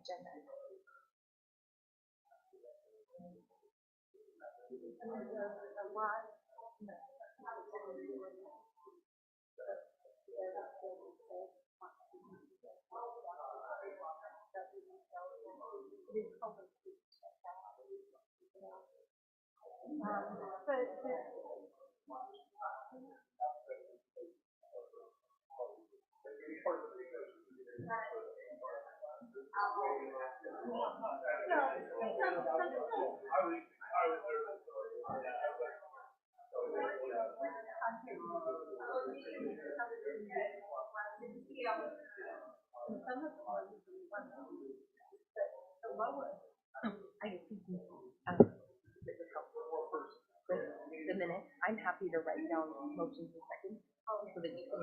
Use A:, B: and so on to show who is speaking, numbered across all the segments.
A: agenda. The minute, I'm happy to write down motions in seconds so that you can.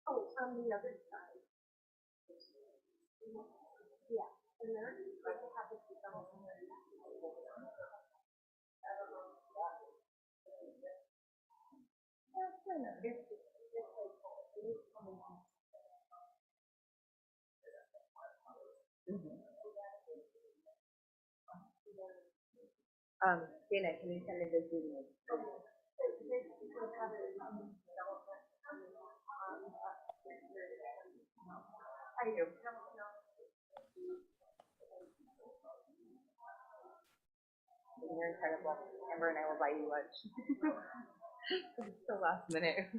A: Oh, it's on the other side. Yeah, and there have to be on Dana, can you send me this email? I do. You're incredible. Amber and I will buy you lunch. It's the last minute.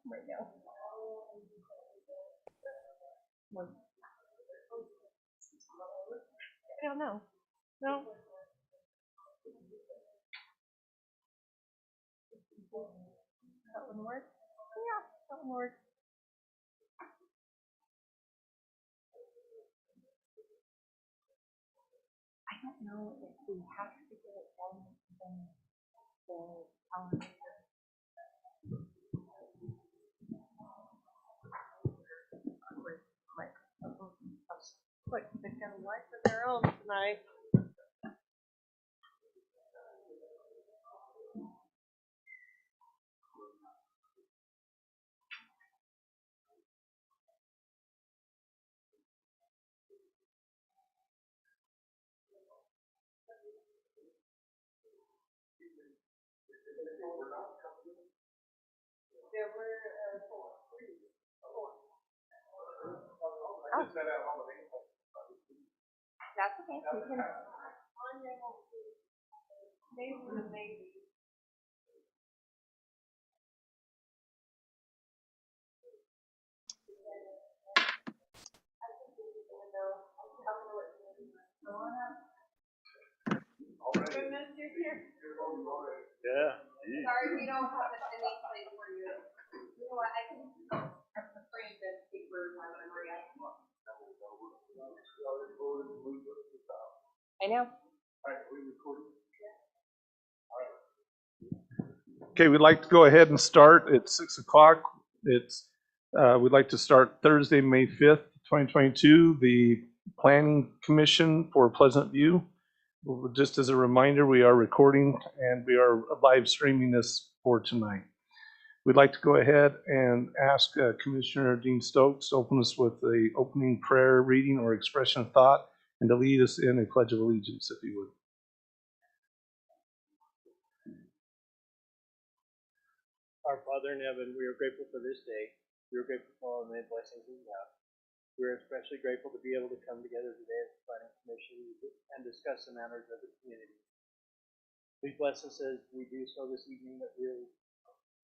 A: Right now. I don't know. No. That one works? Yeah, that one works. I don't know if we have to get it done from the calendar. Look, they've got a life of their own tonight. There were four. Oh. That's okay. We can. Maybe. Goodness, you're here.
B: Yeah.
A: Sorry we don't have anything for you. You know what? I can frame this paper in my memory. I know.
B: Okay, we'd like to go ahead and start at 6 o'clock. We'd like to start Thursday, May 5th, 2022, the Planning Commission for Pleasant View. Just as a reminder, we are recording and we are live streaming this for tonight. We'd like to go ahead and ask Commissioner Dean Stokes to open us with the opening prayer, reading, or expression of thought, and to lead us in a Pledge of Allegiance, if you would.
C: Our Father in heaven, we are grateful for this day. We are grateful for all the many blessings we have. We are especially grateful to be able to come together today as the Planning Commission and discuss the matters of the community. Please bless us as we do so this evening, that we'll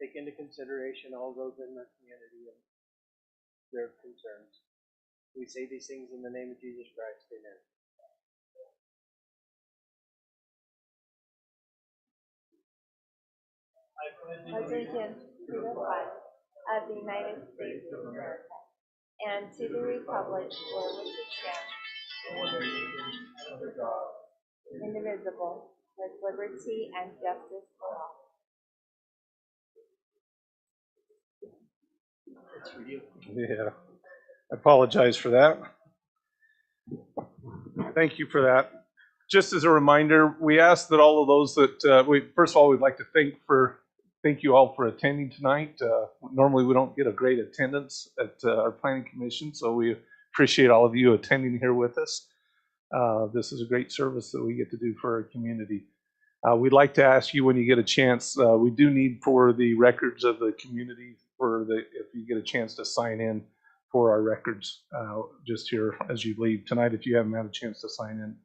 C: take into consideration all those in the community and their concerns. We say these things in the name of Jesus Christ. Amen.
D: pledge allegiance to the flag of the United States of America and to the republic for which it stands, indivisible, with liberty and justice for all.
B: Yeah, I apologize for that. Thank you for that. Just as a reminder, we ask that all of those that first of all, we'd like to thank you all for attending tonight. Normally, we don't get a great attendance at our planning commission, so we appreciate all of you attending here with us. This is a great service that we get to do for our community. We'd like to ask you when you get a chance, we do need for the records of the community if you get a chance to sign in for our records just here as you leave tonight if you haven't had a chance to sign in.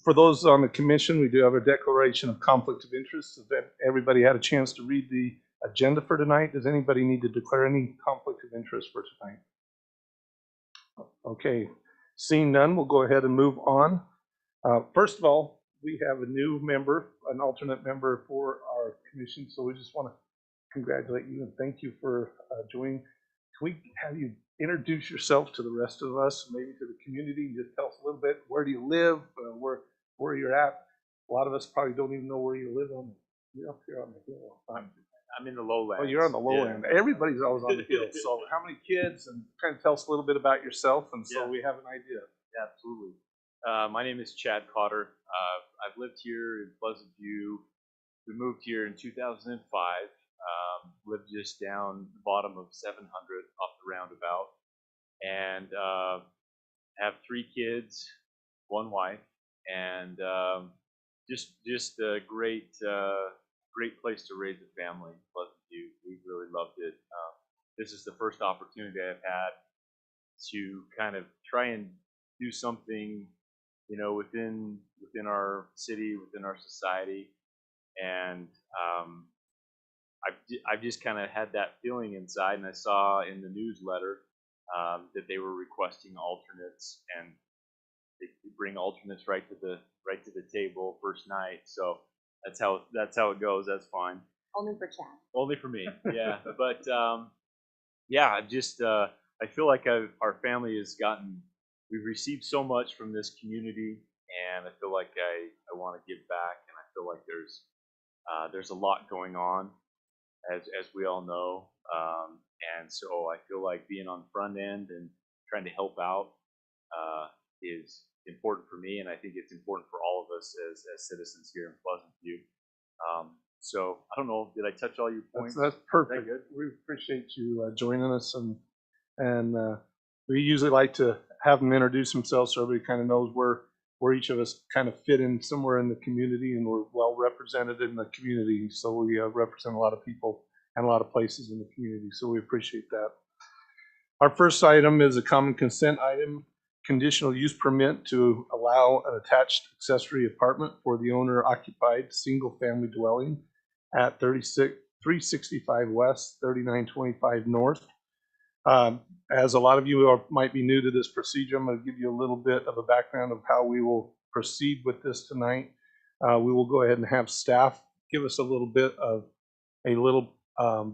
B: For those on the commission, we do have a declaration of conflict of interest. If everybody had a chance to read the agenda for tonight, does anybody need to declare any conflict of interest for tonight? Okay, seeing none, we'll go ahead and move on. First of all, we have a new member, an alternate member for our commission, so we just want to congratulate you and thank you for joining. Can we have you introduce yourself to the rest of us, maybe to the community, and just tell us a little bit, where do you live, where you're at? A lot of us probably don't even know where you live you're up here on the hill.
E: I'm in the lowlands.
B: Oh, you're on the low end. Everybody's always on the hill. So how many kids, and kind of tell us a little bit about yourself, and so we have an idea.
E: Absolutely. My name is Chad Cotter. I've lived here in Pleasant View. We moved here in 2005. Lived just down the bottom of 700 off the roundabout, and have 3 kids, 1 wife, and just a great place to raise a family. Pleasant View, we really loved it. This is the first opportunity I've had to kind of try and do something, within our city, within our society, and I've just kind of had that feeling inside, and I saw in the newsletter that they were requesting alternates, and they bring alternates right to the table first night. So that's how it goes. That's fine.
D: Only for Chad.
E: Only for me, yeah. But yeah, just I feel like our family we've received so much from this community, and I feel like I want to give back, and I feel like there's a lot going on, as we all know, and so I feel like being on the front end and trying to help out is important for me, and I think it's important for all of us as citizens here in Pleasant View. So I don't know, did I touch all your points?
B: That's perfect.
E: Is that good?
B: We appreciate you joining us, and we usually like to have them introduce themselves so everybody kind of knows where each of us kind of fit in somewhere in the community, and we're well represented in the community. So we represent a lot of people and a lot of places in the community. So we appreciate that. Our first item is a common consent item, conditional use permit to allow an attached accessory apartment for the owner occupied single family dwelling at 365 West, 3925 North. As a lot of you might be new to this procedure, I'm going to give you a little bit of a background of how we will proceed with this tonight. We will go ahead and have staff give us a little bit of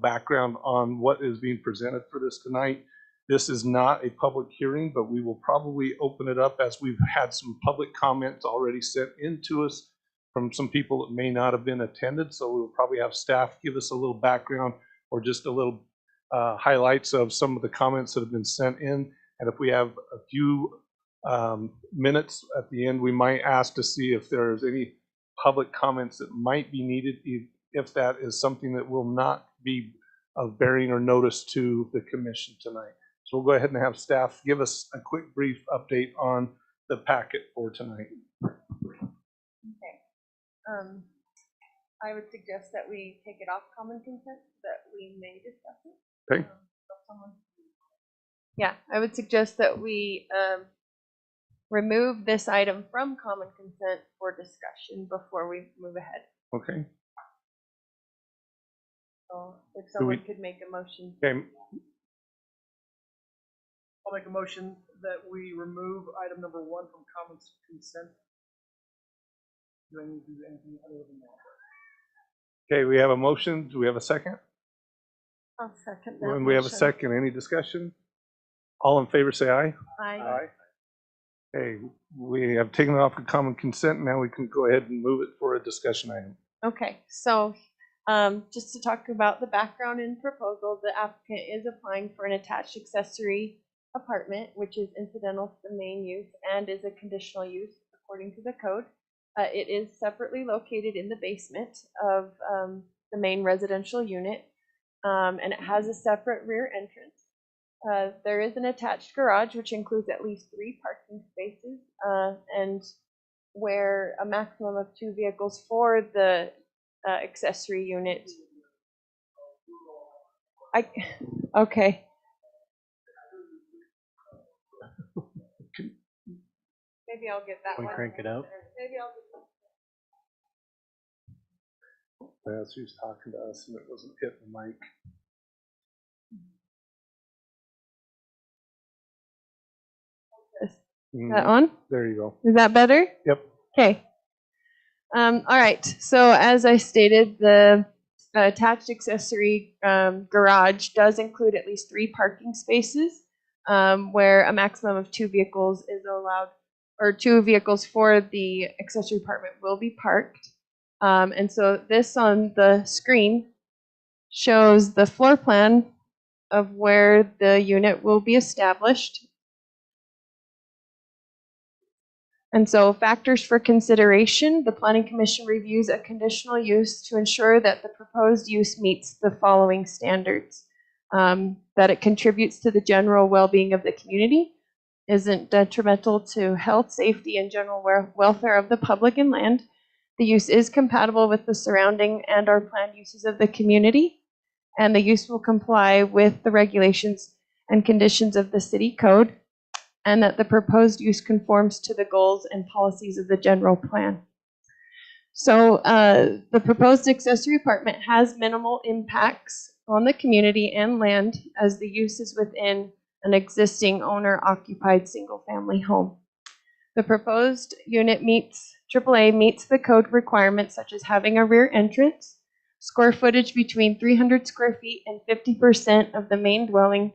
B: background on what is being presented for this tonight. This is not a public hearing, but we will probably open it up as we've had some public comments already sent into us from some people that may not have been attended. So we'll probably have staff give us a little background or just a little highlights of some of the comments that have been sent in. And if we have a few minutes at the end, we might ask to see if there's any public comments that might be needed, if that is something that will not be of bearing or notice to the commission tonight. So we'll go ahead and have staff give us a quick brief update on the packet for tonight.
D: Okay. I would suggest that we take it off common consent so that we may discuss it.
B: Okay.
D: Yeah, I would suggest that we remove this item from common consent for discussion before we move ahead.
B: Okay.
D: So if someone could make a motion.
B: Okay.
C: I'll make a motion that we remove item number 1 from common consent. Do I need to do anything other than that?
B: Okay, we have a motion. Do we have a second?
D: I'll second that
B: When we have a
D: motion.
B: second, any discussion? All in favor, say aye.
D: Aye.
B: Okay, we have taken it off of common consent. Now we can go ahead and move it for a discussion item.
F: Okay, so just to talk about the background and proposal, the applicant is applying for an attached accessory apartment, which is incidental to the main use and is a conditional use according to the code. It is separately located in the basement of the main residential unit, and it has a separate rear entrance. There is an attached garage, which includes at least 3 parking spaces, and where a maximum of 2 vehicles for the accessory unit. Okay. Maybe I'll get that
C: Can we
F: one.
C: crank it out?
F: Maybe I'll get
B: Yeah, she was talking to us and it wasn't hitting the mic.
F: that on.
B: There you go.
F: Is that better?
B: Yep.
F: Okay. All right. So as I stated, the attached accessory garage does include at least 3 parking spaces, where a maximum of 2 vehicles is allowed, or 2 vehicles for the accessory apartment will be parked. And so this on the screen shows the floor plan of where the unit will be established. And so factors for consideration, the Planning Commission reviews a conditional use to ensure that the proposed use meets the following standards. That it contributes to the general well-being of the community, isn't detrimental to health, safety, and general welfare of the public and land. The use is compatible with the surrounding and or planned uses of the community, and the use will comply with the regulations and conditions of the city code, and that the proposed use conforms to the goals and policies of the general plan. So the proposed accessory apartment has minimal impacts on the community and land, as the use is within an existing owner-occupied single-family home. The proposed unit AAA meets the code requirements, such as having a rear entrance, square footage between 300 square feet and 50% of the main dwelling,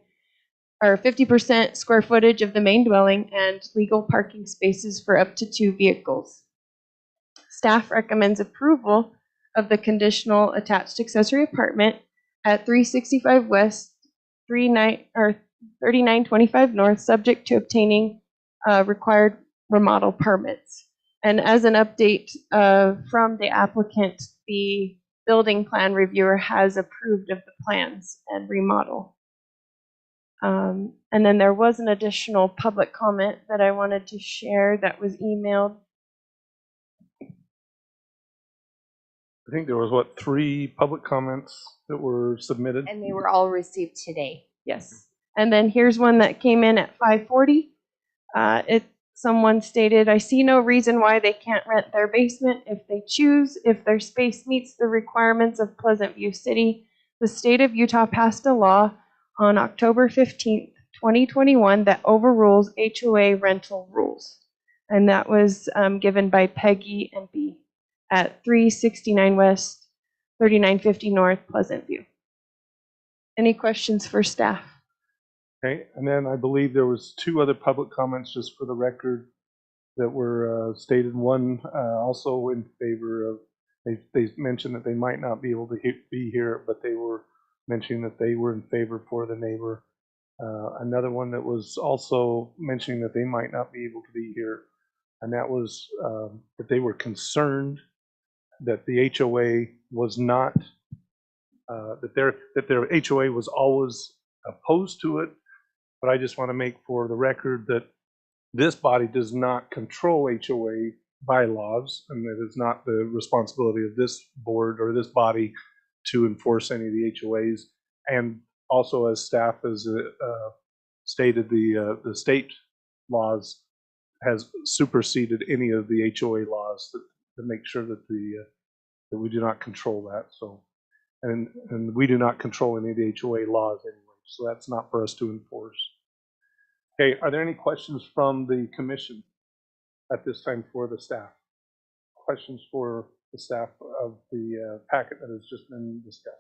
F: or 50% square footage of the main dwelling, and legal parking spaces for up to 2 vehicles. Staff recommends approval of the conditional attached accessory apartment at 365 West, 3925 North, subject to obtaining required remodel permits. And as an update from the applicant, the building plan reviewer has approved of the plans and remodel. And then there was an additional public comment that I wanted to share that was emailed.
B: I think there was, 3 public comments that were submitted?
G: And they were all received today.
F: Yes. And then here's one that came in at 5:40. Someone stated, I see no reason why they can't rent their basement if they choose, if their space meets the requirements of Pleasant View City. The state of Utah passed a law on October 15th, 2021 that overrules HOA rental rules. And that was given by Peggy and B at 369 West, 3950 North, Pleasant View. Any questions for staff?
B: Okay, and then I believe there was 2 other public comments, just for the record, that were stated. One also in favor of, they mentioned that they might not be able to be here, but they were mentioning that they were in favor for the neighbor. Another one that was also mentioning that they might not be able to be here, and that was that they were concerned that the HOA was not, that their HOA was always opposed to it. But I just want to make for the record that this body does not control HOA bylaws, and that it's not the responsibility of this board or this body to enforce any of the HOAs. And also, as staff has stated, the state laws has superseded any of the HOA laws to make sure that that we do not control that. So, and we do not control any of the HOA laws anyway. So that's not for us to enforce. Okay, are there any questions from the commission at this time for the staff? Questions for the staff of the packet that has just been discussed.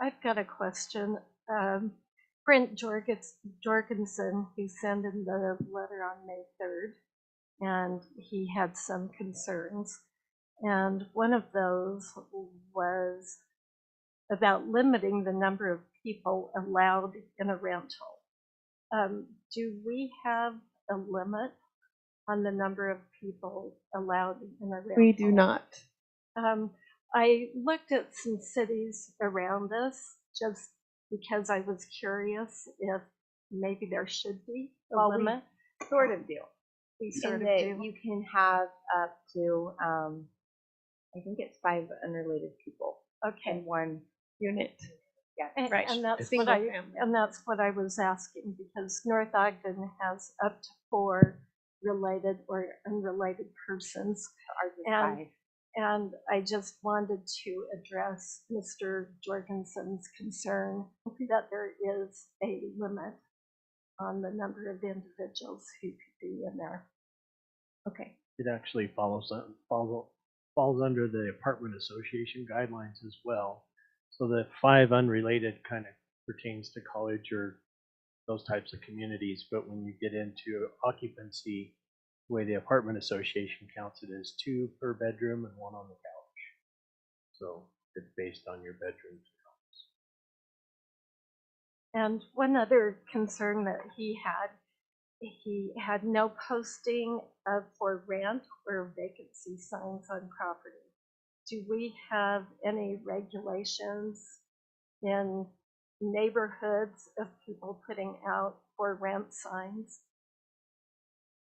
H: I've got a question. Brent Jorgensen, he sent in the letter on May 3rd, and he had some concerns. And one of those was about limiting the number of people allowed in a rental. Do we have a limit on the number of people allowed in a rental?
F: We do not.
H: I looked at some cities around us just because I was curious if maybe there should be a
G: Well, we
H: limit.
G: Sort of do.
H: We
G: In
H: sort of
G: that
H: do.
G: you can have up to, I think it's 5 unrelated people
H: Okay.
G: in one.
F: Unit.
G: Yeah.
H: And,
F: Right.
H: and that's
F: Single
H: what
F: family.
H: that's what I was asking, because North Ogden has up to 4 related or unrelated persons.
G: Ours is
H: And
G: 5.
H: And I just wanted to address Mr. Jorgensen's concern that there is a limit on the number of individuals who could be in there. Okay.
C: It actually falls under the apartment association guidelines as well. So the 5 unrelated kind of pertains to college or those types of communities. But when you get into occupancy, the way the apartment association counts it is 2 per bedroom and 1 on the couch. So it's based on your bedrooms.
H: And one other concern that he had no posting of for rent or vacancy signs on property. Do we have any regulations in neighborhoods of people putting out for rent signs?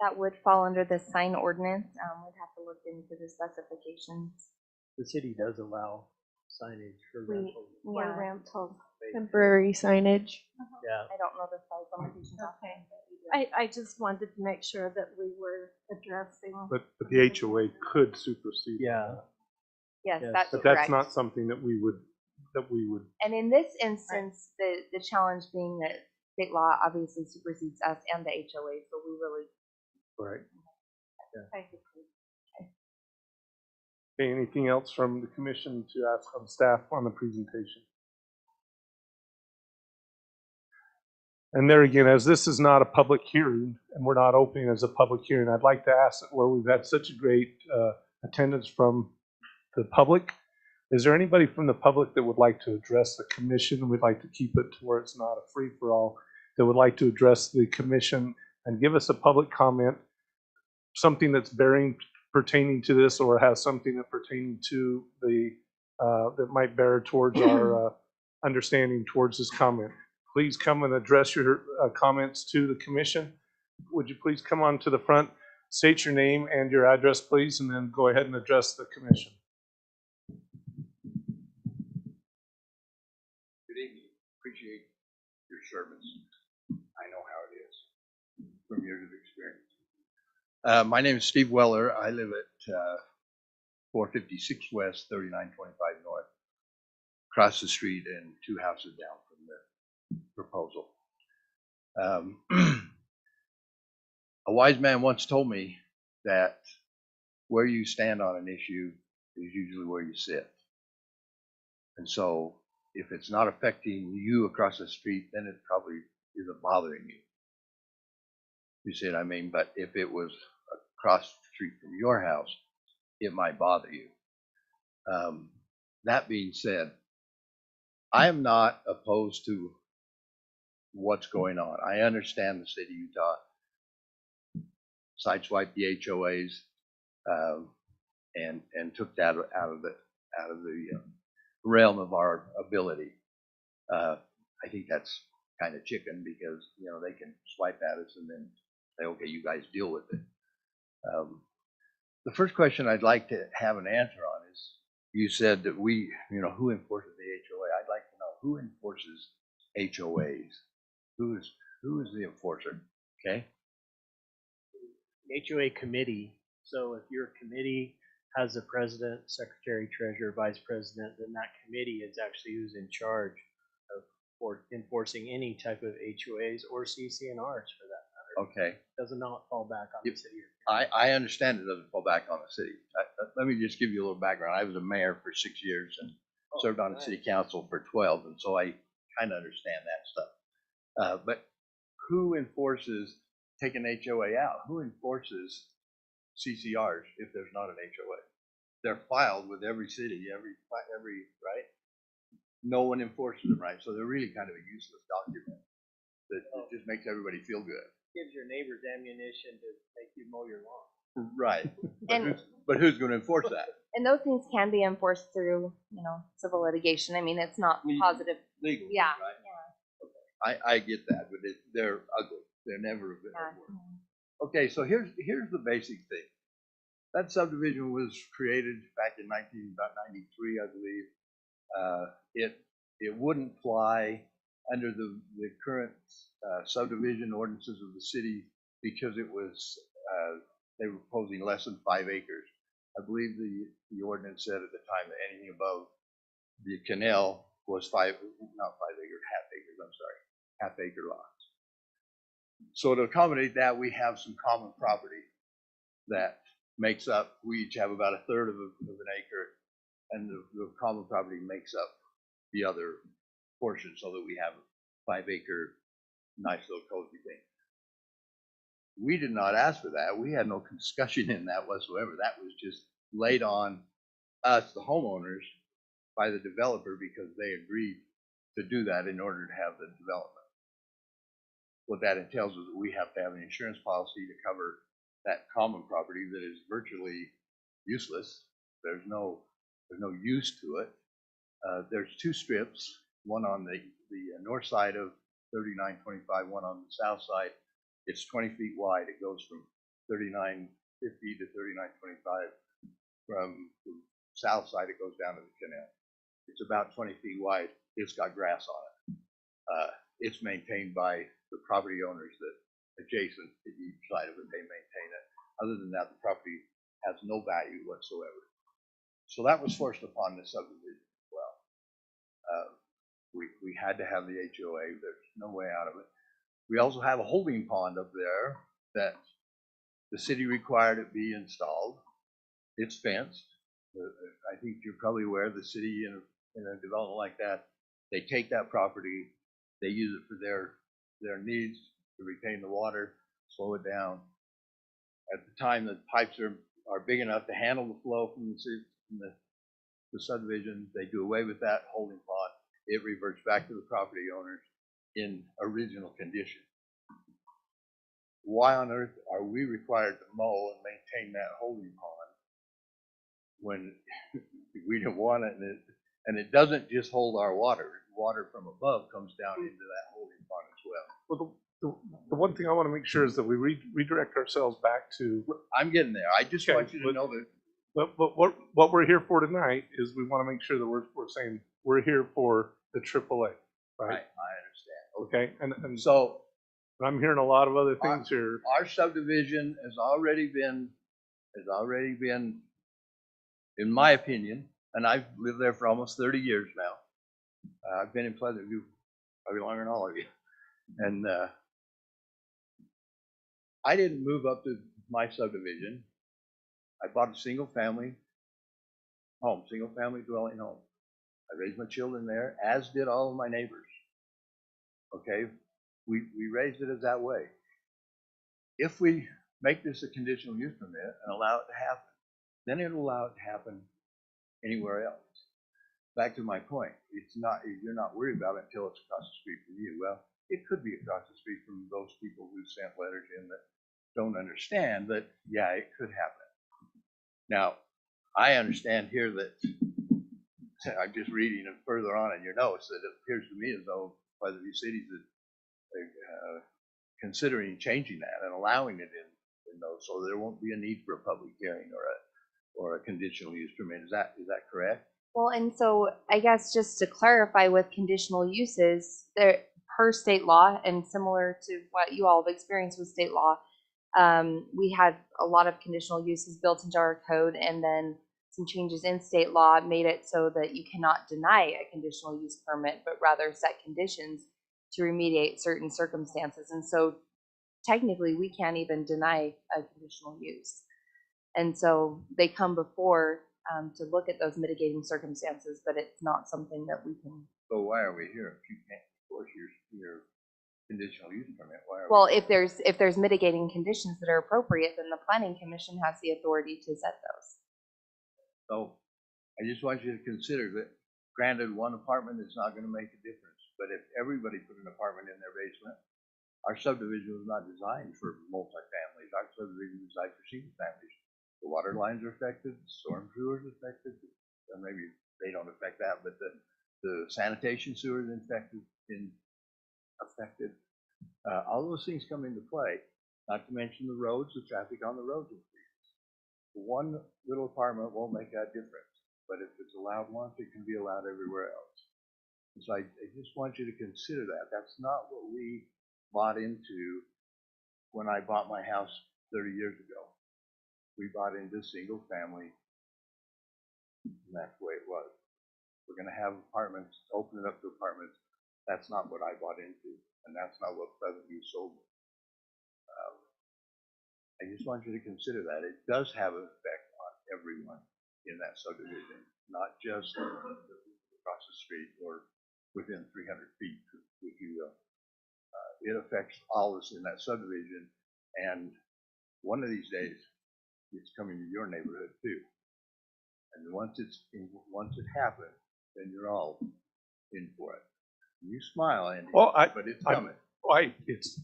G: That would fall under the sign ordinance. We'd have to look into the specifications.
C: The city does allow signage for rental.
H: For
G: Yeah.
H: rental.
F: Temporary signage.
C: Yeah.
G: I don't know the size limitations.
H: Okay.
G: offhand, but we do.
H: I just wanted to make sure that we were addressing.
B: But the HOA could supersede.
C: Yeah.
B: that.
G: Yes,
C: Yes.
G: that's
B: But
G: correct.
B: that's not something that we would,
G: And in this instance, the challenge being that state law obviously supersedes us and the HOA, so we really.
B: right.
H: Okay.
B: Okay, anything else from the commission to ask on staff on the presentation? And there again, as this is not a public hearing, and we're not opening as a public hearing, I'd like to ask that where we've had such a great attendance from the public, is there anybody from the public that would like to address the commission? We'd like to keep it to where it's not a free-for-all, that would like to address the commission and give us a public comment, something that's pertaining to this, or has something that pertaining to the, that might bear towards our understanding towards this comment. Please come and address your comments to the commission. Would you please come on to the front, state your name and your address, please, and then go ahead and address the commission.
I: Good evening. Appreciate your service. I know how it is from years of experience. My name is Steve Weller. I live at 456 West, 3925 North, across the street and 2 houses down from the proposal. A wise man once told me that where you stand on an issue is usually where you sit. And so if it's not affecting you across the street, then it probably isn't bothering you. You see what I mean? But if it was across the street from your house, it might bother you. That being said, I am not opposed to what's going on. I understand the state of Utah sideswiped the HOAs and took that out of the realm of our ability. I think that's kind of chicken because they can swipe at us and then say, okay, you guys deal with it. The first question I'd like to have an answer on is, you said that who enforces the HOA? I'd like to know who enforces HOAs. Who is the enforcer? Okay.
C: HOA committee. So if your committee has a president, secretary, treasurer, vice president, then that committee is actually who's in charge of enforcing any type of HOAs or CCNRs for that matter.
I: Okay.
C: Does not fall back on the city or
I: I understand it doesn't fall back on the city. Let me just give you a little background. I was a mayor for 6 years and served on the city council for 12, and so I kind of understand that stuff. But who enforces taking HOA out? Who enforces CCRs if there's not an HOA? They're filed with every city, every right? No one enforces them, right? So they're really kind of a useless document that it just makes everybody feel good.
C: Gives your neighbors ammunition to make you mow your lawn.
I: Right.
G: And
I: But who's going to enforce that?
G: and those things can be enforced through, civil litigation. I mean, it's not positive.
I: Legal.
G: Yeah.
I: Right? I get that, but they're ugly. They're never a bit
G: Yeah.
I: of work. Okay, so here's the basic thing. That subdivision was created back in 1993, I believe. It wouldn't fly under the current subdivision ordinances of the city because it was they were proposing less than 5 acres. I believe the ordinance said at the time that anything above the canal was not 5 acres, half acre lots. So to accommodate that, we have some common property that makes up. We each have about a third of an acre, and the common property makes up the other portion, so that we have a 5 acre nice little cozy thing. We did not ask for that. We had no discussion in that whatsoever. That was just laid on us, the homeowners, by the developer because they agreed to do that in order to have the development. What that entails is that we have to have an insurance policy to cover that common property that is virtually useless. There's no use to it. There's 2 strips, one on the north side of 3925, one on the south side. It's 20 feet wide. It goes from 3950 to 3925. From the south side, it goes down to the canal. It's about 20 feet wide. It's got grass on it. It's maintained by the property owners that adjacent to each side of it. They maintain it. Other than that, the property has no value whatsoever. So that was forced upon the subdivision as well. We had to have the HOA. There's no way out of it. We also have a holding pond up there that the city required it be installed. It's fenced. I think you're probably aware the city in a development like that, they take that property, they use it for their needs to retain the water, slow it down. At the time the pipes are big enough to handle the flow from the subdivision, they do away with that holding pond. It reverts back to the property owners in original condition. Why on earth are we required to mow and maintain that holding pond when we don't want it? And it doesn't just hold our water. Water from above comes down into that holding pond as well.
B: Well, the one thing I want to make sure is that we redirect ourselves back to.
I: I'm getting there. I just want you to know that.
B: But what we're here for tonight is we want to make sure that we're saying we're here for the AAA, right?
I: I understand.
B: Okay, and
I: So
B: I'm hearing a lot of other things here.
I: our subdivision has already been, in my opinion, and I've lived there for almost 30 years now. I've been in Pleasant View probably longer than all of you. And I didn't move up to my subdivision. I bought a single family dwelling home. I raised my children there, as did all of my neighbors. Okay, we raised it as that way. If we make this a conditional use permit and allow it to happen, then it'll allow it to happen anywhere else. Back to my point, you're not worried about it until it's across the street from you. Well, it could be across the street from those people who sent letters in that don't understand that, yeah, it could happen. Now, I understand here that I'm just reading it further on in your notes that it appears to me as though Pleasant View City is considering changing that and allowing it in those, so there won't be a need for a public hearing or a conditional use permit. Is that correct?
G: Well, and so I guess just to clarify with conditional uses, there per state law and similar to what you all have experienced with state law, we had a lot of conditional uses built into our code, and then some changes in state law made it so that you cannot deny a conditional use permit, but rather set conditions to remediate certain circumstances. And so technically, we can't even deny a conditional use. And so they come before to look at those mitigating circumstances, but it's not something that we can.
I: So why are we here? If you can't enforce your conditional use permit, why are
G: Well,
I: we?
G: if there's mitigating conditions that are appropriate, then the planning commission has the authority to set those.
I: So I just want you to consider that, granted, one apartment is not gonna make a difference, but if everybody put an apartment in their basement, our subdivision was not designed for multifamilies. Our subdivision was designed for single families. The water lines are affected, the storm sewers affected, and maybe they don't affect that, but the sanitation sewer is affected. All those things come into play, not to mention the roads, the traffic on the roads increases. One little apartment won't make that difference, but if it's allowed once, it can be allowed everywhere else. And so I just want you to consider that. That's not what we bought into when I bought my house 30 years ago. We bought into single family, and that's the way it was. We're going to have apartments, open it up to apartments. That's not what I bought into, and that's not what Pleasant View sold me. I just want you to consider that. It does have an effect on everyone in that subdivision, not just across the street or within 300 feet, if you will. It affects all of us in that subdivision, and one of these days, it's coming to your neighborhood too. And once it happens, then you're all in for it. You smile, Andy,
B: Well,
I: but it's coming.
B: It's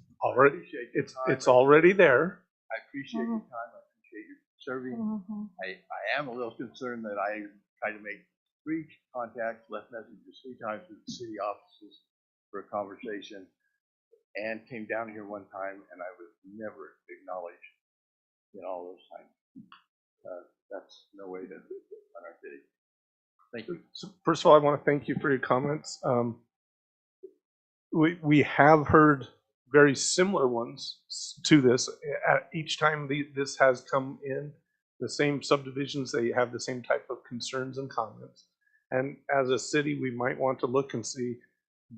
B: already there.
I: I appreciate your time. I appreciate your serving. I am a little concerned that I tried to make 3 contacts, left messages 3 times to the city offices for a conversation, and came down here one time, and I was never acknowledged in all those times. That's no way to run our city. Thank you.
B: So first of all, I want to thank you for your comments. We have heard very similar ones to this. Each time this has come in, the same subdivisions, they have the same type of concerns and comments. And as a city, we might want to look and see,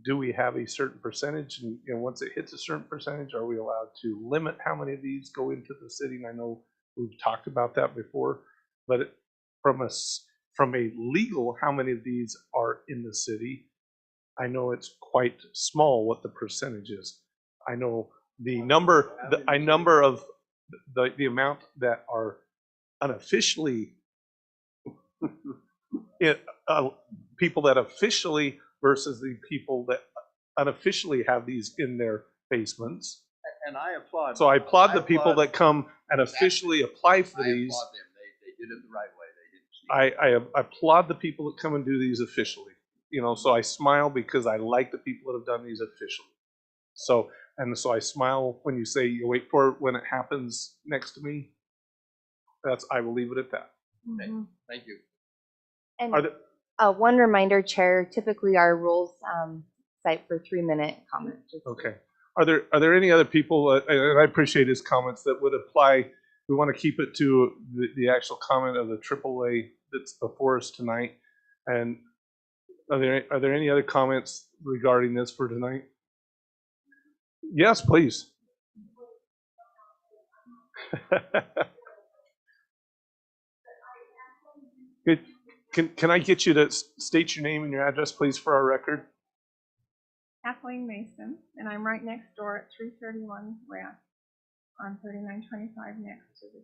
B: do we have a certain percentage? And once it hits a certain percentage, are we allowed to limit how many of these go into the city? And I know we've talked about that before, but from a legal, how many of these are in the city? I know it's quite small what the percentage is. I know the number of the amount that are unofficially people that officially versus the people that unofficially have these in their basements.
I: And I applaud.
B: So I applaud the people that come and officially apply for these.
I: I applaud them. They did it the right way. They didn't.
B: I applaud the people that come and do these officially. So I smile because I like the people that have done these officially. So I smile when you say you wait for it when it happens next to me. I will leave it at that.
I: Okay. Thank you.
G: And one reminder, Chair, typically our rules cite for 3-minute comments.
B: Okay. Are there any other people, and I appreciate his comments, that would apply? We want to keep it to the actual comment of the AAA that's before us tonight. And are there any other comments regarding this for tonight? Yes, please. Good. Can I get you to state your name and your address, please, for our record?
A: Kathleen Mason, and I'm right next door at 331 Rath on 3925 next to the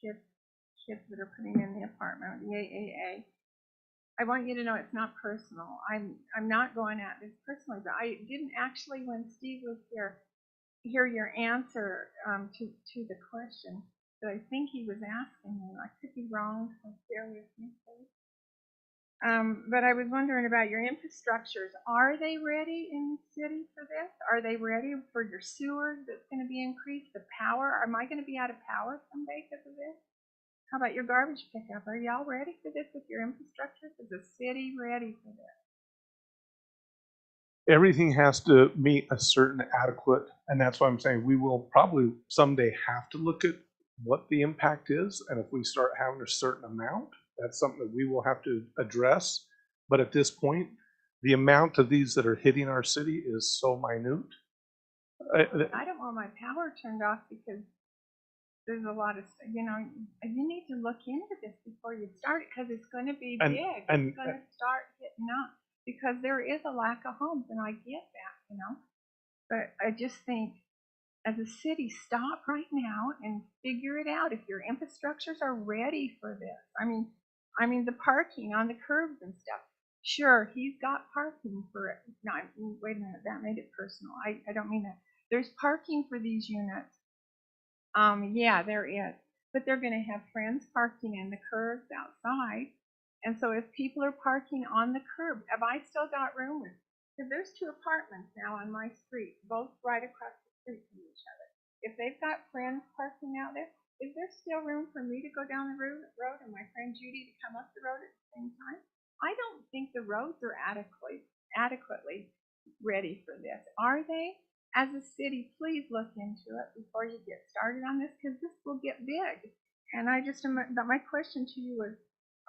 A: kids that are putting in the apartment, the AAA. I want you to know it's not personal. I'm not going at this personally, but I didn't actually, when Steve was here, hear your answer to the question that I think he was asking you. I could be wrong, so bear with me, please. But I was wondering about your infrastructures. Are they ready in the city for this? Are they ready for your sewer that's going to be increased? The power? Am I going to be out of power someday because of this? How about your garbage pickup? Are y'all ready for this with your infrastructure? Is the city ready for this?
B: Everything has to meet a certain adequate, and that's why I'm saying we will probably someday have to look at what the impact is, and if we start having a certain amount, that's something that we will have to address. But at this point, the amount of these that are hitting our city is so minute
A: I don't want my power turned off because there's a lot of, you need to look into this before you start it because it's going to be
B: And-
A: big.
B: and-
A: It's going to start hitting up because there is a lack of homes, and I get that, But I just think, as a city, stop right now and figure it out. If your infrastructures are ready for this, I mean the parking on the curbs and stuff. Sure, he's got parking for it. No, wait a minute, that made it personal. I don't mean that. There's parking for these units. Yeah, there is. But they're going to have friends parking in the curbs outside. And so if people are parking on the curb, have I still got room? Because there's 2 apartments now on my street, both right across the street from each other. If they've got friends parking out there, is there still room for me to go down the road and my friend Judy to come up the road at the same time? I don't think the roads are adequately ready for this. Are they? As a city, please look into it before you get started on this, because this will get big. And my question to you is,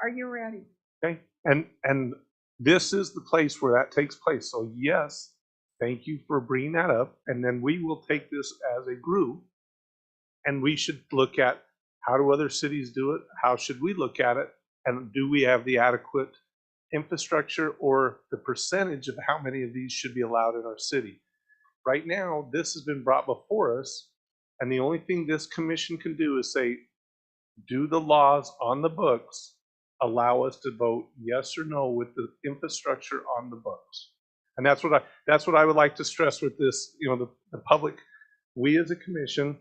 A: are you ready?
B: Okay, and this is the place where that takes place. So yes, thank you for bringing that up. And then we will take this as a group, and we should look at how do other cities do it? How should we look at it? And do we have the adequate infrastructure or the percentage of how many of these should be allowed in our city? Right now, this has been brought before us, and the only thing this commission can do is say, do the laws on the books allow us to vote yes or no with the infrastructure on the books? And that's what I would like to stress with this, the public. We as a commission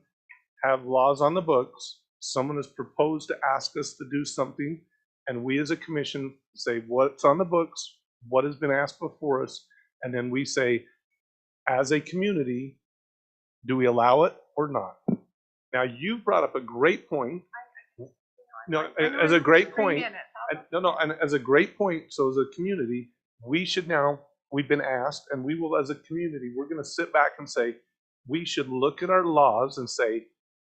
B: have laws on the books. Someone has proposed to ask us to do something, and we as a commission say what's on the books, what has been asked before us, and then we say, as a community, do we allow it or not? Now, you brought up a great point. No, as a great point. And as a great point, so as a community, we've been asked, and we will, as a community, we're going to sit back and say, we should look at our laws and say,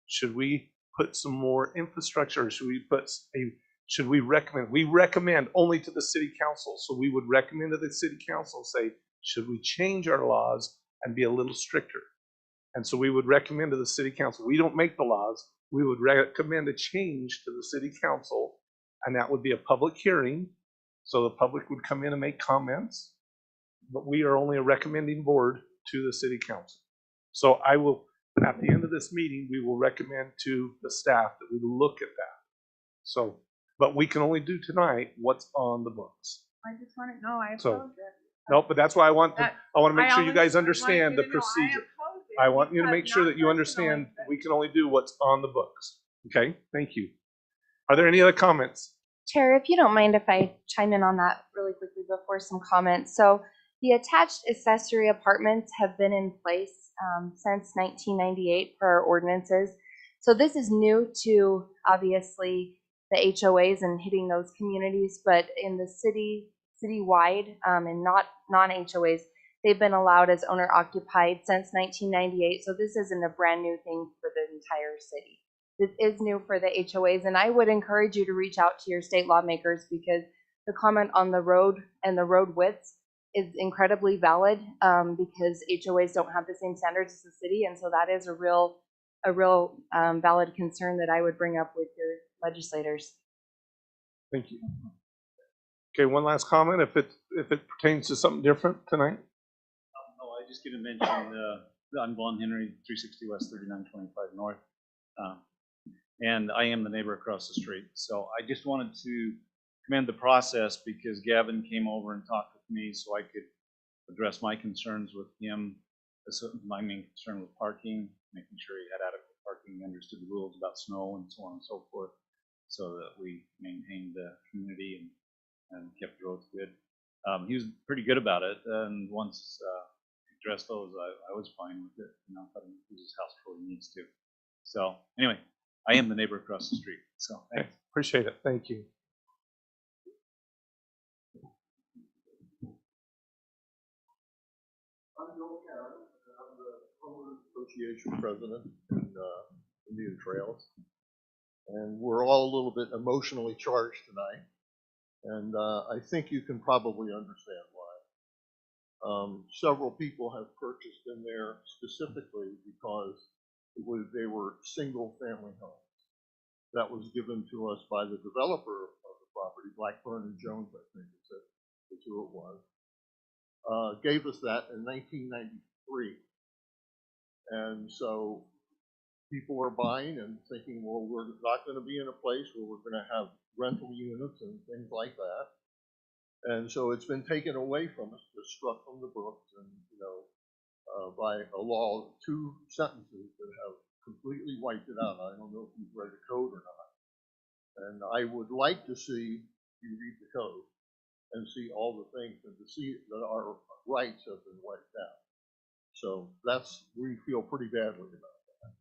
B: should we put some more infrastructure? Or should we recommend? We recommend only to the city council. So we would recommend to the city council, say, should we change our laws and be a little stricter? And so we would recommend to the city council. We don't make the laws. We would recommend a change to the city council, and that would be a public hearing. So the public would come in and make comments, but we are only a recommending board to the city council. So I will, at the end of this meeting, we will recommend to the staff that we look at that. So, but we can only do tonight what's on the books.
A: I just want to know. I
B: So-
A: oppose it.
B: No, but that's why I want to make sure you guys
A: I
B: understand
A: want you
B: the
A: to know I
B: procedure.
A: oppose it
B: I want you to
A: because
B: make sure
A: not
B: that you understand
A: personally, but
B: we can only do what's on the books. Okay, thank you. Are there any other comments?
G: Chair, if you don't mind if I chime in on that really quickly before some comments. So the attached accessory apartments have been in place since 1998 per our ordinances. So this is new to, obviously, the HOAs and hitting those communities, but in the citywide and not non-HOAs, they've been allowed as owner-occupied since 1998. So this isn't a brand new thing for the entire city. This is new for the HOAs, and I would encourage you to reach out to your state lawmakers because the comment on the road and the road widths is incredibly valid because HOAs don't have the same standards as the city, and so that is a real valid concern that I would bring up with your legislators.
B: Thank you. Okay, one last comment, if it pertains to something different tonight.
J: No, I just going to mention I'm Vaughn Henry, 360 West, 3925 North, and I am the neighbor across the street. So I just wanted to commend the process because Gavin came over and talked with me so I could address my concerns with him. My main concern was parking, making sure he had adequate parking, understood the rules about snow and so on and so forth, so that we maintained the community and kept the roads good. He was pretty good about it, and once he addressed those, I was fine with it. Let him use his house before he needs to. So anyway, I am the neighbor across the street. So thanks.
B: Okay, appreciate it. Thank you.
K: I'm the homeowners association president in Indian Trails, and we're all a little bit emotionally charged tonight, and I think you can probably understand Several people have purchased in there specifically because they were single-family homes. That was given to us by the developer of the property, Blackburn and Jones, I think is who it was. Gave us that in 1993. And so people are buying and thinking, well, we're not going to be in a place where we're going to have rental units and things like that. And so it's been taken away from us, just struck from the books, and by a law, 2 sentences that have completely wiped it out. I don't know if you've read the code or not. And I would like to see you read the code and see all the things and to see that our rights have been wiped out. So we feel pretty badly about that.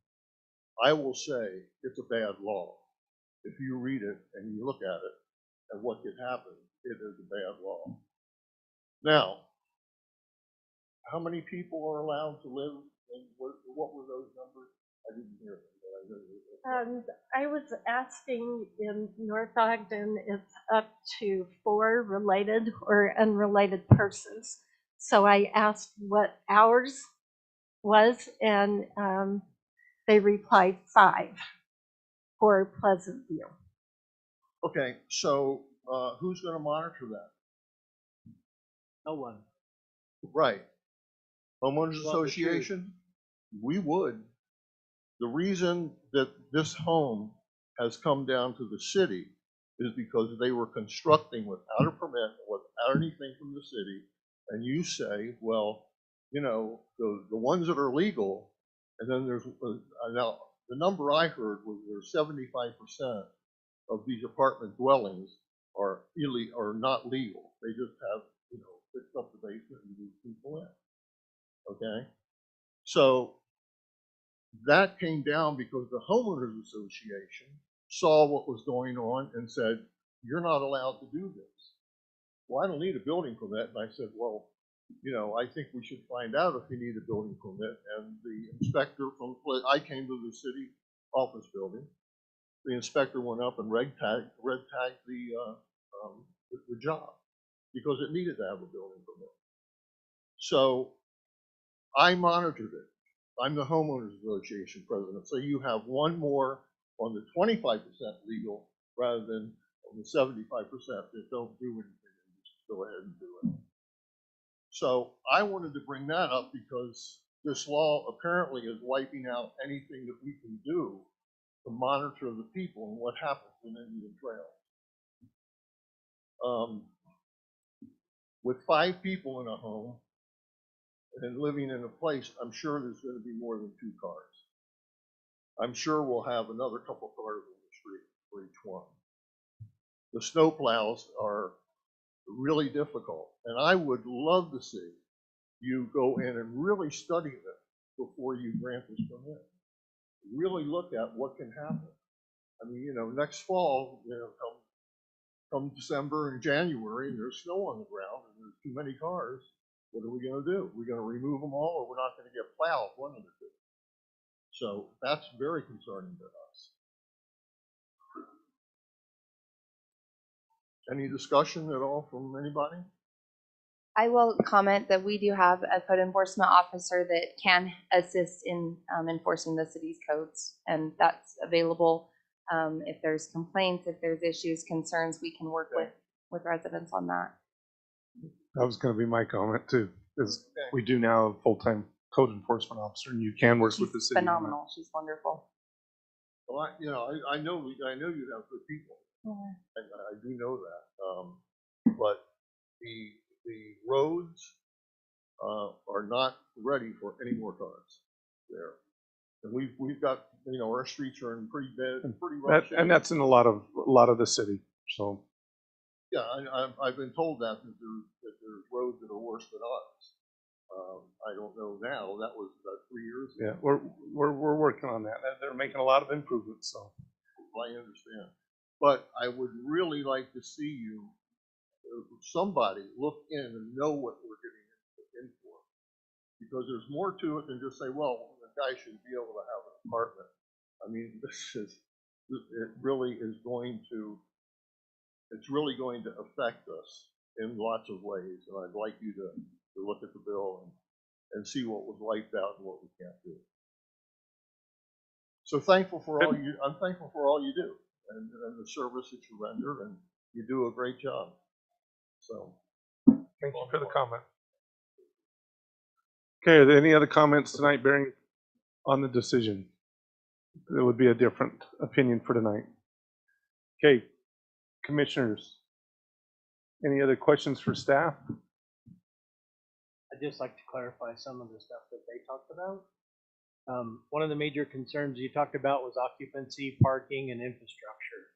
K: I will say it's a bad law. If you read it and you look at it and what could happen, it is a bad law. Now, how many people are allowed to live, and what were those numbers? I didn't hear them, but I heard it.
H: I was asking in North Ogden, it's up to 4 related or unrelated persons. So I asked what ours was, and they replied 5 for Pleasant View.
K: Okay, so who's going to monitor that?
C: No one.
K: Right. Homeowners
C: Well,
K: Association? We would. The reason that this home has come down to the city is because they were constructing without a permit, without anything from the city, and you say, well, the ones that are legal, and then there's, now, the number I heard was there's 75% of these apartment dwellings are not legal. They just have, fixed up the basement and move people in. Okay? So that came down because the Homeowners Association saw what was going on and said, you're not allowed to do this. Well, I don't need a building permit. And I said, well, I think we should find out if you need a building permit. And the inspector I came to the city office building. The inspector went up and red tagged the job because it needed to have a building permit. So I monitored it. I'm the Homeowners Association president. So you have one more on the 25% legal rather than on the 75% that don't do anything and just go ahead and do it. So I wanted to bring that up because this law apparently is wiping out anything that we can do to monitor the people and what happens in Indian Trail. With 5 people in a home and living in a place, I'm sure there's going to be more than 2 cars. I'm sure we'll have another couple cars on the street for each one. The snowplows are really difficult, and I would love to see you go in and really study this before you grant this permit. Really look at what can happen. I mean, next fall, come December and January, and there's snow on the ground, and there's too many cars. What are we going to do? We're going to remove them all, or we're not going to get plowed, one of the 2. So that's very concerning to us. Any discussion at all from anybody?
G: I will comment that we do have a code enforcement officer that can assist in enforcing the city's codes, and that's available. If there's complaints, if there's issues, concerns, we can work with residents on that.
B: That was going to be my comment too, is we do now have a full-time code enforcement officer, and you can work with the city.
G: Phenomenal. She's wonderful.
K: Well, I know you have good people, and I do know that. But the roads are not ready for any more cars there, and we've got our streets are in pretty rough shape.
B: And that's in a lot of the city. So
K: yeah, I've been told that there's roads that are worse than ours. I don't know now. That was about 3 years ago.
B: yeah, we're working on that. They're making a lot of improvements. So
K: I understand, but I would really like to see somebody look in and know what we're getting in for, because there's more to it than just say, well, the guy should be able to have an apartment. I mean, it really is going to affect us in lots of ways, and I'd like you to look at the and see what was wiped out and what we can't do. So thankful for all you, I'm thankful for all you do and the service that you render, and you do a great job. So
B: Thank you for the comment. Okay, are there any other comments tonight bearing on the decision? There would be a different opinion for tonight. Okay, commissioners, any other questions for staff?
C: I'd just like to clarify some of the stuff that they talked about. One of the major concerns you talked about was occupancy, parking, and infrastructure.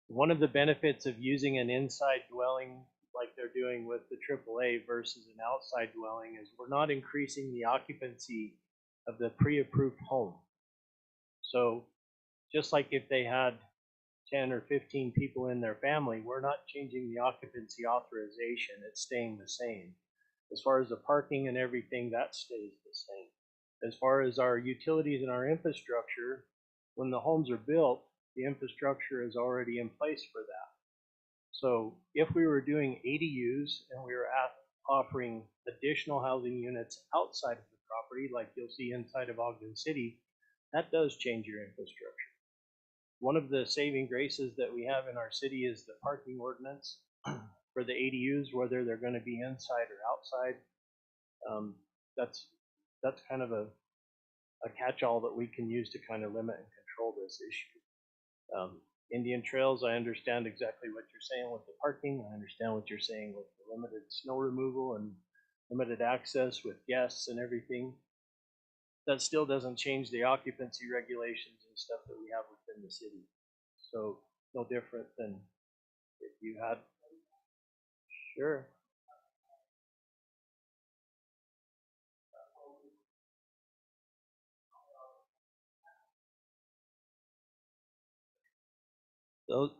C: One of the benefits of using an inside dwelling like they're doing with the AAA versus an outside dwelling is we're not increasing the occupancy of the pre-approved home. So just like if they had 10 or 15 people in their family, we're not changing the occupancy authorization. It's staying the same. As far as the parking and everything, that stays the same. As far as our utilities and our infrastructure, when the homes are built, the infrastructure is already in place for that. So if we were doing ADUs and we were offering additional housing units outside of the property, like you'll see inside of Ogden City, that does change your infrastructure. One of the saving graces that we have in our city is the parking ordinance for the ADUs, whether they're going to be inside or outside. That's kind of a catch-all that we can use to kind of limit and control this issue. Indian Trails, I understand exactly what you're saying with the parking. I understand what you're saying with the limited snow removal and limited access with guests and everything. That still doesn't change the occupancy regulations and stuff that we have within the city. So no different than if you had, sure. Those,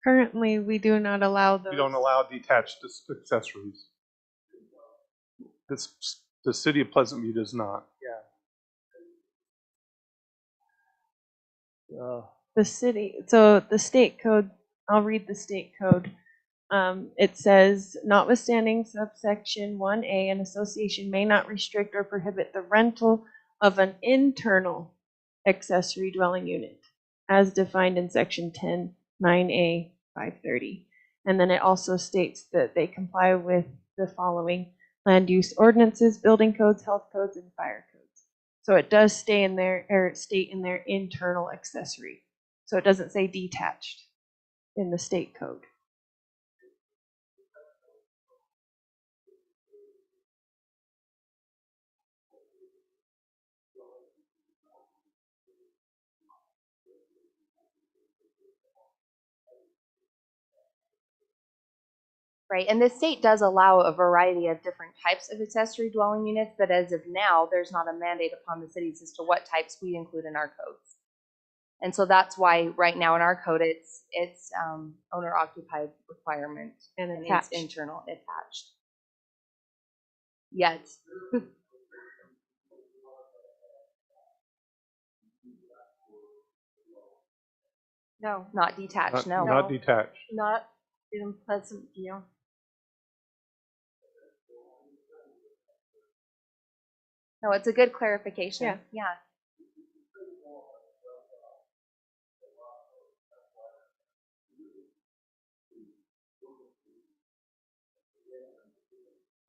F: Currently, we do not allow those.
B: We don't allow detached accessories. The city of Pleasant View does not.
C: yeah.
F: The city, so the state code, I'll read the state code. It says, notwithstanding subsection 1A, an association may not restrict or prohibit the rental of an internal accessory dwelling unit, as defined in section 10(9A) 530. And then it also states that they comply with the following land use ordinances, building codes, health codes, and fire codes. So it does stay in there, or state in their internal accessory. So it doesn't say detached in the state code.
G: Right, and the state does allow a variety of different types of accessory dwelling units, but as of now, there's not a mandate upon the cities as to what types we include in our codes. And so that's why right now in our code, it's owner-occupied requirement, and it's internal attached. Yet. No, not detached, no.
B: Not detached.
H: Not in Pleasant View.
G: No, it's a good clarification. Yeah.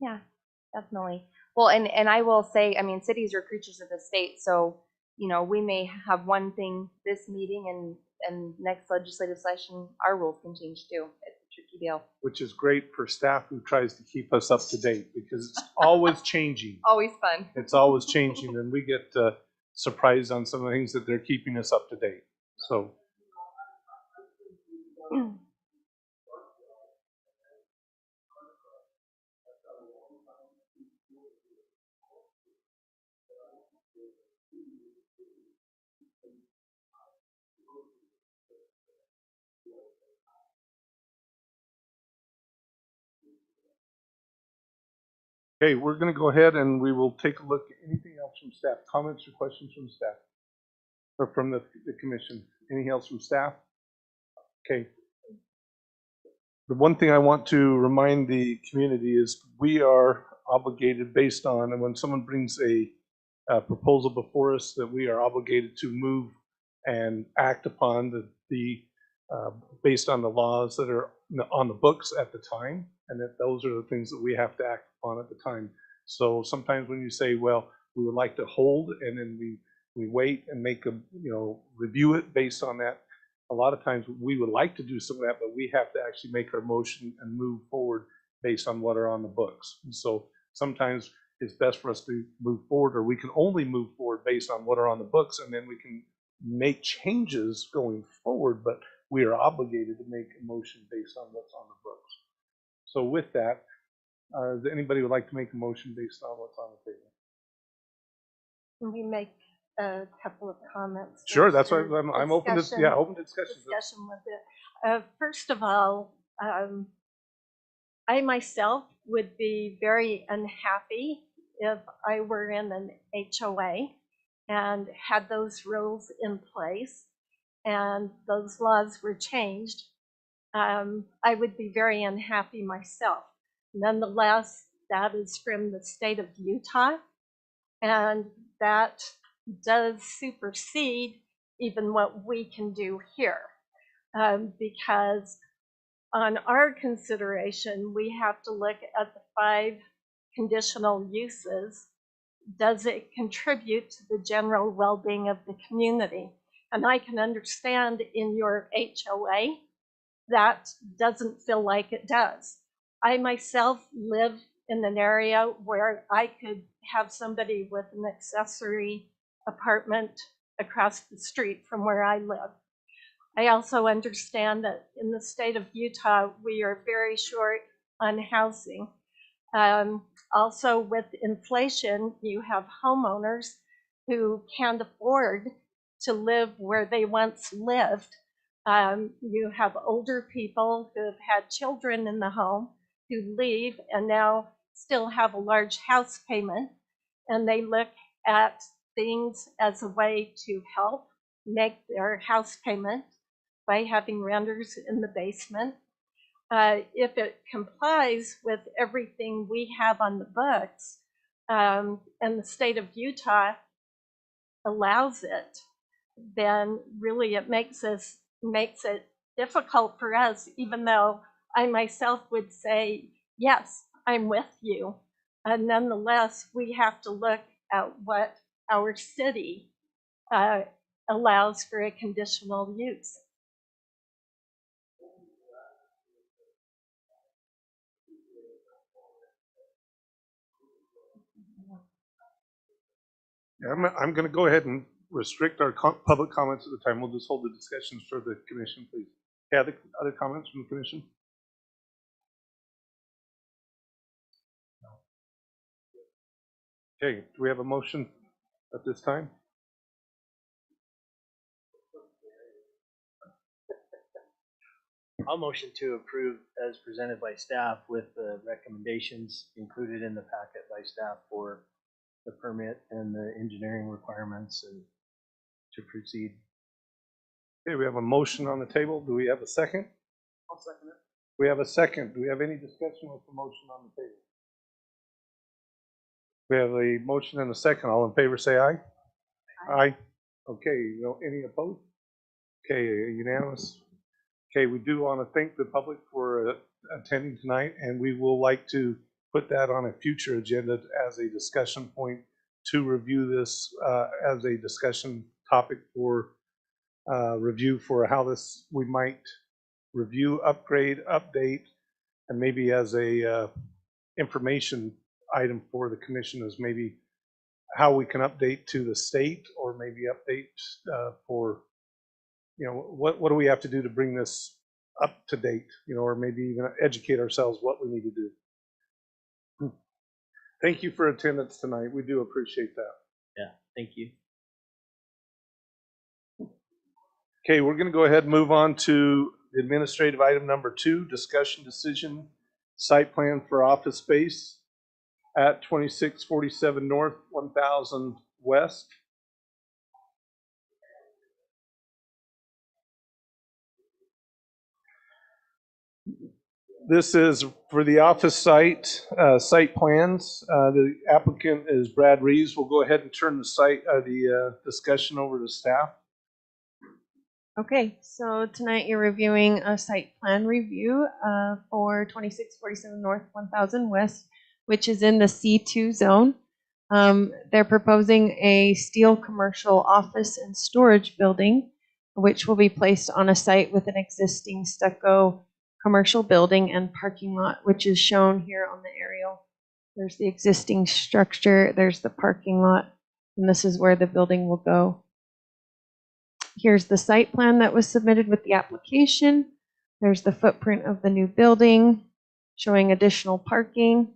G: Yeah, definitely. Well, and I will say, I mean, cities are creatures of the state, so, you know, we may have one thing this meeting and next legislative session, our rules can change too. It's a tricky deal.
B: Which is great for staff who tries to keep us up to date, because it's always changing.
G: Always fun.
B: It's always changing, and we get surprised on some of the things that they're keeping us up to date. So. Okay, we're going to go ahead and we will take a look at anything else from staff. Comments or questions from staff? Or from the commission? Anything else from staff? Okay. The one thing I want to remind the community is we are obligated based on, and when someone brings a proposal before us, that we are obligated to move and act upon based on the laws that are on the books at the time, and that those are the things that we have to act upon at the time. So sometimes when you say, well, we would like to hold, and then we wait and make a, review it based on that, a lot of times we would like to do some of that, but we have to actually make our motion and move forward based on what are on the books. And so sometimes it's best for us to move forward, or we can only move forward based on what are on the books, and then we can make changes going forward, but we are obligated to make a motion based on what's on the books. So with that, does anybody would like to make a motion based on what's on the table?
H: Can we make a couple of comments?
B: Sure, that's why I'm open to open discussion
H: with it. First of all, I myself would be very unhappy if I were in an HOA and had those rules in place and those laws were changed. I would be very unhappy myself. Nonetheless, that is from the state of Utah, and that does supersede even what we can do here, because on our consideration, we have to look at the 5 conditional uses. Does it contribute to the general well-being of the community? And I can understand in your HOA that doesn't feel like it does. I myself live in an area where I could have somebody with an accessory apartment across the street from where I live. I also understand that in the state of Utah, we are very short on housing. Also, with inflation, you have homeowners who can't afford to live where they once lived. You have older people who have had children in the home who leave and now still have a large house payment, and they look at things as a way to help make their house payment by having renters in the basement. If it complies with everything we have on the books, and the state of Utah allows it, then really it makes it difficult for us, even though I myself would say, yes, I'm with you. Nonetheless, we have to look at what our city allows for a conditional use.
B: Yeah, I'm going to go ahead and restrict our public comments at the time. We'll just hold the discussions for the commission, please. Yeah, other comments from the commission? Okay, do we have a motion at this time?
C: I'll motion to approve as presented by staff with the recommendations included in the packet by staff for the permit and the engineering requirements and to proceed.
B: Okay, we have a motion on the table. Do we have a second?
C: I'll second it.
B: We have a second. Do we have any discussion with the motion on the table? We have a motion and a second. All in favor say aye. Aye. Okay, any opposed? Okay, unanimous. Okay, we do want to thank the public for attending tonight, and we will like to put that on a future agenda as a discussion point to review this as a discussion topic for review for how we might review, upgrade, update, and maybe as a information item for the commission is maybe how we can update to the state, or maybe update for, what do we have to do to bring this up to date, or maybe even educate ourselves what we need to do. Thank you for attendance tonight. We do appreciate that.
C: Yeah, thank you.
B: Okay, we're going to go ahead and move on to administrative item number 2, discussion decision, site plan for office space at 2647 North, 1000 West. This is for the office site, site plans. The applicant is Brad Reeves. We'll go ahead and turn the discussion over to staff.
F: Okay, so tonight you're reviewing a site plan review for 2647 North 1000 West, which is in the C2 zone. They're proposing a steel commercial office and storage building, which will be placed on a site with an existing stucco commercial building and parking lot, which is shown here on the aerial. There's the existing structure, there's the parking lot, and this is where the building will go. Here's the site plan that was submitted with the application. There's the footprint of the new building, showing additional parking.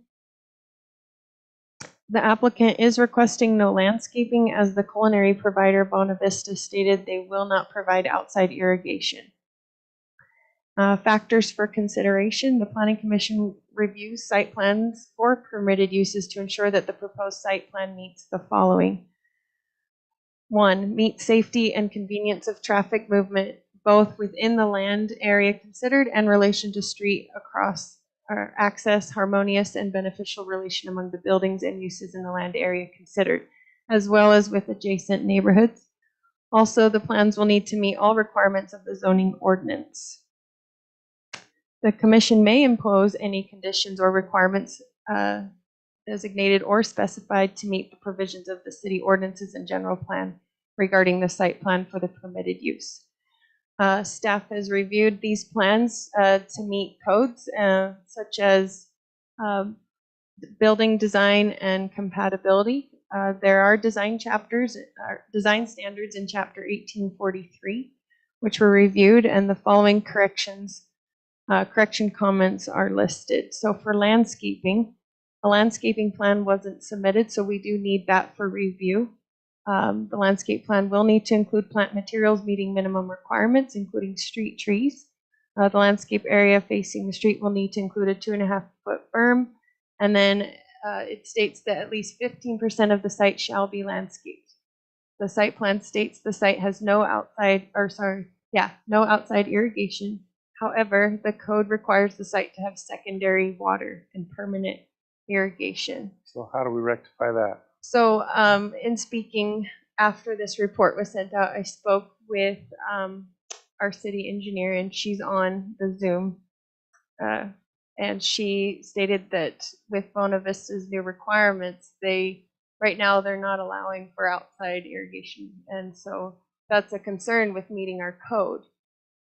F: The applicant is requesting no landscaping, as the culinary provider Bonavista stated they will not provide outside irrigation. Factors for consideration: the Planning Commission reviews site plans for permitted uses to ensure that the proposed site plan meets the following. 1, meet safety and convenience of traffic movement, both within the land area considered and relation to street across access, harmonious and beneficial relation among the buildings and uses in the land area considered, as well as with adjacent neighborhoods. Also, the plans will need to meet all requirements of the zoning ordinance. The commission may impose any conditions or requirements designated or specified to meet the provisions of the city ordinances and general plan regarding the site plan for the permitted use. Staff has reviewed these plans to meet codes such as building design and compatibility. There are design standards in Chapter 1843, which were reviewed, and the following correction comments are listed. So for landscaping, a landscaping plan wasn't submitted, so we do need that for review. The landscape plan will need to include plant materials meeting minimum requirements, including street trees. The landscape area facing the street will need to include a 2.5-foot berm, and then it states that at least 15% of the site shall be landscaped. The site plan states the site has no outside irrigation. However, the code requires the site to have secondary water and permanent irrigation.
B: So how do we rectify that?
F: So in speaking after this report was sent out, I spoke with our city engineer, and she's on the Zoom. And she stated that with Bonavista's new requirements, right now they're not allowing for outside irrigation. And so that's a concern with meeting our code.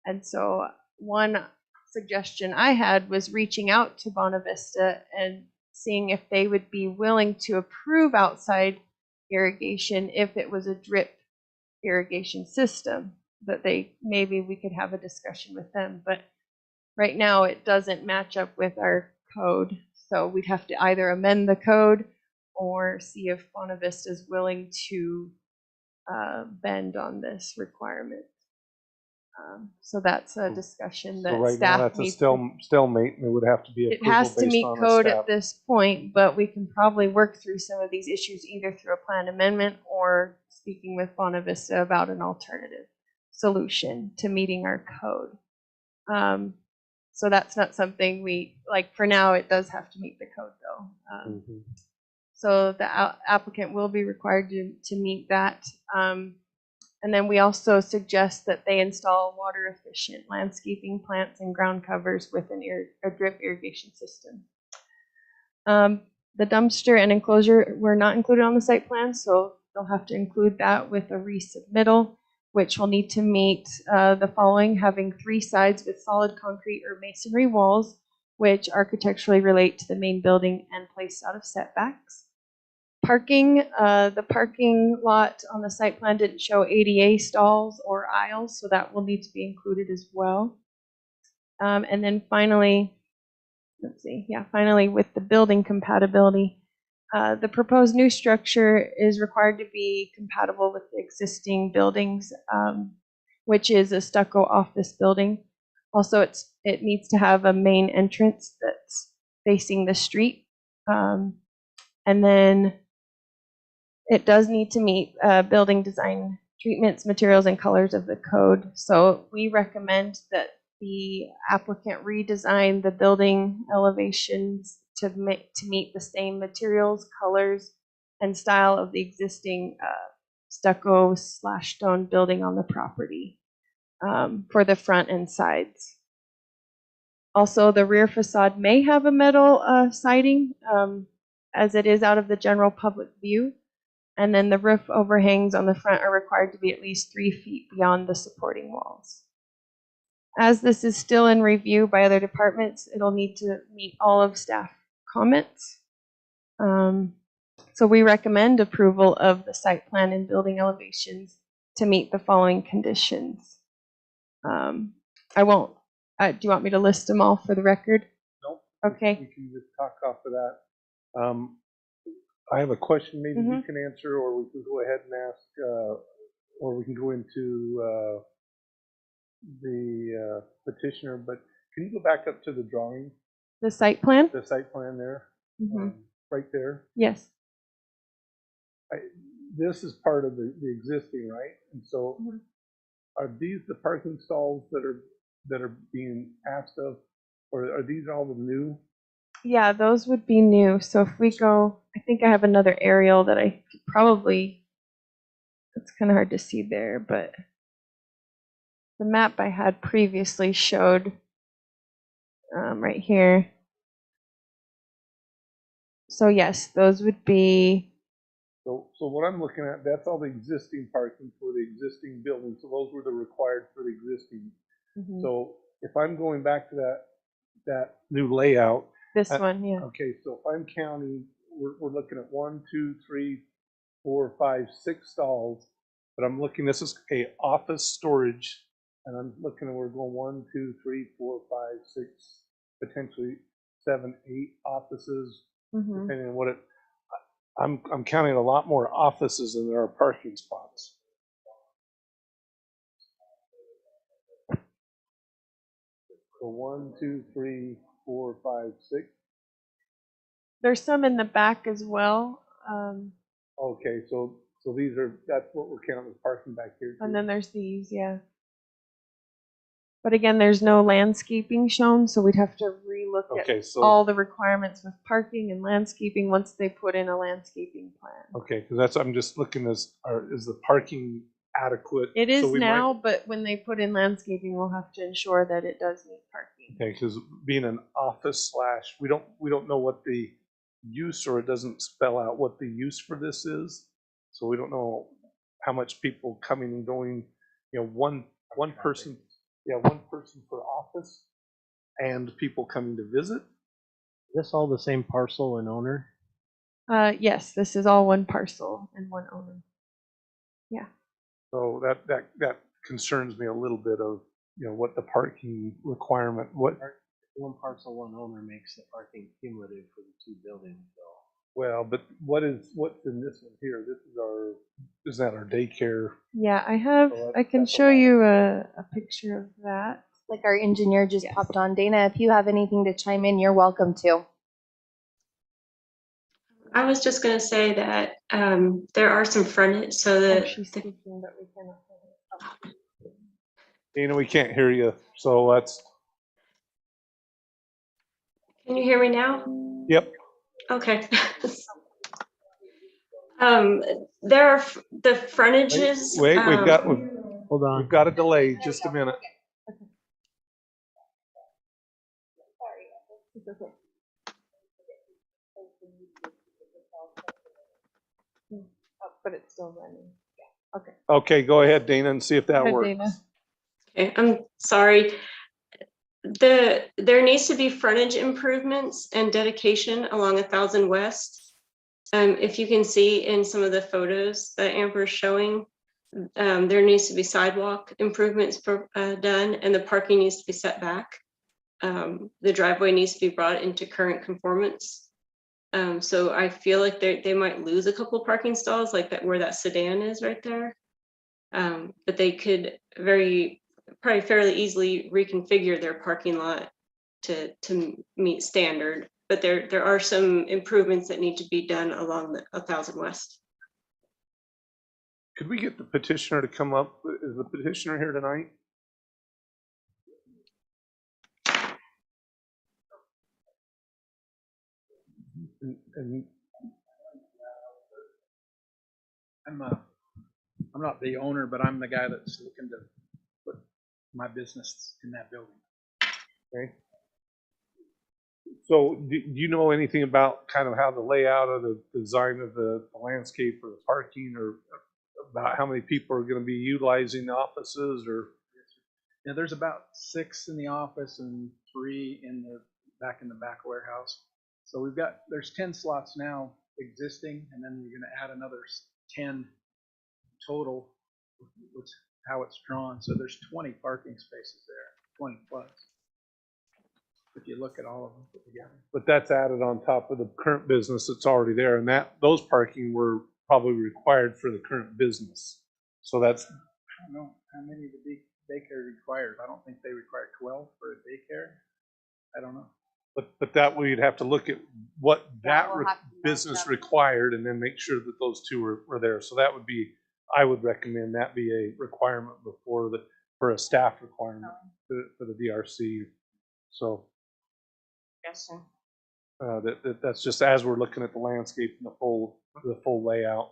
F: And so one suggestion I had was reaching out to Bonavista and seeing if they would be willing to approve outside irrigation if it was a drip irrigation system, that maybe we could have a discussion with them. But right now it doesn't match up with our code, so we'd have to either amend the code or see if Bonavista is willing to bend on this requirement. So that's a discussion that
B: So right now,
F: staff
B: that's a
F: needs.
B: stalemate, and it would have to be
F: It
B: approval
F: has to
B: based
F: meet
B: on the
F: code
B: staff.
F: at this point, but we can probably work through some of these issues either through a plan amendment or speaking with Bonavista about an alternative solution to meeting our code. So that's not something for now. It does have to meet the code though. So the applicant will be required to meet that. And then we also suggest that they install water efficient landscaping plants and ground covers with a drip irrigation system. The dumpster and enclosure were not included on the site plan, so they'll have to include that with a resubmittal, which will need to meet the following: having 3 sides with solid concrete or masonry walls, which architecturally relate to the main building and placed out of setbacks. Parking, the parking lot on the site plan didn't show ADA stalls or aisles, so that will need to be included as well. And then finally, finally with the building compatibility, the proposed new structure is required to be compatible with the existing buildings, which is a stucco office building. Also, it needs to have a main entrance that's facing the street. And then it does need to meet building design treatments, materials, and colors of the code. So we recommend that the applicant redesigned the building elevations to meet the same materials, colors, and style of the existing stucco / stone building on the property for the front and sides. Also, the rear facade may have a metal siding as it is out of the general public view. And then the roof overhangs on the front are required to be at least 3 feet beyond the supporting walls. As this is still in review by other departments, it'll need to meet all of staff comments. So we recommend approval of the site plan and building elevations to meet the following conditions. I won't, do you want me to list them all for the record?
B: Nope.
F: Okay.
B: We can just talk off of that. I have a question maybe you can answer, or we can go ahead and ask, or we can go into the petitioner, but can you go back up to the drawing,
F: The site plan?
B: the site plan there, right there?
F: Yes.
B: This is part of the existing, right? And so are these the parking stalls that are being asked of, or are these all the new?
F: Yeah, those would be new. So if we go, I think I have another aerial that I could probably, it's kind of hard to see there, but the map I had previously showed right here. So yes, those would be.
B: So what I'm looking at, that's all the existing parking for the existing building. So those were the required for the existing. So if I'm going back to that new layout.
F: This one, yeah.
B: Okay, so if I'm counting, we're looking at 1, 2, 3, 4, 5, 6 stalls. But I'm looking, this is a office storage, and I'm looking at, we're going 1, 2, 3, 4, 5, 6, potentially 7, 8 offices, depending on what it. I'm counting a lot more offices than there are parking spots. So 1, 2, 3, 4, 5, 6.
F: There's some in the back as well.
B: Okay, so that's what we're counting as parking back here.
F: And then there's these, yeah. But again, there's no landscaping shown, so we'd have to relook at all the requirements with parking and landscaping once they put in a landscaping plan.
B: Okay, because that's, I'm just looking is the parking adequate?
F: It is now, but when they put in landscaping, we'll have to ensure that it does need parking.
B: Okay, because being an office / we don't know what the use, or it doesn't spell out what the use for this is, so we don't know how much people coming and going. You know, one person, one person per office, and people coming to visit.
C: Is this all the same parcel and owner?
F: Yes, this is all one parcel and one owner. Yeah.
B: So that concerns me a little bit of, what the parking requirement, what.
C: One parcel, one owner makes the parking cumulative for the 2 buildings, so.
B: Well, but what's in this one here? Is that our daycare?
F: Yeah, I can show you a picture of that.
G: Like our engineer just popped on. Dana, if you have anything to chime in, you're welcome to.
L: I was just going to say that there are some frontage, so that
F: she's speaking, but we cannot hear her.
B: Dana, we can't hear you, so that's.
L: Can you hear me now?
B: Yep.
L: Okay. There are the frontages.
B: Wait, hold on. We've got a delay. Just a minute.
F: But it's still running. Okay.
B: Okay, go ahead, Dana, and see if that works.
F: Dana.
L: Okay, I'm sorry. There needs to be frontage improvements and dedication along 1000 West. If you can see in some of the photos that Amber's showing, there needs to be sidewalk improvements done, and the parking needs to be set back. The driveway needs to be brought into current conformance. So I feel like they might lose a couple parking stalls, like that where that sedan is right there. But they could probably fairly easily reconfigure their parking lot to meet standard. But there are some improvements that need to be done along the 1000 West.
B: Could we get the petitioner to come up? Is the petitioner here tonight? And
M: I'm not the owner, but I'm the guy that's looking to put my business in that building.
B: okay. So do you know anything about kind of how the layout of the design of the landscape or the parking, or about how many people are going to be utilizing the offices? Or
M: Yeah, there's about 6 in the office and 3 in the back warehouse. So there's 10 slots now existing, and then we're going to add another 10 total, which is how it's drawn. So there's 20 parking spaces there, 20 plus. If you look at all of them put together.
B: but that's added on top of the current business that's already there, and those parking were probably required for the current business. So that's,
M: I don't know how many the daycare requires. I don't think they require 12 for a daycare. I don't know.
B: but that way you'd have to look at what that
G: will have to match
B: business
G: up.
B: required, and then make sure that those two were there. So that would be, I would recommend that be a requirement for a staff requirement for the DRC. So
G: Yes, sir.
B: that's just as we're looking at the landscape and the full layout.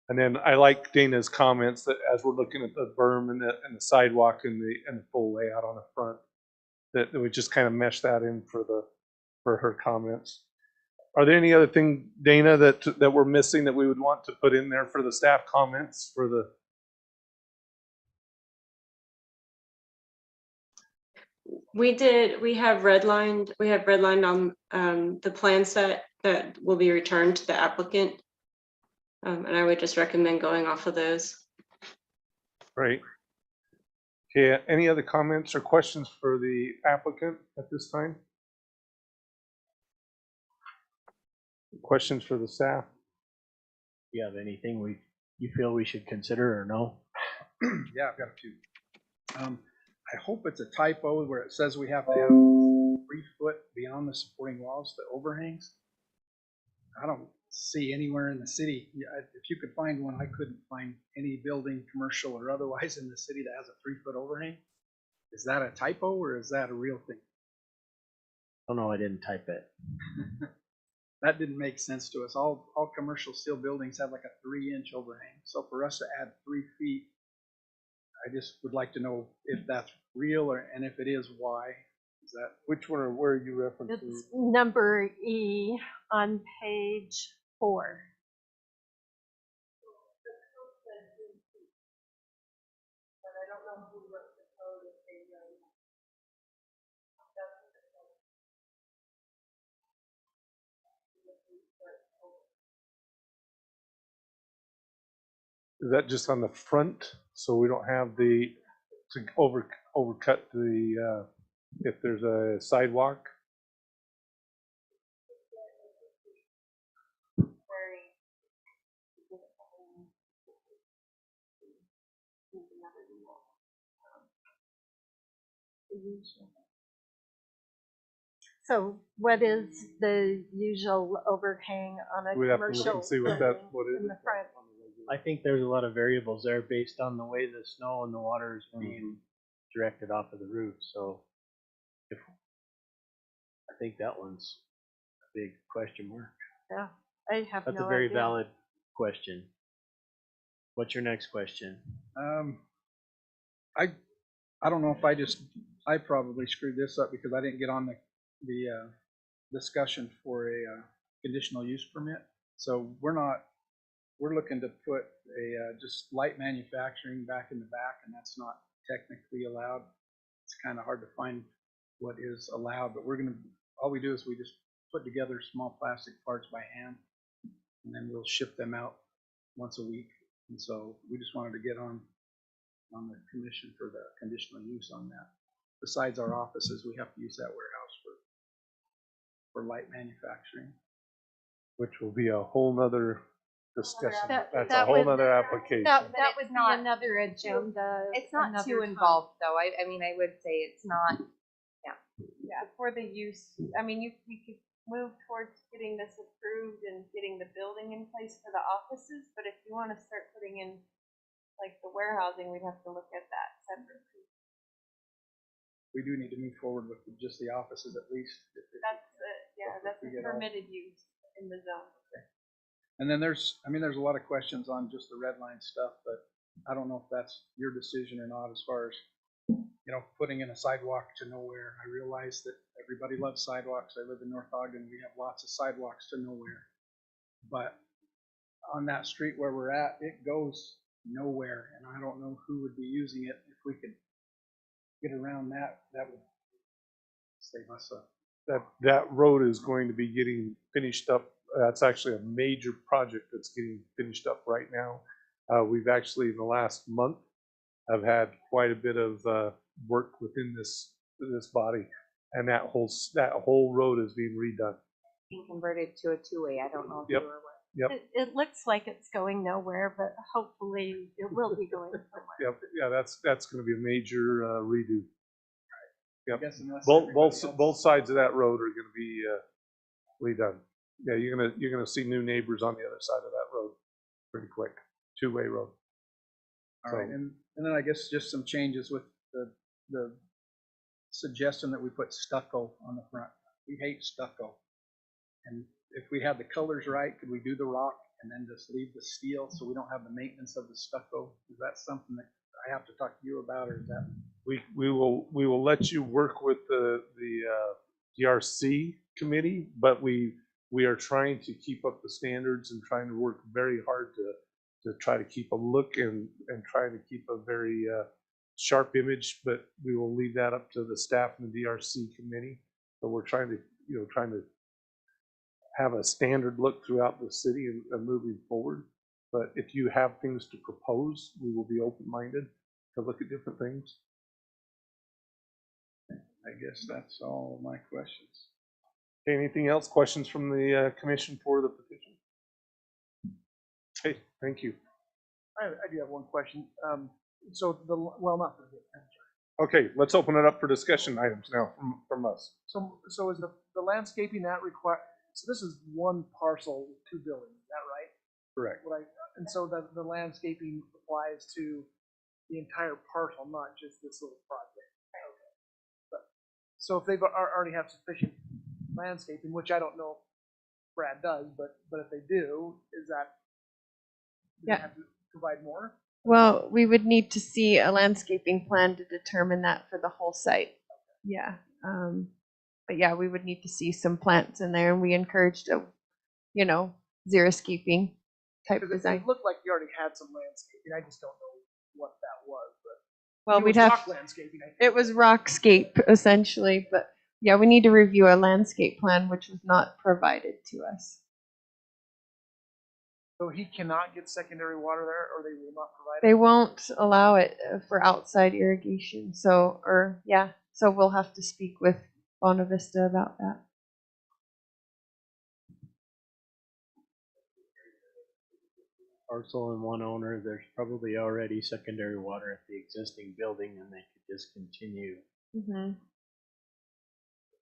B: And then I like Dana's comments that as we're looking at the berm and the sidewalk and the full layout on the front, that we just kind of mesh that in for her comments. Are there any other thing, Dana, that we're missing that we would want to put in there for the staff comments for the?
L: We have redlined on the plan set that will be returned to the applicant. And I would just recommend going off of those.
B: Right. Okay, any other comments or questions for the applicant at this time? Questions for the staff?
C: Do you have anything you feel we should consider or no?
M: Yeah, I've got a few. I hope it's a typo where it says we have to have 3 foot beyond the supporting walls, the overhangs. I don't see anywhere in the city. If you could find one, I couldn't find any building, commercial or otherwise, in the city that has a 3-foot overhang. Is that a typo or is that a real thing?
C: Oh no, I didn't type it.
M: That didn't make sense to us. All commercial steel buildings have like a 3-inch overhang. So for us to add 3 feet, I just would like to know if that's real, and if it is, why. Is that
B: Which one or where are you referencing?
H: It's number E on page 4.
B: Is that just on the front, so we don't have to overcut the if there's a sidewalk?
H: So what is the usual overhang on a
B: We'd have to look
H: commercial
B: and see what
H: building
B: what it
H: in the front?
C: I think there's a lot of variables there based on the way the snow and the water is being directed off of the roof. So I think that one's a big question mark.
H: Yeah, I have
C: That's
H: no
C: a very
H: idea.
C: valid question. What's your next question?
M: I don't know if I probably screwed this up because I didn't get on the discussion for a conditional use permit. So we're looking to put a just light manufacturing back in the back, and that's not technically allowed. It's kind of hard to find what is allowed, but all we do is we just put together small plastic parts by hand, and then we'll ship them out once a week. And so we just wanted to get on the commission for the conditional use on that. Besides our offices, we have to use that warehouse for light manufacturing.
B: Which will be a whole nother discussion.
H: That-
B: That's
H: that
B: a whole
H: would-
B: nother application.
H: That
G: But
H: would
G: it's
H: be
G: not-
H: another agenda.
G: It's not
H: another
G: too
H: time.
G: involved though. I mean, I would say it's not.
F: Yeah, for the use, I mean, we could move towards getting this approved and getting the building in place for the offices, but if you want to start putting in like the warehousing, we'd have to look at that separately.
M: We do need to move forward with just the offices at least.
F: That's a
M: we get all-
F: permitted use. in the zone.
M: And then there's a lot of questions on just the red line stuff, but I don't know if that's your decision or not as far as, putting in a sidewalk to nowhere. I realize that everybody loves sidewalks. I live in North Ogden. We have lots of sidewalks to nowhere. But on that street where we're at, it goes nowhere. And I don't know who would be using it. If we could get around that, that would save us
B: That road is going to be getting finished up. That's actually a major project that's getting finished up right now. We've actually, in the last month, have had quite a bit of work within this body, and that whole road is being redone.
G: Being converted to a two-way. I don't know if
B: Yep.
G: you were aware.
B: Yep.
H: It looks like it's going nowhere, but hopefully it will be going somewhere.
B: Yep. Yeah, that's going to be a major redo. Yep.
M: guess unless
B: Both sides of that road are going to be redone. Yeah, you're gonna see new neighbors on the other side of that road pretty quick. Two-way road.
M: All right, and then I guess just some changes with the suggestion that we put stucco on the front. We hate stucco. And if we had the colors right, could we do the rock and then just leave the steel so we don't have the maintenance of the stucco? Is that something that I have to talk to you about, or is that?
B: We will let you work with the DRC committee, but we are trying to keep up the standards and trying to work very hard to try to keep a look and try to keep a very sharp image, but we will leave that up to the staff and the DRC committee. But we're trying to have a standard look throughout the city and moving forward. But if you have things to propose, we will be open-minded to look at different things.
M: I guess that's all my questions.
B: Okay, anything else? Questions from the commission for the petition? Okay, thank you.
N: I do have one question. Not for the, I'm sorry.
B: Okay, let's open it up for discussion items now from us.
N: So is the landscaping that require, so this is one parcel with two buildings, is that right?
B: Correct.
N: And so the landscaping applies to the entire parcel, not just this little project. Okay. So if they've already have sufficient landscaping, which I don't know if Brad does, but if they do, is that, do they have to provide more?
F: Well, we would need to see a landscaping plan to determine that for the whole site. Yeah. But yeah, we would need to see some plants in there, and we encouraged a, xeriscaping type
N: Because
F: design.
N: it looked like you already had some landscaping. I just don't know what that was, but
F: Well,
N: it
F: we'd
N: was
F: have,
N: rock landscaping. I think.
F: it was rockscape essentially, but yeah, we need to review a landscape plan, which was not provided to us.
N: So he cannot get secondary water there, or they will not provide
F: They
N: it?
F: won't allow it for outside irrigation. So we'll have to speak with Bonavista about that.
C: Parcel and one owner, there's probably already secondary water at the existing building, and they could just continue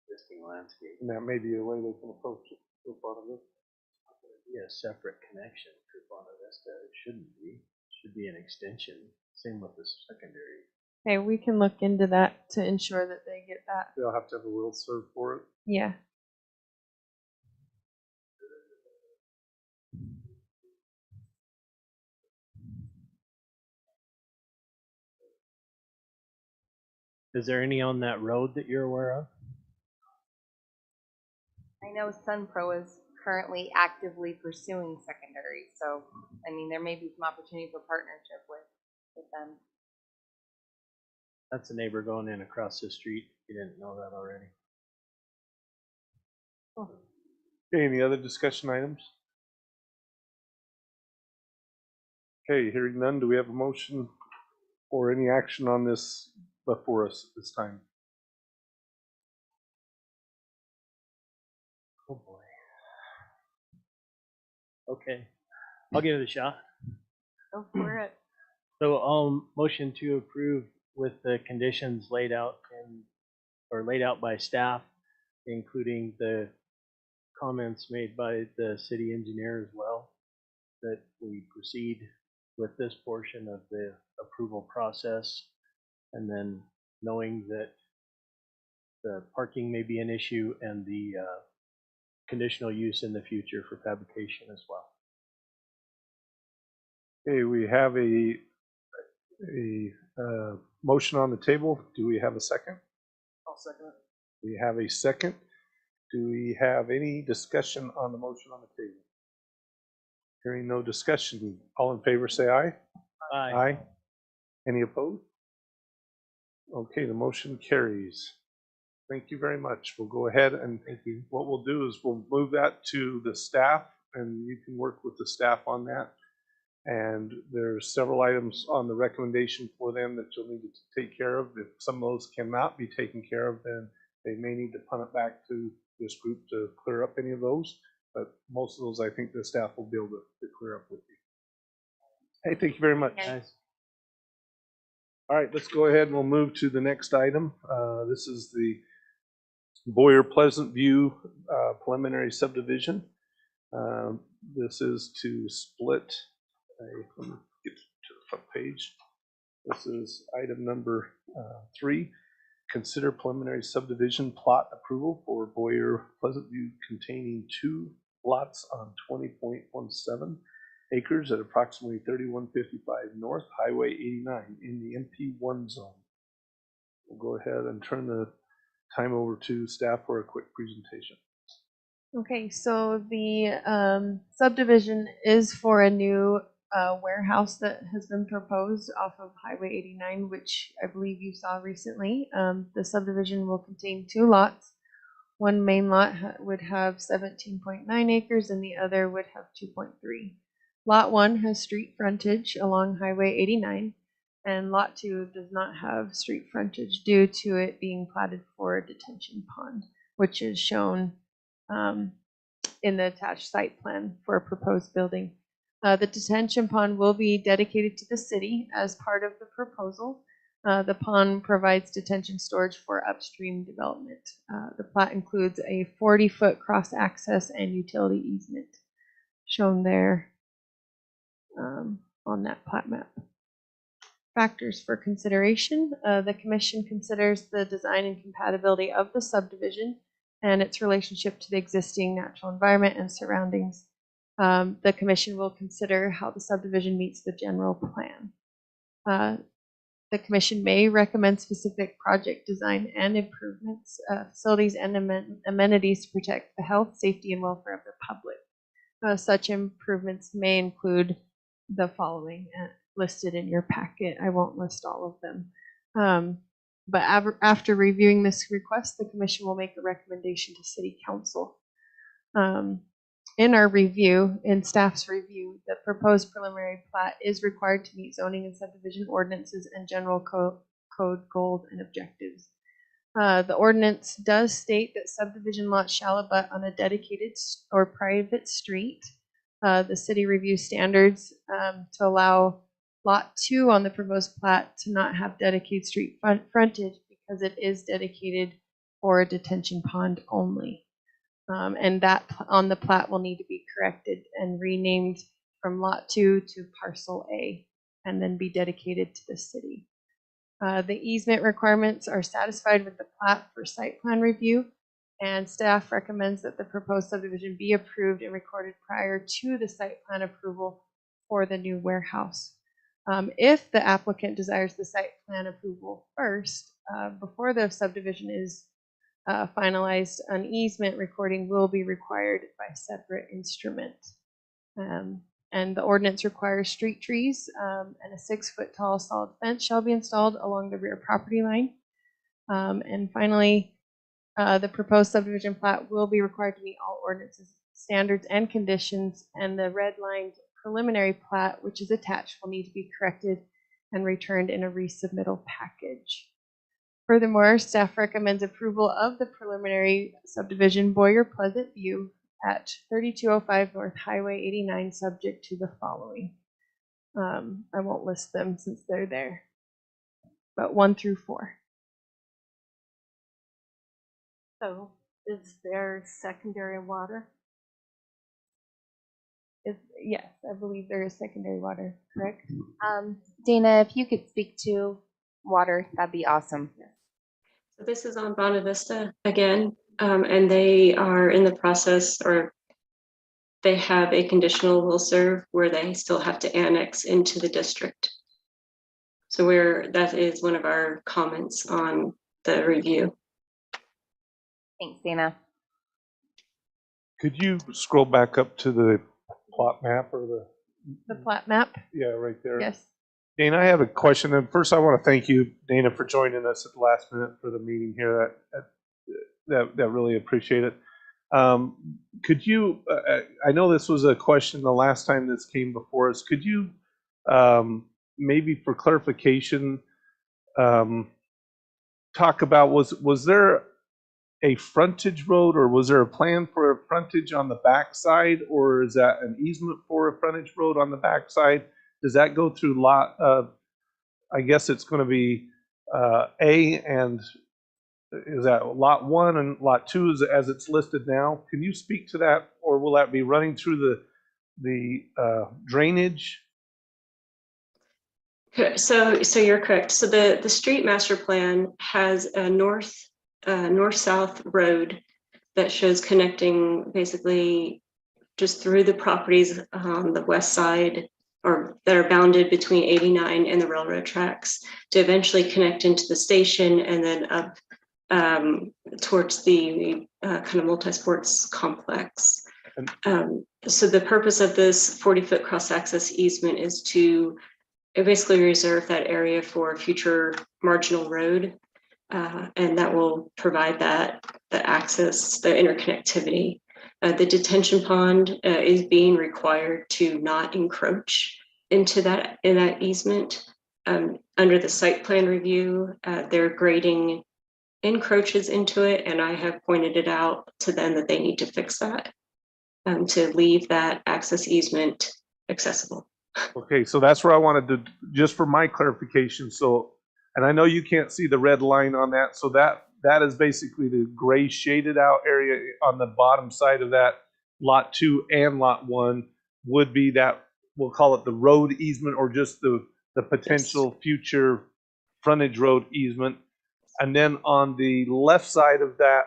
C: existing landscape.
B: And that may be a way they can approach it with Bonavista.
C: Be a separate connection for Bonavista. It shouldn't be. It should be an extension. Same with the secondary.
F: Okay, we can look into that to ensure that they get that.
B: They'll have to have a will serve for it.
F: Yeah.
C: Is there any on that road that you're aware of?
G: I know SunPro is currently actively pursuing secondary, so I mean there may be some opportunity for partnership with them.
C: That's a neighbor going in across the street. You didn't know that already.
B: Okay, any other discussion items? Okay, hearing none, do we have a motion or any action on this before us at this time?
C: Oh boy. Okay, I'll give it a shot.
H: Go for it.
C: So I'll motion to approve with the conditions laid out by staff, including the comments made by the city engineer as well, that we proceed with this portion of the approval process, and then knowing that the parking may be an issue and the conditional use in the future for fabrication as well.
B: Okay, we have a motion on the table. Do we have a second?
N: I'll second it.
B: We have a second. Do we have any discussion on the motion on the table? Hearing no discussion, all in favor say aye. Aye. Any opposed? Okay, the motion carries. Thank you very much. We'll go ahead and thank you. What we'll do is we'll move that to the staff, and you can work with the staff on that. And there's several items on the recommendation for them that you'll need to take care of. If some of those cannot be taken care of, then they may need to punt it back to this group to clear up any of those. But most of those, I think the staff will be able to clear up with you. Hey, thank you very much.
G: Nice.
B: All right, let's go ahead and we'll move to the next item. This is the Boyer Pleasant View preliminary subdivision. This is to split. Let me get to the front page. This is item number 3. Consider preliminary subdivision plot approval for Boyer Pleasant View containing 2 lots on 20.17 acres at approximately 3155 North Highway 89 in the MP1 zone. We'll go ahead and turn the time over to staff for a quick presentation.
F: Okay, so the subdivision is for a new warehouse that has been proposed off of Highway 89, which I believe you saw recently. The subdivision will contain 2 lots. One main lot would have 17.9 acres and the other would have 2.3. Lot 1 has street frontage along Highway 89, and Lot 2 does not have street frontage due to it being platted for a detention pond, which is shown in the attached site plan for a proposed building. The detention pond will be dedicated to the city as part of the proposal. The pond provides detention storage for upstream development. The plat includes a 40-foot cross-access and utility easement shown there on that plat map. Factors for consideration. The commission considers the design and compatibility of the subdivision and its relationship to the existing natural environment and surroundings. The commission will consider how the subdivision meets the general plan. The commission may recommend specific project design and improvements, facilities and amenities to protect the health, safety, and welfare of the public. Such improvements may include the following listed in your packet. I won't list all of them. But after reviewing this request, the commission will make a recommendation to City Council. In our review, in staff's review, the proposed preliminary plat is required to meet zoning and subdivision ordinances and general code goals and objectives. The ordinance does state that subdivision lots shall abut on a dedicated or private street. The city review standards to allow Lot 2 on the proposed plat to not have dedicated street frontage because it is dedicated for a detention pond only. And that on the plat will need to be corrected and renamed from Lot 2 to Parcel A and then be dedicated to the city. The easement requirements are satisfied with the plat for site plan review, and staff recommends that the proposed subdivision be approved and recorded prior to the site plan approval for the new warehouse. If the applicant desires the site plan approval first, before the subdivision is finalized, an easement recording will be required by separate instrument. And the ordinance requires street trees and a 6-foot tall solid fence shall be installed along the rear property line. And finally, the proposed subdivision plat will be required to meet all ordinances, standards, and conditions, and the red-lined preliminary plat, which is attached, will need to be corrected and returned in a resubmittal package. Furthermore, staff recommends approval of the preliminary subdivision Boyer Pleasant View at 3205 North Highway 89, subject to the following. I won't list them since they're there, but 1 through 4.
H: So is there secondary water?
F: Yes, I believe there is secondary water, correct?
G: Dana, if you could speak to water, that'd be awesome.
L: So this is on Bonavista again. and they are in the process, or they have a conditional will serve where they still have to annex into the district. So that is one of our comments on the review.
G: Thanks, Dana.
B: Could you scroll back up to the plot map or
F: The plat map?
B: yeah, right there?
F: Yes.
B: Dana, I have a question. And first, I want to thank you, Dana, for joining us at the last minute for the meeting here. That really appreciate it. Could you, I know this was a question the last time this came before us. Could you, maybe for clarification, talk about, was there a frontage road, or was there a plan for a frontage on the backside, or is that an easement for a frontage road on the backside? Does that go through lot, I guess it's going to be A, and is that lot 1 and lot 2 as it's listed now? Can you speak to that, or will that be running through the drainage?
L: So you're correct. So the street master plan has a north-south road that shows connecting basically just through the properties on the west side, or that are bounded between 89 and the railroad tracks, to eventually connect into the station and then up towards the kind of multi-sports complex. So the purpose of this 40-foot cross-access easement is to basically reserve that area for future marginal road, and that will provide the access, the interconnectivity. The detention pond is being required to not encroach into that easement. Under the site plan review, their grading encroaches into it, and I have pointed it out to them that they need to fix that to leave that access easement accessible.
B: Okay, so that's where I wanted to, just for my clarification. So, and I know you can't see the red line on that, so that is basically the gray shaded out area on the bottom side of that lot 2 and lot 1 would be that, we'll call it the road easement, or just the potential future frontage road easement. And then on the left side of that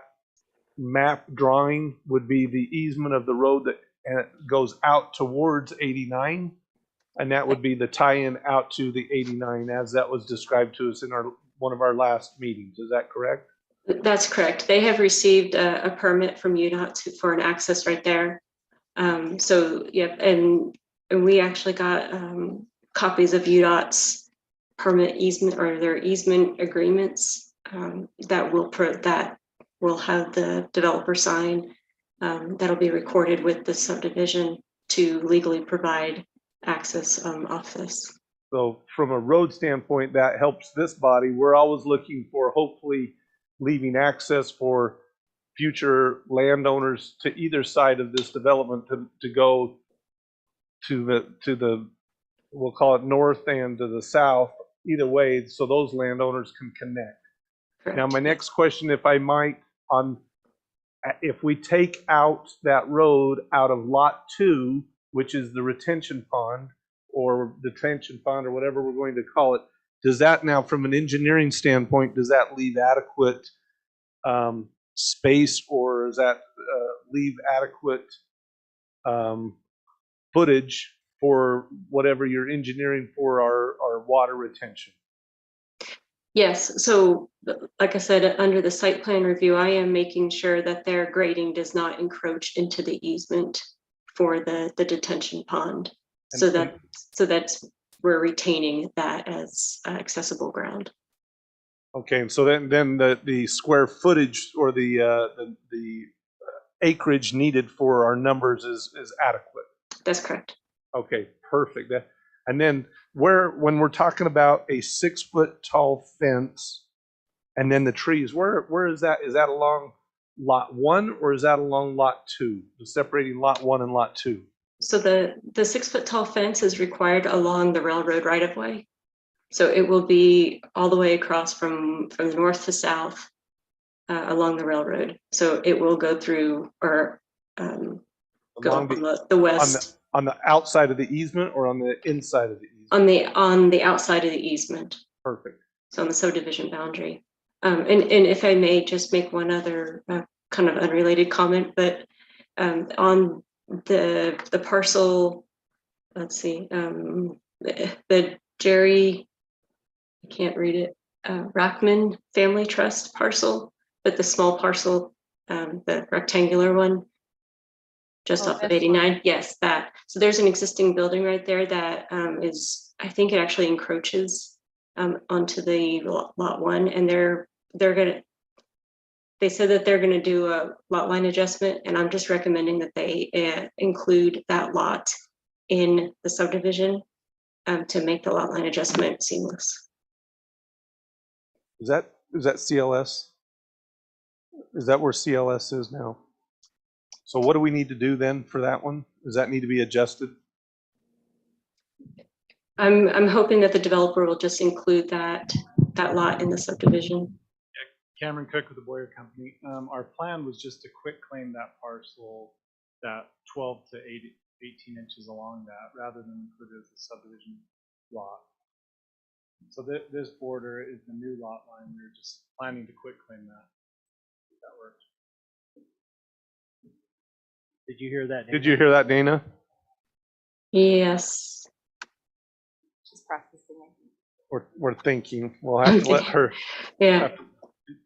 B: map drawing would be the easement of the road that goes out towards 89. And that would be the tie-in out to the 89 as that was described to us in one of our last meetings. Is that correct?
L: That's correct. They have received a permit from UDOT for an access right there. So, yep, and we actually got copies of UDOT's permit easement, or their easement agreements that will have the developer sign. That'll be recorded with the subdivision to legally provide access off this.
B: So from a road standpoint, that helps this body. We're always looking for hopefully leaving access for future landowners to either side of this development to go to the we'll call it north and to the south, either way, so those landowners can connect. Correct. Now my next question, if I might, if we take out that road out of lot 2, which is the retention pond or detention pond or whatever we're going to call it, does that now, from an engineering standpoint, does that leave adequate space, or does that leave adequate footage for whatever you're engineering for our water retention?
L: Yes, so like I said, under the site plan review, I am making sure that their grading does not encroach into the easement for the detention pond. So that's we're retaining that as accessible ground.
B: Okay, so then the square footage or the acreage needed for our numbers is adequate.
L: That's correct.
B: Okay, perfect. And then when we're talking about a 6-foot tall fence and then the trees, where is that? Is that along lot 1 or is that along lot 2? Separating lot 1 and lot 2.
L: So the 6-foot tall fence is required along the railroad right of way. So it will be all the way across from north to south along the railroad. So it will go through or go on the west.
B: On the outside of the easement or on the inside of the easement?
L: On the outside of the easement.
B: Perfect.
L: So on the subdivision boundary. And if I may just make one other kind of unrelated comment, but on the parcel, let's see, the Jerry, I can't read it, Rackman Family Trust parcel, but the small parcel, the rectangular one, just off of 89. Yes, that. So there's an existing building right there that is, I think it actually encroaches onto the lot one, and they said that they're gonna do a lot line adjustment, and I'm just recommending that they include that lot in the subdivision to make the lot line adjustment seamless.
B: Is that CLS? Is that where CLS is now? So what do we need to do then for that one? Does that need to be adjusted?
L: I'm hoping that the developer will just include that lot in the subdivision.
O: Cameron Cook with the Boyer Company. Our plan was just to quit claim that parcel, that 12 to 18 inches along that, rather than include it as a subdivision lot. So this border is the new lot line. We were just planning to quit claim that. If that works.
C: Did you hear that?
B: Did you hear that, Dana?
L: Yes.
G: She's practicing it.
B: We're thinking. We'll have to let her.
L: Yeah.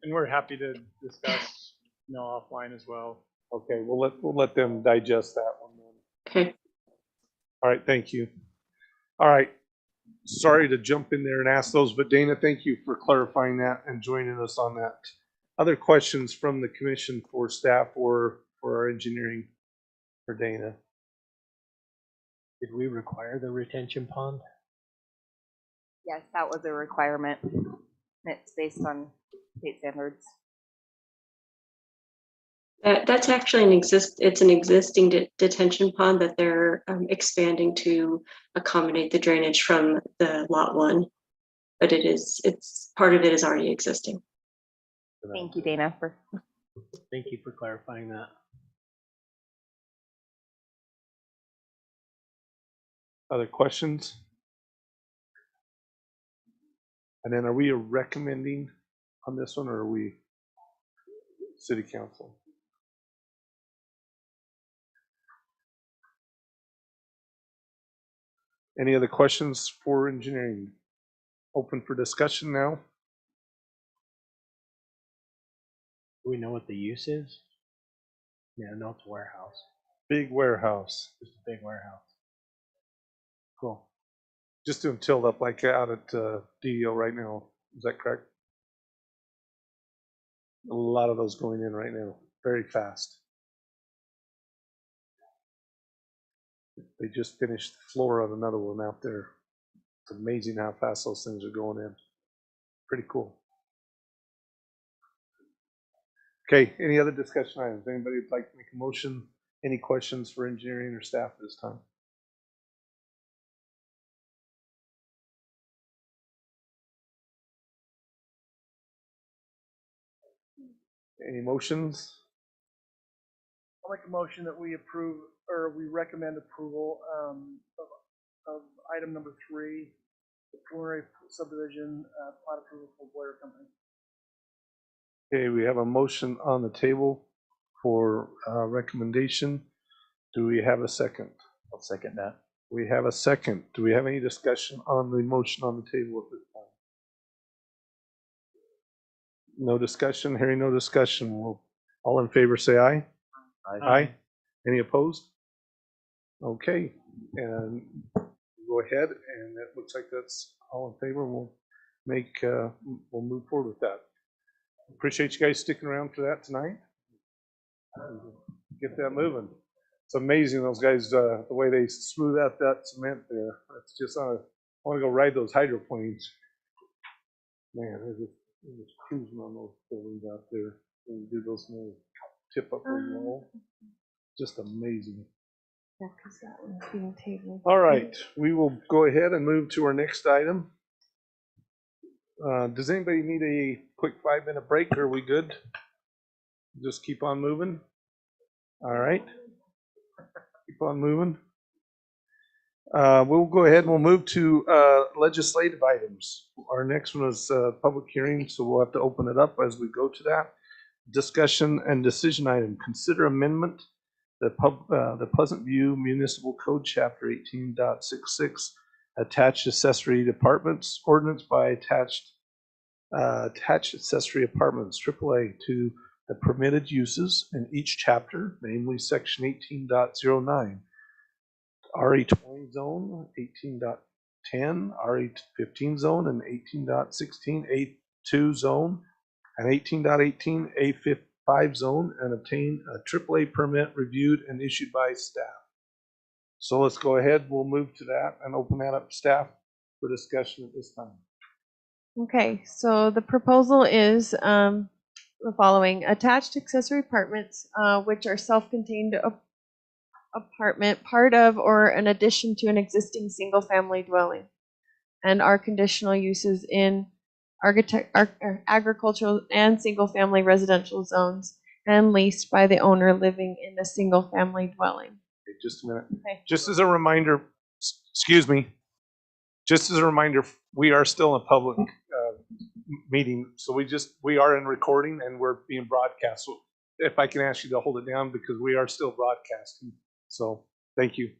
O: And we're happy to discuss, offline as well.
B: Okay, we'll let them digest that one then.
L: Okay.
B: All right, thank you. All right, sorry to jump in there and ask those, but Dana, thank you for clarifying that and joining us on that. Other questions from the commission for staff or for our engineering for Dana?
C: Did we require the retention pond?
G: Yes, that was a requirement. It's based on state standards.
L: That's actually it's an existing detention pond that they're expanding to accommodate the drainage from the lot one, but it's part of it is already existing.
G: Thank you, Dana,
C: Thank you for clarifying that.
B: Other questions? And then are we recommending on this one, or are we city council? Any other questions for engineering? Open for discussion now.
C: Do we know what the use is? Yeah, no, it's a warehouse.
B: Big warehouse.
C: Just a big warehouse.
B: Cool. Just doing tilled up like out at DEO right now. Is that correct? A lot of those going in right now, very fast. They just finished the floor on another one out there. It's amazing how fast those things are going in. Pretty cool. Okay, any other discussion items? Anybody would like to make a motion? Any questions for engineering or staff at this time? Any motions?
N: I'll make a motion that we approve, or we recommend approval of item number 3, the preliminary subdivision plat approval for Boyer Company.
B: Okay, we have a motion on the table for recommendation. Do we have a second?
I: I'll second that.
B: We have a second. Do we have any discussion on the motion on the table at this time? No discussion. Hearing no discussion. Will all in favor say aye? Aye. Any opposed? Okay, and go ahead, and it looks like that's all in favor. We'll move forward with that. Appreciate you guys sticking around for that tonight. Get that moving. It's amazing those guys, the way they smooth out that cement there. It's just I want to go ride those hydroplanes. Man, they're just cruising on those buildings out there and do those little tip up on the wall. Just amazing.
F: Yeah, because that one's being tabled.
B: All right, we will go ahead and move to our next item. Does anybody need a quick 5-minute break, or are we good? Just keep on moving. All right. Keep on moving. We'll go ahead and we'll move to legislative items. Our next one is public hearing, so we'll have to open it up as we go to that. Discussion and decision item, consider amendment, the Pleasant View Municipal Code Chapter 18.66, attached accessory apartments ordinance by attached accessory apartments, AAA, to the permitted uses in each chapter, namely section 18.09, RE20 zone, 18.10, RE15 zone, and 18.16, A2 zone, and 18.18, A5 zone, and obtain a AAA permit reviewed and issued by staff. So let's go ahead, we'll move to that and open that up to staff for discussion at this time.
F: Okay, so the proposal is the following: attached accessory apartments, which are self-contained apartment, part of or an addition to an existing single-family dwelling, and are conditional uses in agricultural and single-family residential zones, and leased by the owner living in a single-family dwelling.
B: Okay, just a minute.
F: Okay.
B: Just as a reminder, excuse me, just as a reminder, we are still in a public meeting, so we are in recording and we're being broadcast. So if I can ask you to hold it down, because we are still broadcasting. So thank you.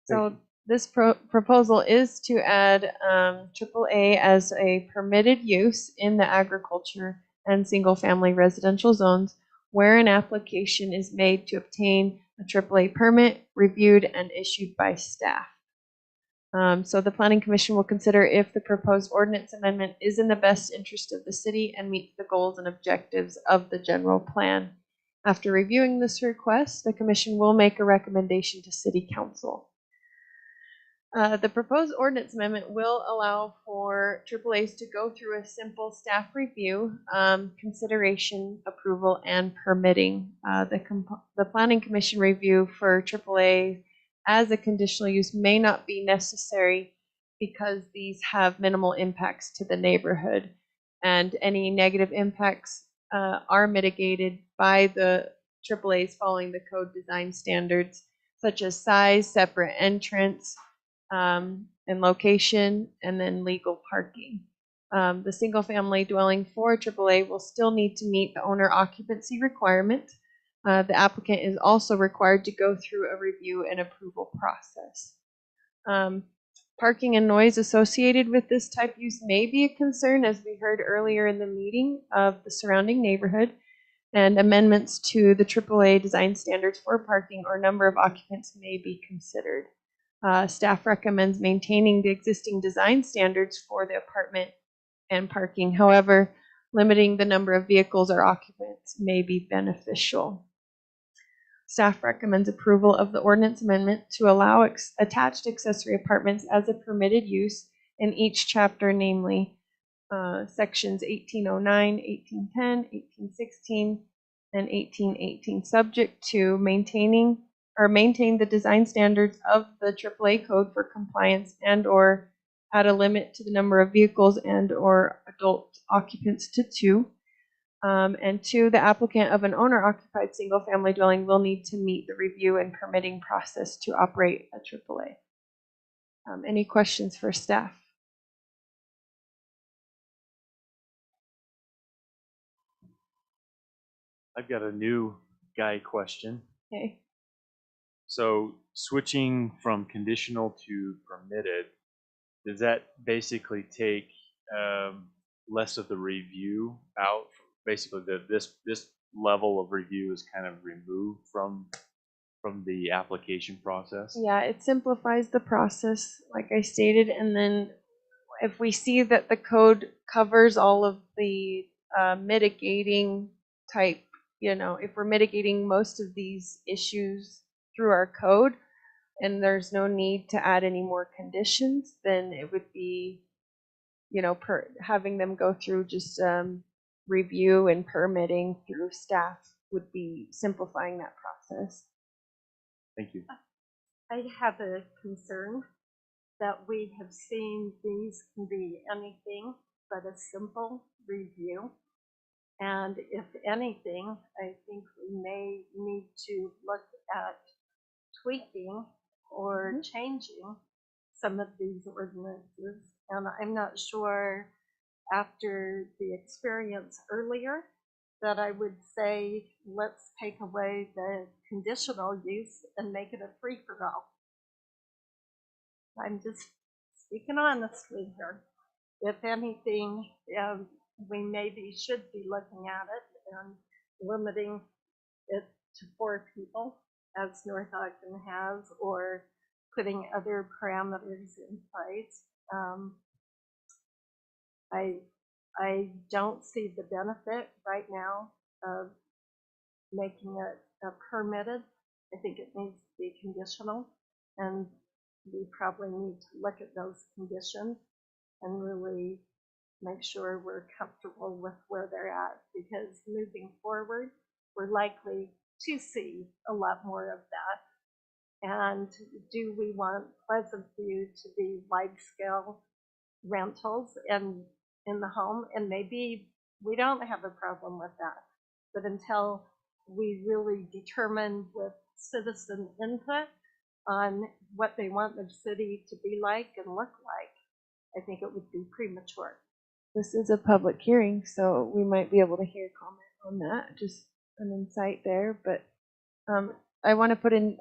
F: So this proposal is to add AAA as a permitted use in the agriculture and single-family residential zones where an application is made to obtain a AAA permit reviewed and issued by staff. So the Planning Commission will consider if the proposed ordinance amendment is in the best interest of the city and meets the goals and objectives of the general plan. After reviewing this request, the Commission will make a recommendation to City Council. The proposed ordinance amendment will allow for AAAs to go through a simple staff review, consideration, approval, and permitting. The Planning Commission review for AAA as a conditional use may not be necessary because these have minimal impacts to the neighborhood, and any negative impacts are mitigated by the AAAs following the code design standards, such as size, separate entrance, and location, and then legal parking. The single-family dwelling for AAA will still need to meet the owner occupancy requirement. The applicant is also required to go through a review and approval process. Parking and noise associated with this type use may be a concern, as we heard earlier in the meeting, of the surrounding neighborhood, and amendments to the AAA design standards for parking or number of occupants may be considered. Staff recommends maintaining the existing design standards for the apartment and parking. However, limiting the number of vehicles or occupants may be beneficial. Staff recommends approval of the ordinance amendment to allow attached accessory apartments as a permitted use in each chapter, namely sections 1809, 1810, 1816, and 1818, subject to maintain the design standards of the AAA code for compliance and or add a limit to the number of vehicles and or adult occupants to 2. And 2, the applicant of an owner-occupied single-family dwelling will need to meet the review and permitting process to operate a AAA. Any questions for staff?
E: I've got a new guy question.
F: Okay.
E: So switching from conditional to permitted, does that basically take less of the review out? Basically, this level of review is kind of removed from the application process?
F: Yeah, it simplifies the process, like I stated, and then if we see that the code covers all of the mitigating type, if we're mitigating most of these issues through our code and there's no need to add any more conditions, then it would be, having them go through just review and permitting through staff would be simplifying that process.
E: Thank you.
H: I have a concern that we have seen these can be anything but a simple review. And if anything, I think we may need to look at tweaking or changing some of these ordinances. And I'm not sure, after the experience earlier, that I would say, let's take away the conditional use and make it a free-for-all. I'm just speaking honestly here. If anything, we maybe should be looking at it and limiting it to 4 people, as North Ogden has, or putting other parameters in place. I don't see the benefit right now of making it permitted. I think it needs to be conditional, and we probably need to look at those conditions and really make sure we're comfortable with where they're at, because moving forward, we're likely to see a lot more of that. And do we want Pleasant View to be wide-scale rentals and in the home? And maybe we don't have a problem with that. But until we really determine with citizen input on what they want their city to be like and look like, I think it would be premature.
F: This is a public hearing, so we might be able to hear comment on that. Just an insight there. But I want to put in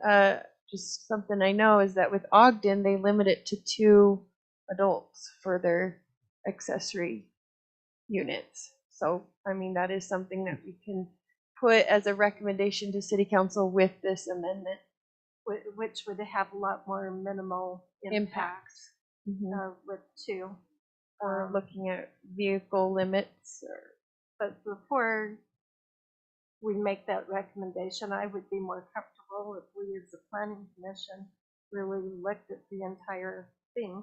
F: just something I know is that with Ogden, they limit it to 2 adults for their accessory units. So, I mean, that is something that we can put as a recommendation to City Council with this amendment.
H: Which would have a lot more minimal impacts with 2.
F: Or looking at vehicle limits.
H: But before we make that recommendation, I would be more comfortable if we as a planning commission really looked at the entire thing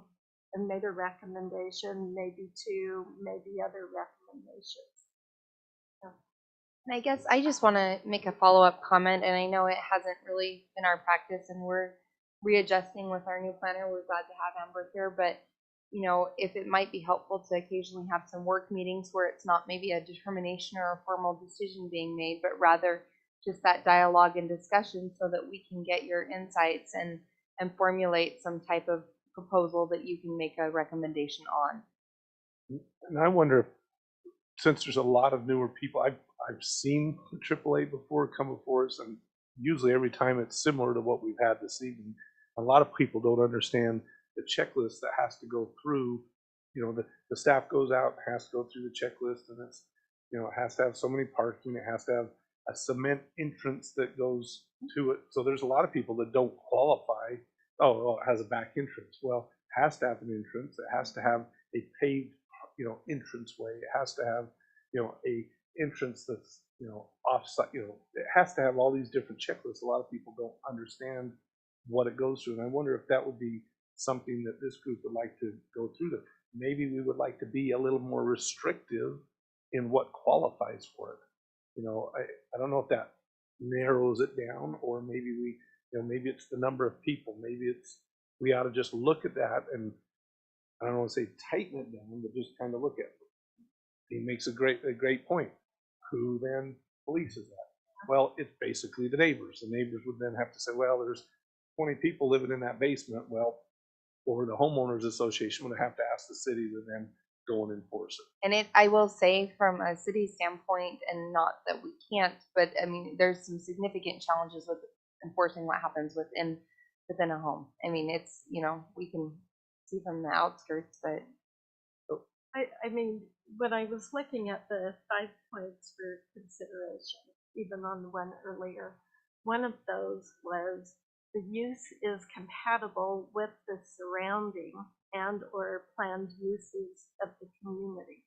H: and made a recommendation, maybe 2, maybe other recommendations.
G: And I guess I just want to make a follow-up comment, and I know it hasn't really been our practice, and we're readjusting with our new planner. We're glad to have Amber here, but you know, if it might be helpful to occasionally have some work meetings where it's not maybe a determination or a formal decision being made, but rather just that dialogue and discussion so that we can get your insights and formulate some type of proposal that you can make a recommendation on.
B: And I wonder if, since there's a lot of newer people, I've seen the AAA before come before us, and usually every time it's similar to what we've had this evening. A lot of people don't understand the checklist that has to go through. You know, the staff goes out and has to go through the checklist, and it's, you know, it has to have so many parking, it has to have a cement entrance that goes to it. So there's a lot of people that don't qualify. Oh, well, it has a back entrance. Well, it has to have an entrance. It has to have a paved, you know, entrance way. It has to have, you know, a entrance that's, you know, offsite. You know, it has to have all these different checklists. A lot of people don't understand what it goes through, and I wonder if that would be something that this group would like to go through. That maybe we would like to be a little more restrictive in what qualifies for it. You know, I don't know if that narrows it down, or maybe we, you know, maybe it's the number of people. Maybe it's, we ought to just look at that, and I don't want to say tighten it down, but just kind of look at it. He makes a great point. Who then polices that? Well, it's basically the neighbors. The neighbors would then have to say, well, there's 20 people living in that basement. Well, or the homeowners association would have to ask the city to then go and enforce it.
G: And I will say from a city standpoint, and not that we can't, but I mean, there's some significant challenges with enforcing what happens within a home. I mean, it's, you know, we can see from the outskirts, but
H: I mean, when I was looking at the 5 points for consideration, even on the one earlier, one of those was the use is compatible with the surrounding and or planned uses of the community.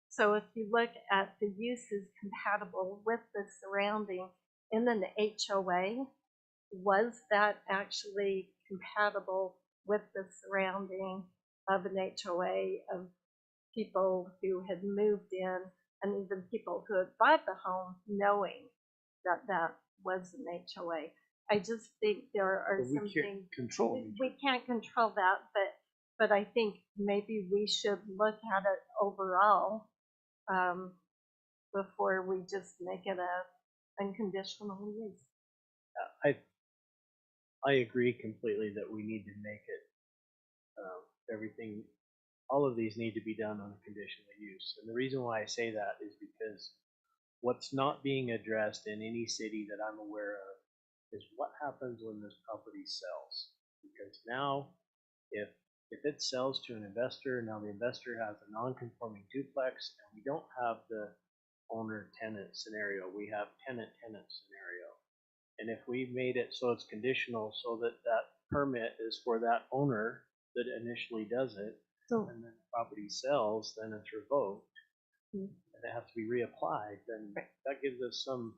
H: So if you look at the uses compatible with the surrounding in an HOA, was that actually compatible with the surrounding of an HOA of people who had moved in, and even people who had bought the home knowing that that was an HOA? I just think there are some things we can't control that, but I think maybe we should look at it overall before we just make it a unconditional use.
C: I agree completely that we need to make it everything. All of these need to be done on a conditional use, and the reason why I say that is because what's not being addressed in any city that I'm aware of is what happens when this property sells. Because now, if it sells to an investor, now the investor has a non-conforming duplex, and we don't have the owner-tenant scenario, we have tenant-tenant scenario. And if we made it so it's conditional, so that that permit is for that owner that initially does it,
F: So,
C: and then the property sells, then it's revoked, and it has to be reapplied, then that gives us some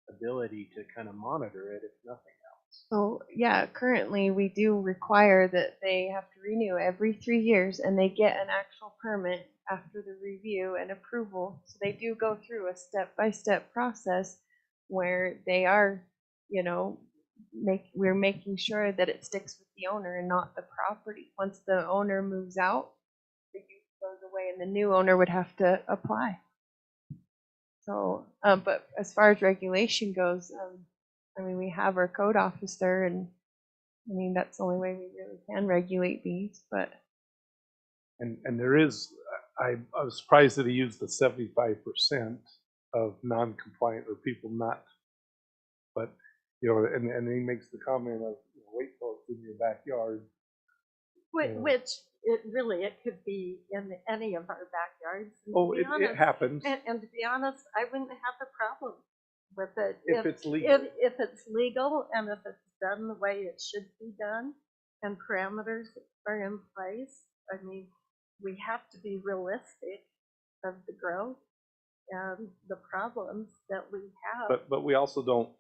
C: ability to kind of monitor it, if nothing else.
F: so yeah, currently we do require that they have to renew every 3 years and they get an actual permit after the review and approval. So they do go through a step-by-step process where they are, you know, we're making sure that it sticks with the owner and not the property. Once the owner moves out, the use goes away and the new owner would have to apply. So, but as far as regulation goes, I mean, we have our code officer, and I mean, that's the only way we really can regulate these, but.
B: And there is, I was surprised that he used the 75% of non-compliant or people not, but, you know, and he makes the comment of, you know, wait till it's in your backyard.
H: Which it could be in any of our backyards. And
B: Oh,
H: to be honest,
B: it happens.
H: And to be honest, I wouldn't have a problem with it
B: If it's legal.
H: If it's legal and if it's done the way it should be done and parameters are in place. I mean, we have to be realistic of the growth and the problems that we have.
B: But we also don't,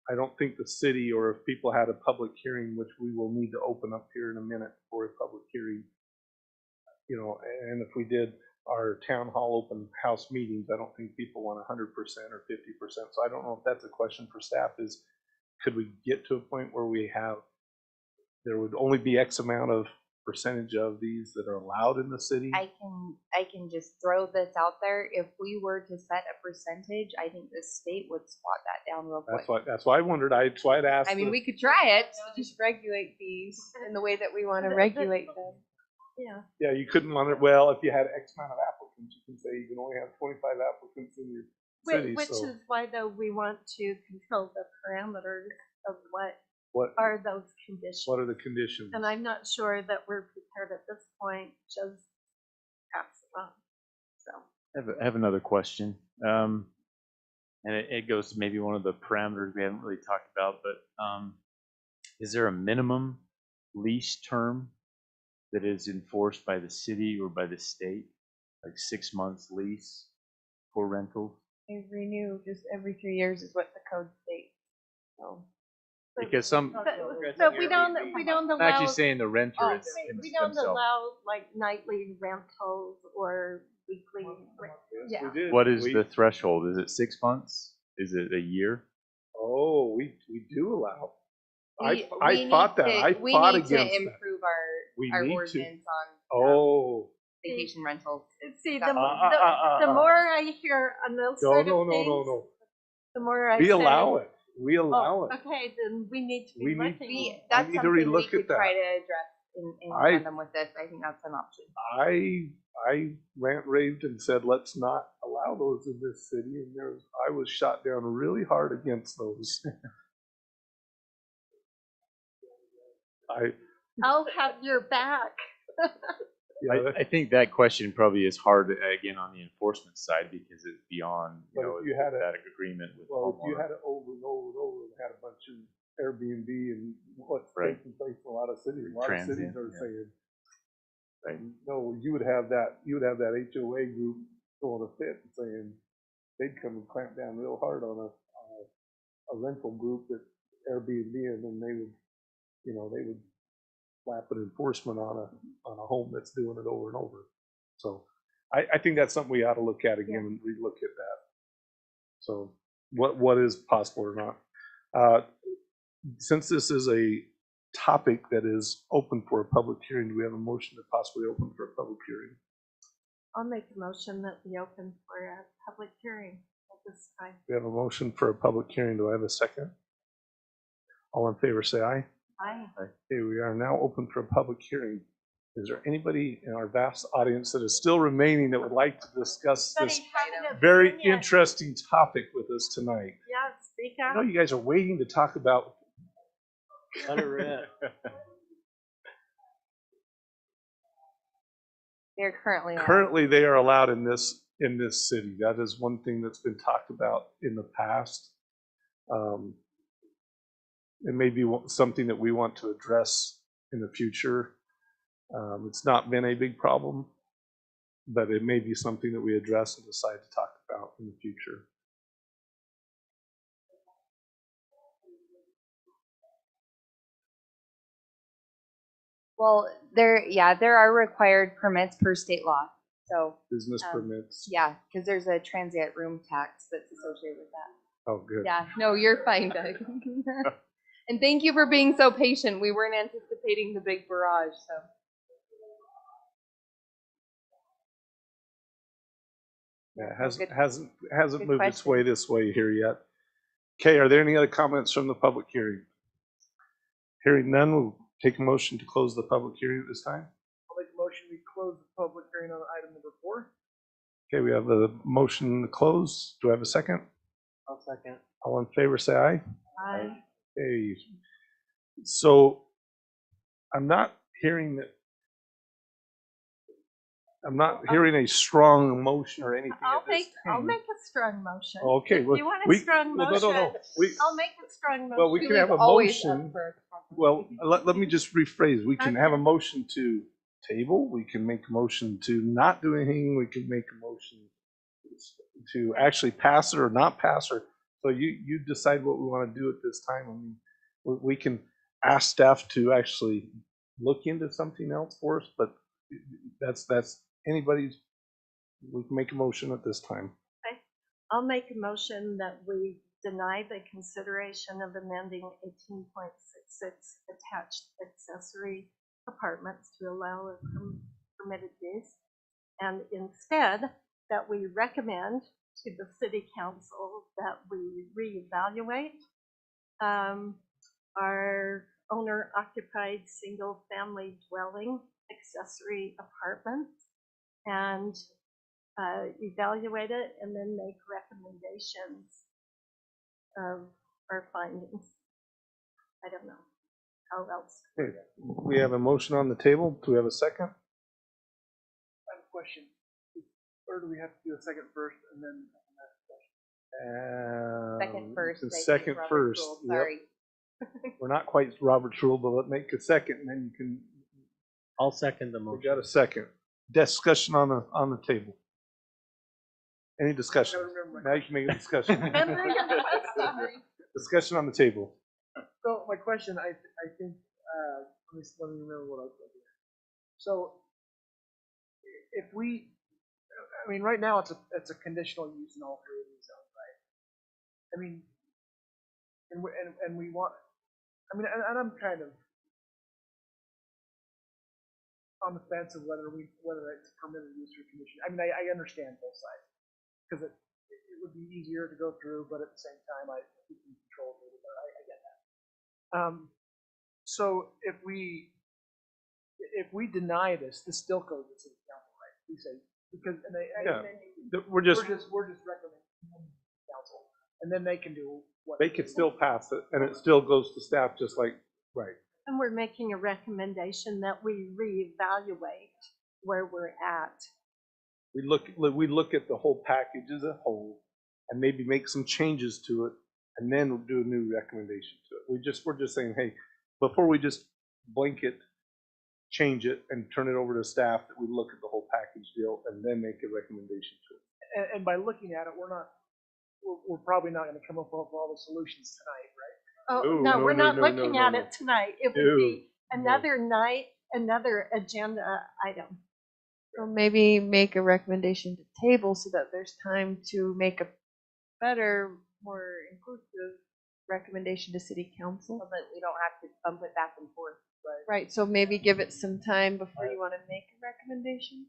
B: I don't think the city, or if people had a public hearing, which we will need to open up here in a minute for a public hearing, you know, and if we did our town hall open house meetings, I don't think people want 100% or 50%. So I don't know if that's a question for staff, is could we get to a point where we have, there would only be X amount of percentage of these that are allowed in the city?
G: I can just throw this out there. If we were to set a percentage, I think the state would squat that down real quick.
B: That's why I wondered. That's why I'd asked.
G: I mean, we could try it.
F: Just regulate these in the way that we want to regulate them.
H: Yeah.
B: Yeah, you couldn't monitor. Well, if you had X amount of applicants, you can say you can only have 25 applicants in your city.
H: Which
B: so
H: is why, though, we want to control the parameters of what are those conditions.
B: What are the conditions?
H: And I'm not sure that we're prepared at this point just pass it on. So
E: I have another question. And it goes to maybe one of the parameters we haven't really talked about, but is there a minimum lease term that is enforced by the city or by the state, like 6 months lease for rentals?
F: They renew just every 3 years is what the code states. So.
E: Because some,
H: but we don't allow.
E: I'm actually saying the renter is
H: we don't
E: themselves.
H: allow like nightly rentals or weekly. Yeah.
E: What is the threshold? Is it 6 months? Is it a year?
B: Oh, we do allow. I
G: We
B: fought
G: need
B: that.
G: to-
B: I
G: we
B: fought
G: need
B: against
G: to improve our
B: need to.
G: ordinance on
B: Oh.
G: vacation rentals.
H: See, the more I hear on those sort of things, the more I
B: We
H: say,
B: allow it. We allow it.
H: okay, then we need to be
B: We need
H: looking.
G: That's
B: need to
G: something we
B: relook
G: could
B: at that.
G: try to address in tandem with this. I think that's an option.
B: I rant raved and said, let's not allow those in this city, and I was shot down really hard against those.
H: I'll have your back.
E: I think that question probably is hard, again, on the enforcement side, because it's beyond,
B: But if you had
E: that agreement with
B: Well, if you
E: homeowner.
B: had it over and over and over, and had a bunch of Airbnb and what's
E: Right.
B: taking place in a lot of cities, a lot of cities
E: Transient,
B: are
E: yeah.
B: saying,
E: Right.
B: no, you would have that HOA group throwing a fit and saying they'd come and clamp down real hard on a rental group that Airbnb, and then they would slap an enforcement on a home that's doing it over and over. So I think that's something we ought to look at again and relook at that. So what is possible or not. Since this is a topic that is open for a public hearing, do we have a motion to possibly open for a public hearing?
H: I'll make a motion that we open for a public hearing at this time.
B: We have a motion for a public hearing. Do I have a second? All in favor say aye.
H: Aye.
B: Okay, we are now open for a public hearing. Is there anybody in our vast audience that is still remaining that would like to discuss this
H: Somebody have an
B: very
H: opinion.
B: interesting topic with us tonight?
H: Yeah, speak
B: I
H: up.
B: know you guys are waiting to talk about.
C: Let her rip.
G: They're currently allowed.
B: Currently, they are allowed in this city. That is one thing that's been talked about in the past. It may be something that we want to address in the future. It's not been a big problem, but it may be something that we address and decide to talk about in the future.
G: Well, there are required permits per state law. So
B: Business permits.
G: yeah, because there's a transient room tax that's associated with that.
B: Oh, good.
G: Yeah, no, you're fine, Doug. And thank you for being so patient. We weren't anticipating the big barrage, so.
B: Yeah, it
G: Good-
B: hasn't
G: good
B: moved its
G: question.
B: way this way here yet. Okay, are there any other comments from the public hearing? Hearing none, we'll take a motion to close the public hearing at this time.
N: I'll make a motion, we close the public hearing on item number 4.
B: Okay, we have a motion to close. Do I have a second?
C: I'll second.
B: All in favor, say aye.
H: Aye.
B: Okay. So I'm not hearing a strong motion or anything
H: I'll
B: at this
H: I'll
B: time.
H: make a strong motion.
B: Okay,
H: If
B: well,
H: you want a
B: we-
H: strong
B: well,
H: motion,
B: no.
H: I'll make a strong motion.
B: Well, we can have a motion. Well, let me just rephrase. We can have a
H: Okay.
B: motion to table. We can make a motion to not do anything. We can make a motion to actually pass it or not pass it. So you decide what we want to do at this time. I mean, we can ask staff to actually look into something else for us, but that's anybody's. We can make a motion at this time.
H: I'll make a motion that we deny the consideration of amending 18.66 attached accessory apartments to allow a permitted use. And instead, that we recommend to the city council that we reevaluate our owner-occupied single-family dwelling accessory apartments and evaluate it and then make recommendations of our findings. I don't know how else.
B: Okay, we have a motion on the table. Do we have a second?
N: I have a question. Or do we have to do a second first and then
G: Second first. I think,
B: Second
G: Robert's
B: first.
G: rule.
B: Yep.
G: Sorry.
B: We're not quite Robert's rule, but let's make a second, and then you can.
C: I'll second the
B: We
C: motion.
B: got a second. Discussion on the table. Any discussion? Now you can make a discussion. Discussion on the table.
N: So my question, I think, let me remember what I was looking at. So if we, I mean, right now it's a conditional use in all 3 of these zones, right? I mean, and we want, I mean, and I'm kind of on the fence of whether it's permitted use or conditional. I mean, I understand both sides because it would be easier to go through, but at the same time, we can control it a little bit. I get that. So if we deny this still goes to city council, right? We say because
B: We're just
N: we're just recommending council, and then they can do what
B: they could still pass it, and it still goes to staff, just like right.
H: And we're making a recommendation that we reevaluate where we're at.
B: We look at the whole package as a whole, and maybe make some changes to it, and then we'll do a new recommendation to it. We're just saying, hey, before we just blanket change it and turn it over to staff, that we look at the whole package deal and then make a recommendation to it.
N: And by looking at it, we're probably not going to come up with all the solutions tonight, right?
H: Oh, no, we're not looking at it tonight. It would be another night, another agenda item.
F: So maybe make a recommendation to table so that there's time to make a better, more inclusive recommendation to city council.
G: So that we don't have to bump it back and forth.
F: Right, so maybe give it some time before you want to make a recommendation.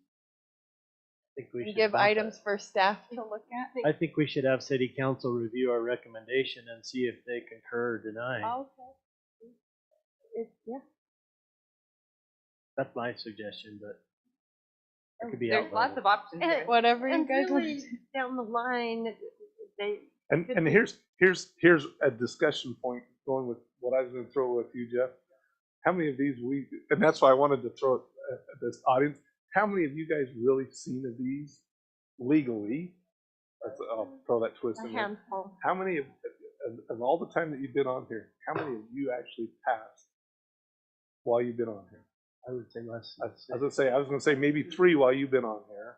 C: I think we
F: And
C: should
F: give
C: bump it.
F: items for staff to look at.
C: I think we should have city council review our recommendation and see if they concur or deny.
F: Okay. Yeah.
C: That's my suggestion, but it could be
G: There's lots
C: outlined.
G: of options
H: And-
G: there.
F: Whatever you
H: And
F: guys want.
H: really, down the line, they,
B: And here's a discussion point going with what I was going to throw with you, Jeff. How many of these and that's why I wanted to throw it at this audience. How many of you guys really seen of these legally? I'll throw that twist
H: a
B: in there.
H: handful.
B: How many of all the time that you've been on here, how many of you actually passed while you've been on here?
C: I would say less.
B: I was gonna say maybe 3 while you've been on here.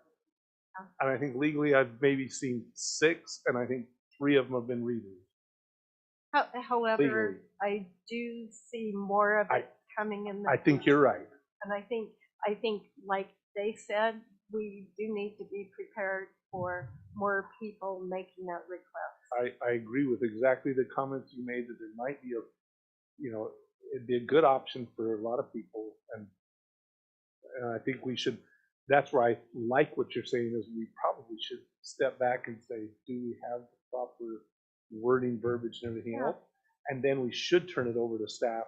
B: And I think legally I've maybe seen 6, and I think 3 of them have been readers.
H: However,
B: Legally.
H: I do see more of it coming in the.
B: I think you're right.
H: And I think, like they said, we do need to be prepared for more people making that request.
B: I agree with exactly the comments you made, that there might be it'd be a good option for a lot of people, and I think we should, that's where I like what you're saying, is we probably should step back and say, do we have the proper wording, verbiage, and everything else? And then we should turn it over to staff,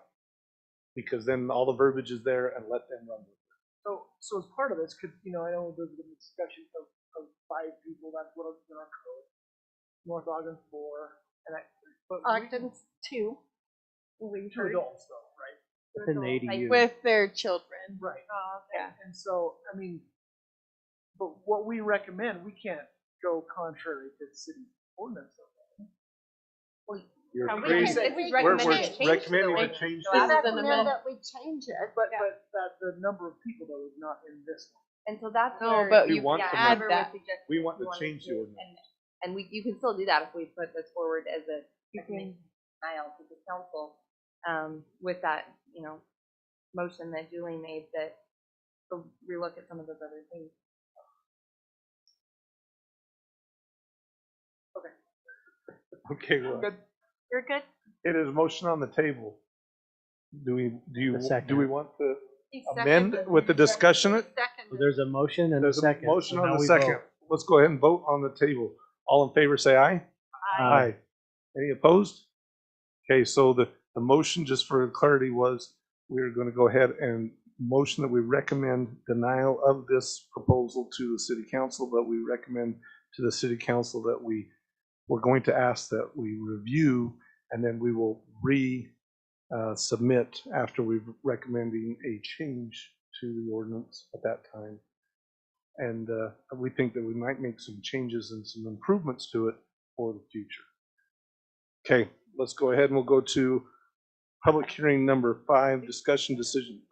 B: because then all the verbiage is there, and let them run with it.
N: So as part of this, I know there's been a discussion of 5 people, that's what is in our code. North Ogden's 4, but
H: Ogden's 2. We
N: 2
H: heard.
N: adults though, right?
C: Within the ADU.
F: With their children.
N: Right.
F: Yeah.
N: And so, but what we recommend, we can't go contrary to the city ordinance.
B: You're
H: we
B: crazy.
H: can-
B: We're
G: recommending
B: recommending
G: to
B: to change
H: We
F: This is
B: the
F: an
H: recommend
F: amendment.
H: that we change it.
N: But that the number of people though is not in this one.
G: And so that's
F: No,
G: where.
F: but
B: We
F: you
B: want
F: can
B: to
F: add
G: Trevor
F: that.
G: would suggest
B: we want to
G: wanted
B: change the ordinance.
G: And you can still do that if we put this forward as a denial to the council, with that, motion that Julie made, that to relook at some of those other things.
B: Okay, well,
H: You're good?
B: it is motion on the table. Do we want to
H: He
B: amend
H: seconded.
B: with the discussion?
C: So there's a motion and a
B: There's a
C: second.
B: motion
C: so
B: on
C: now
B: the
C: we
B: second.
C: vote.
B: Let's go ahead and vote on the table. All in favor, say aye.
C: Aye.
B: Any opposed? Okay, so the motion, just for clarity, was we're going to go ahead and motion that we recommend denial of this proposal to the city council, but we recommend to the city council that we're going to ask that we review, and then we will submit after we're recommending a change to the ordinance at that time. And we think that we might make some changes and some improvements to it for the future. Okay, let's go ahead and we'll go to public hearing number 5, discussion decision.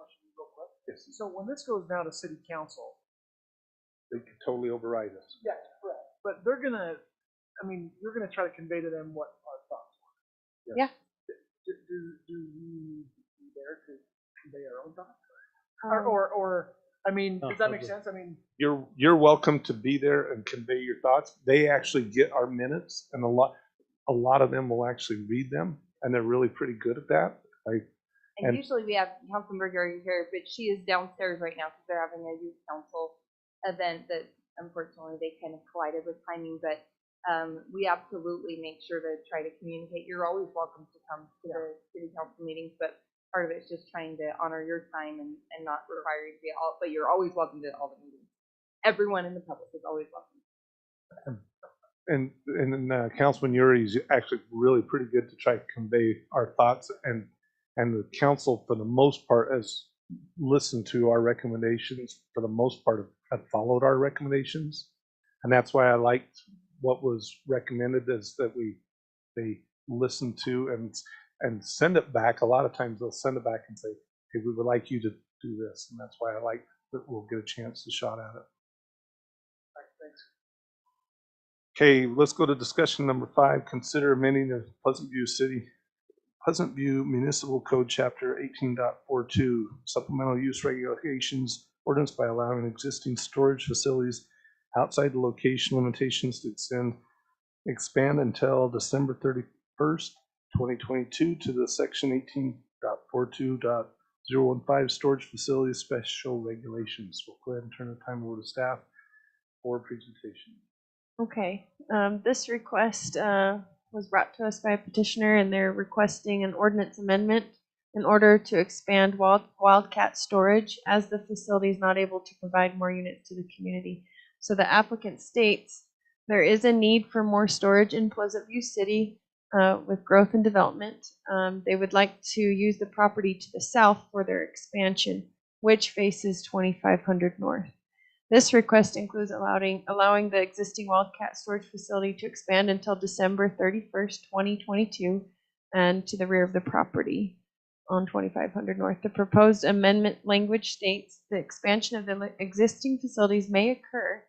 N: So when this goes down to city council,
B: They could totally override us.
N: yes, correct. But they're gonna, you're gonna try to convey to them what our thoughts were.
F: Yeah.
N: Do we be there to convey our own thoughts? Does that make sense?
B: You're welcome to be there and convey your thoughts. They actually get our minutes, and a lot of them will actually read them, and they're really pretty good at that.
G: And usually we have Councilman Berger here, but she is downstairs right now because they're having a youth council event that unfortunately they kind of collided with timing, but we absolutely make sure to try to communicate. You're always welcome to come to the city council meetings, but part of it's just trying to honor your time and not require you to be but you're always welcome to all the meetings. Everyone in the public is always welcome.
B: And Councilman Uri is actually really pretty good to try to convey our thoughts, and the council, for the most part, has listened to our recommendations. For the most part, have followed our recommendations, and that's why I liked what was recommended, is that they listen to and send it back. A lot of times they'll send it back and say, "Hey, we would like you to do this," and that's why I like that we'll get a chance to shot at it.
N: Thanks.
B: Okay, let's go to discussion number 5. Consider amending the Pleasant View Municipal Code Chapter 18.42 Supplemental Use Regulations Ordinance by allowing existing storage facilities outside the location limitations to expand until December 31st, 2022 to the Section 18.42.015 Storage Facilities Special Regulations. We'll go ahead and turn the time over to staff for presentation.
F: Okay, this request was brought to us by a petitioner, and they're requesting an ordinance amendment in order to expand Wildcat storage as the facility is not able to provide more units to the community. So the applicant states there is a need for more storage in Pleasant View City with growth and development. They would like to use the property to the south for their expansion, which faces 2500 North. This request includes allowing the existing Wildcat storage facility to expand until December 31st, 2022, and to the rear of the property on 2500 North. The proposed amendment language states the expansion of the existing facilities may occur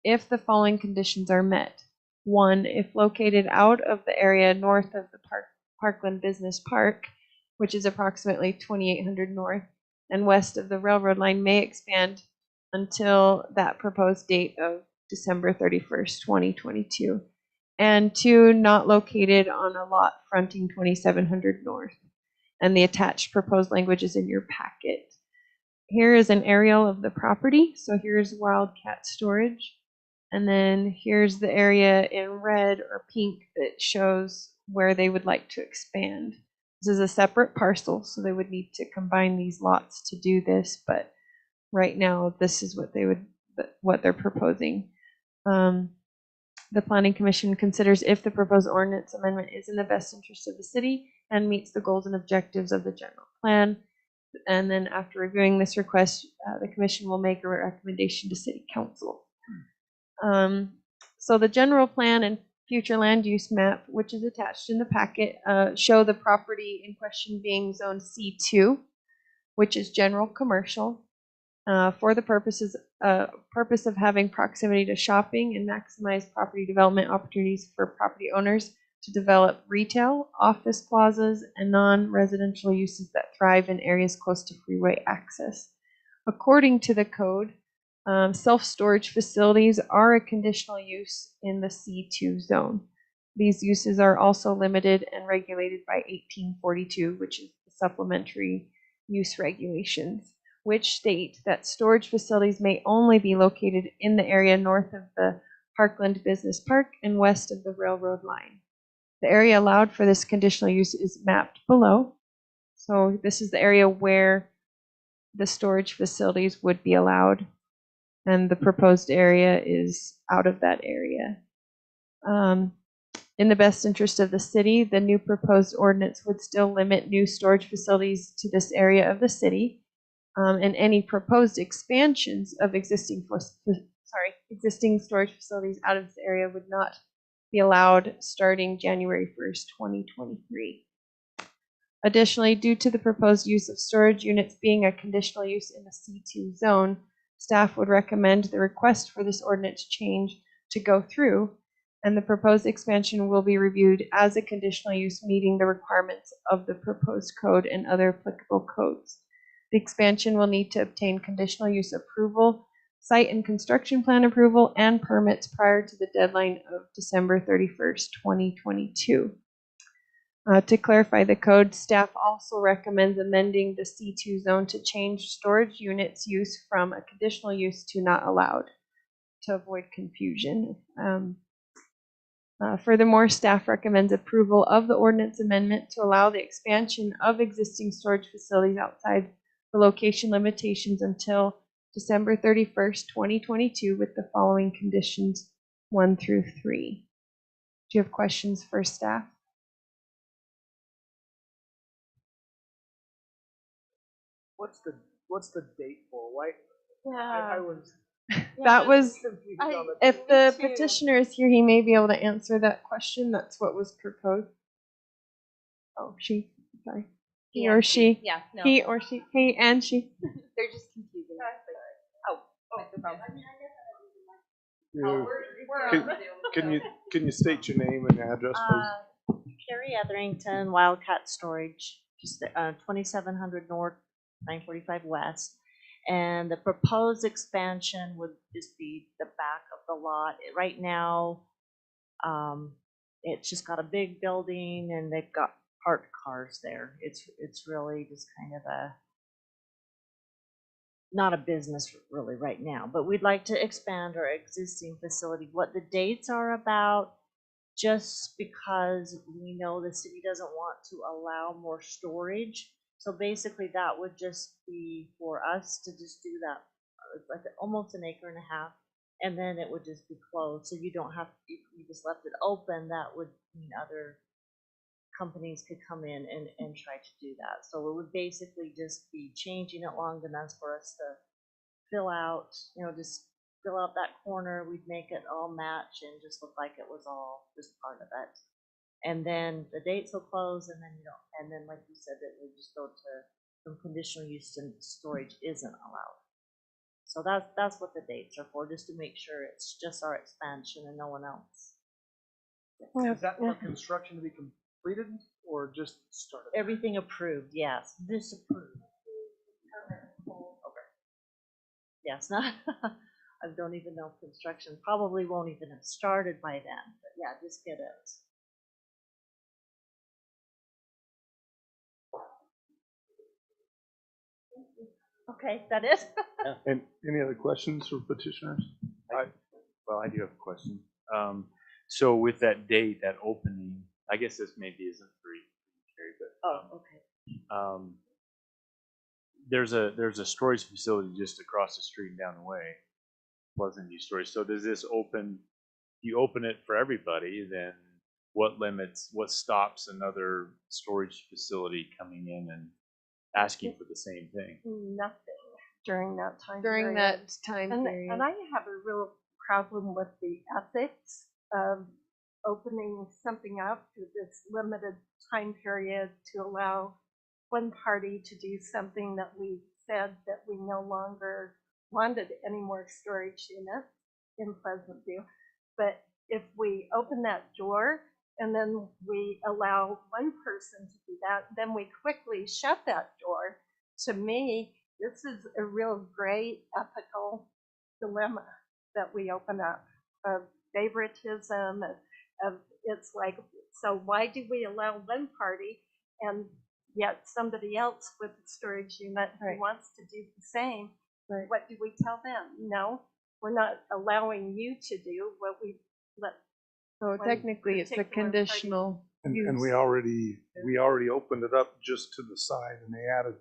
F: if the following conditions are met. 1, if located out of the area north of the Parkland Business Park, which is approximately 2800 North, and west of the railroad line, may expand until that proposed date of December 31st, 2022. And 2, not located on a lot fronting 2700 North. And the attached proposed language is in your packet. Here is an aerial of the property. So here's Wildcat storage. And then here's the area in red or pink that shows where they would like to expand. This is a separate parcel, so they would need to combine these lots to do this, but right now this is what they're proposing. The Planning Commission considers if the proposed ordinance amendment is in the best interest of the city and meets the goals and objectives of the general plan. And then after reviewing this request, the commission will make a recommendation to City Council. So the general plan and future land use map, which is attached in the packet, show the property in question being zone C2, which is general commercial, for the purpose of having proximity to shopping and maximize property development opportunities for property owners to develop retail, office plazas, and non-residential uses that thrive in areas close to freeway access. According to the code, self-storage facilities are a conditional use in the C2 zone. These uses are also limited and regulated by 1842, which is the supplementary use regulations, which state that storage facilities may only be located in the area north of the Parkland Business Park and west of the railroad line. The area allowed for this conditional use is mapped below. So this is the area where the storage facilities would be allowed, and the proposed area is out of that area. In the best interest of the city, the new proposed ordinance would still limit new storage facilities to this area of the city, and any proposed expansions of existing storage facilities out of this area would not be allowed starting January 1st, 2023. Additionally, due to the proposed use of storage units being a conditional use in the C2 zone, staff would recommend the request for this ordinance change to go through, and the proposed expansion will be reviewed as a conditional use meeting the requirements of the proposed code and other applicable codes. The expansion will need to obtain conditional use approval, site and construction plan approval, and permits prior to the deadline of December 31st, 2022. To clarify the code, staff also recommends amending the C2 zone to change storage units use from a conditional use to not allowed to avoid confusion. Furthermore, staff recommends approval of the ordinance amendment to allow the expansion of existing storage facilities outside the location limitations until December 31st, 2022 with the following conditions 1 through 3. Do you have questions for staff?
N: What's the date for? Why?
H: Yeah.
N: I was.
F: That was,
N: confused on the
F: if the
H: Me too.
F: petitioner is here, he may be able to answer that question. That's what was proposed. Oh, she, sorry. He or she.
G: Yeah, no.
F: He or she. He and she.
G: They're just confusing. Oh, no problem.
B: Can you state your name and address, please?
P: Carrie Etherington, Wildcat Storage, just 2700 North, 945 West. And the proposed expansion would just be the back of the lot. Right now, it's just got a big building and they've got parked cars there. It's really just kind of not a business really right now, but we'd like to expand our existing facility. What the dates are about, just because we know the city doesn't want to allow more storage. So basically, that would just be for us to just do that, like almost an acre and a half, and then it would just be closed. So you don't have, if you just left it open, that would mean other companies could come in and try to do that. So it would basically just be changing it long enough for us to fill out, just fill out that corner. We'd make it all match and just look like it was all just part of it. And then the dates will close, and then and then like you said, it would just go to from conditional use and storage isn't allowed. So that's what the dates are for, just to make sure it's just our expansion and no one else.
N: Is that for construction to be completed or just started?
P: Everything approved, yes. Disapproved. Okay. Yes, not. I don't even know if construction probably won't even have started by then. But yeah, just get it. Okay, that is.
B: And any other questions for petitioners?
E: Well, I do have a question. So with that date, that opening, I guess this maybe isn't for you, Carrie, but
P: okay.
E: There's a storage facility just across the street and down the way, Pleasant View Storage. So does this open? You open it for everybody, then what stops another storage facility coming in and asking for the same thing?
A: Nothing during that time
F: During
A: period.
F: that time
A: And
F: period.
A: I have a real problem with the ethics of opening something up to this limited time period to allow one party to do something that we said that we no longer wanted any more storage units in Pleasant View. But if we open that door and then we allow one person to do that, then we quickly shut that door. To me, this is a real great ethical dilemma that we open up of favoritism, of it's like, so why do we allow one party and yet somebody else with a storage unit who wants to do the same, what do we tell them? No, we're not allowing you to do what we let.
F: So technically, it's a conditional use.
B: And we already opened it up just to the side, and they added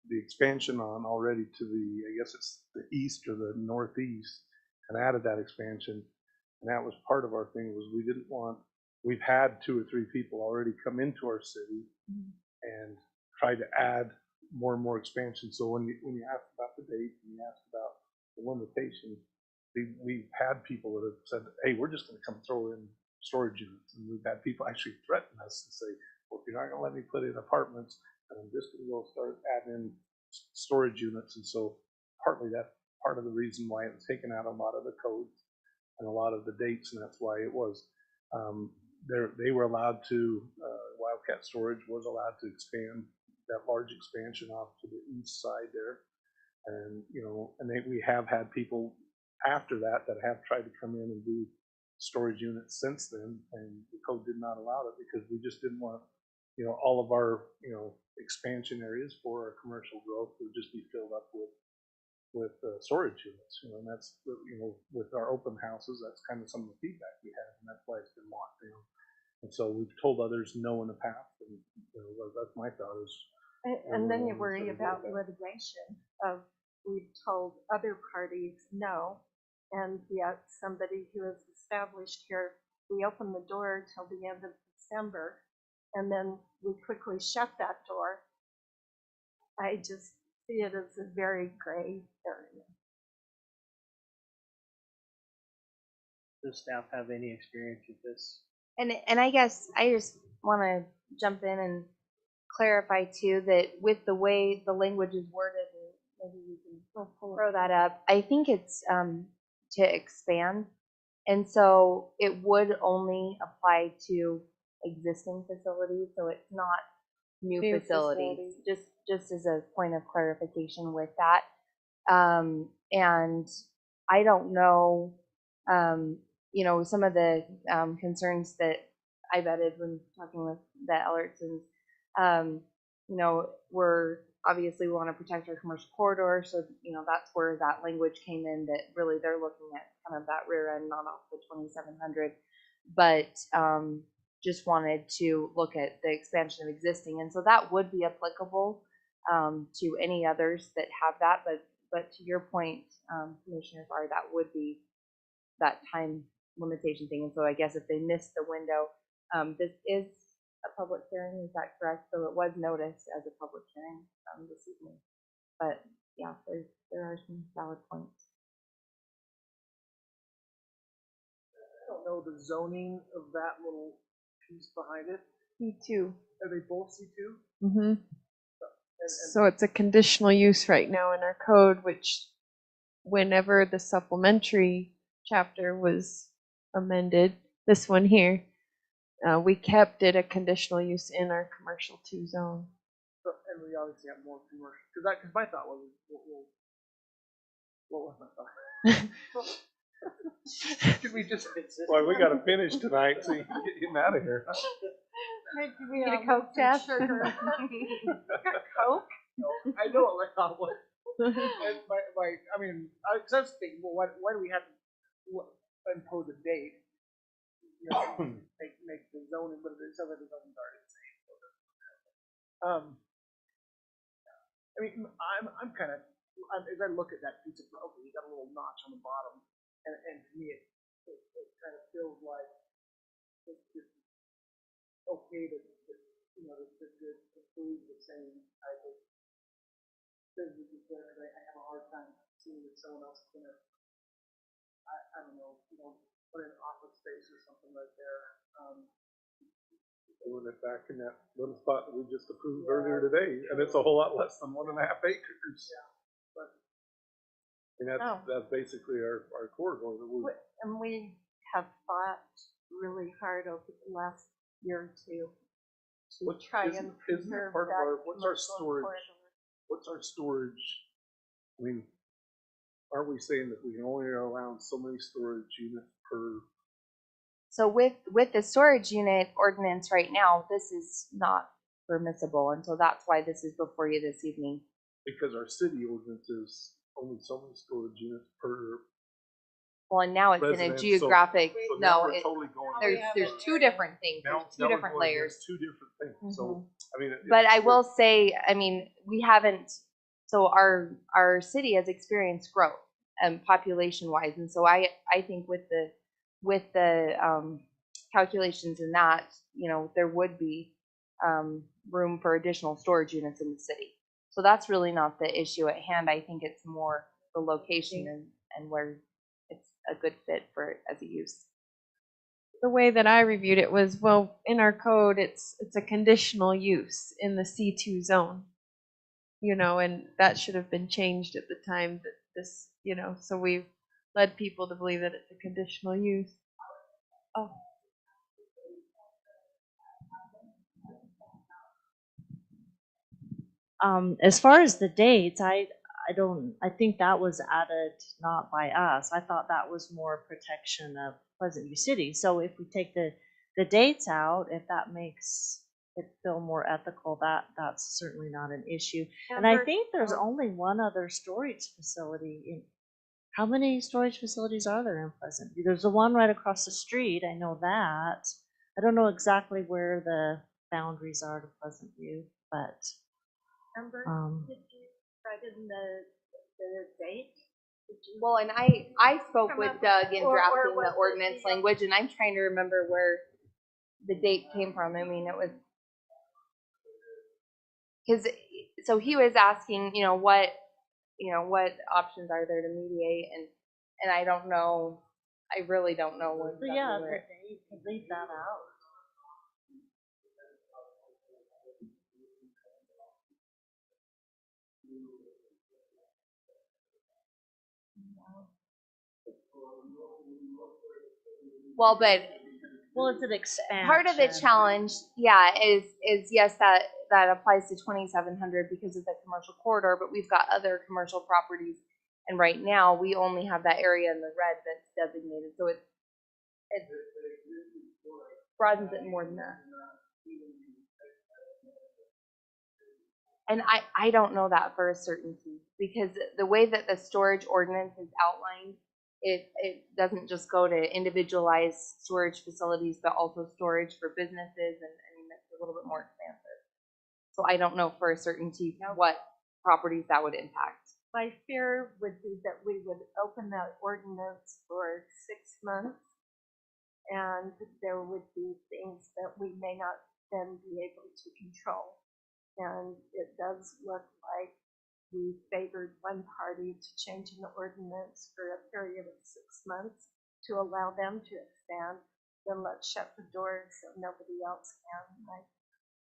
B: the expansion on already to the, I guess it's the east or the northeast, and added that expansion. And that was part of our thing, was we've had 2 or 3 people already come into our city and try to add more and more expansion. So when you asked about the date and you asked about the limitation, we've had people that have said, hey, we're just going to come throw in storage units. And we've had people actually threaten us and say, well, if you're not going to let me put in apartments, then I'm just going to go start adding in storage units. And so partly that's part of the reason why it was taken out a lot of the codes and a lot of the dates, and that's why it was. They were allowed to, Wildcat Storage was allowed to expand that large expansion off to the east side there. And, we have had people after that have tried to come in and do storage units since then, and the code did not allow it because we just didn't want, all of our, expansion areas for our commercial growth would just be filled up with storage units, and that's, with our open houses, that's kind of some of the feedback we had, and that's why it's been locked down. And so we've told others no in the past, and that's my thought is.
A: And then you worry about litigation of, we've told other parties no, and yet somebody who is established here, we open the door till the end of December, and then we quickly shut that door. I just see it as a very gray area.
C: Does staff have any experience with this?
G: And I guess I just want to jump in and clarify too that with the way the language is worded, maybe you can throw that up. I think it's to expand, and so it would only apply to existing facilities, so it's not new facilities. Just as a point of clarification with that. And I don't know, some of the concerns that I vetted when talking with the Ellertsons, we're obviously we want to protect our commercial corridor, so that's where that language came in, that really they're looking at kind of that rear end, not off the 2700. But just wanted to look at the expansion of existing. And so that would be applicable to any others that have that. But to your point, Commissioner Farr, that would be that time limitation thing. And so I guess if they missed the window, this is a public hearing, is that correct? So it was noticed as a public hearing this evening. But yeah, there are some valid points.
N: I don't know the zoning of that little piece behind it.
F: C2.
N: Are they both C2?
F: Mm-hmm. So it's a conditional use right now in our code, which whenever the supplementary chapter was amended, this one here, we kept it a conditional use in our commercial 2 zone.
N: So, and we obviously have more commercial, because my thought was, what was my thought? Should we just?
B: Boy, we got to finish tonight, so you can get him out of here.
H: Get a Coke test? Sugar. Coke?
N: No, I know what my thought was. And I was thinking, well, why do we have to impose a date? You know, make the zoning, but it sounds like the zoning's already the same. I mean, I'm kind of, as I look at that piece of, okay, you got a little notch on the bottom, and to me, it kind of feels like it's just okay to you know, to approve the same type of business there. I have a hard time seeing that someone else is gonna, I don't know, put an office space or something right there.
B: Doing it back in that little spot that we just approved earlier today, and it's a whole lot less than 1.5 acres.
N: Yeah, but
B: and that's basically our corridor that we.
H: And we have fought really hard over the last year or two to try and preserve
B: part of
H: that
B: what's our
H: commercial
B: storage?
H: corridor.
B: What's our storage? I mean, aren't we saying that we can only allow so many storage units per?
G: So with the storage unit ordinance right now, this is not permissible, and so that's why this is before you this evening.
B: Because our city ordinance is only so many storage units per.
G: Well, and now it's in a geographic.
B: So
G: no,
B: we're totally going.
G: there's 2 different things.
B: Now,
G: there's 2 different layers.
B: 2 different things. So I mean.
G: But I will say, I mean, we haven't. So our city has experienced growth, population wise, and so I think with the calculations in that, you know, there would be room for additional storage units in the city. So that's really not the issue at hand. I think it's more the location and where it's a good fit for it as a use.
F: The way that I reviewed it was, well, in our code, it's a conditional use in the C2 zone, you know, and that should have been changed at the time that this, you know, so we've led people to believe that it's a conditional use. Oh.
P: As far as the dates, I think that was added not by us. I thought that was more protection of Pleasant View City. So if we take the dates out, if that makes it feel more ethical, that's certainly not an issue. And I think there's only one other storage facility in. How many storage facilities are there in Pleasant View? There's the one right across the street. I know that. I don't know exactly where the boundaries are to Pleasant View, but.
H: Amber, did you write in the date?
G: Well, and I spoke with Doug in drafting the ordinance language, and I'm trying to remember where the date came from. I mean, it was because so he was asking, what options are there to mediate, and I don't know. I really don't know what.
P: So yeah, the date, leave that out.
G: Well,
P: it's an expansion.
G: Part of the challenge, yeah, is yes, that applies to 2,700 because of the commercial corridor, but we've got other commercial properties, and right now we only have that area in the red that's designated, so it broadens it more than that. And I don't know that for a certainty, because the way that the storage ordinance is outlined, it doesn't just go to individualized storage facilities, but also storage for businesses, and I mean, that's a little bit more expansive. So I don't know for a certainty what properties that would impact.
H: My fear would be that we would open that ordinance for 6 months, and there would be things that we may not then be able to control. And it does look like we favored one party to changing the ordinance for a period of 6 months to allow them to expand, then let's shut the doors so nobody else can.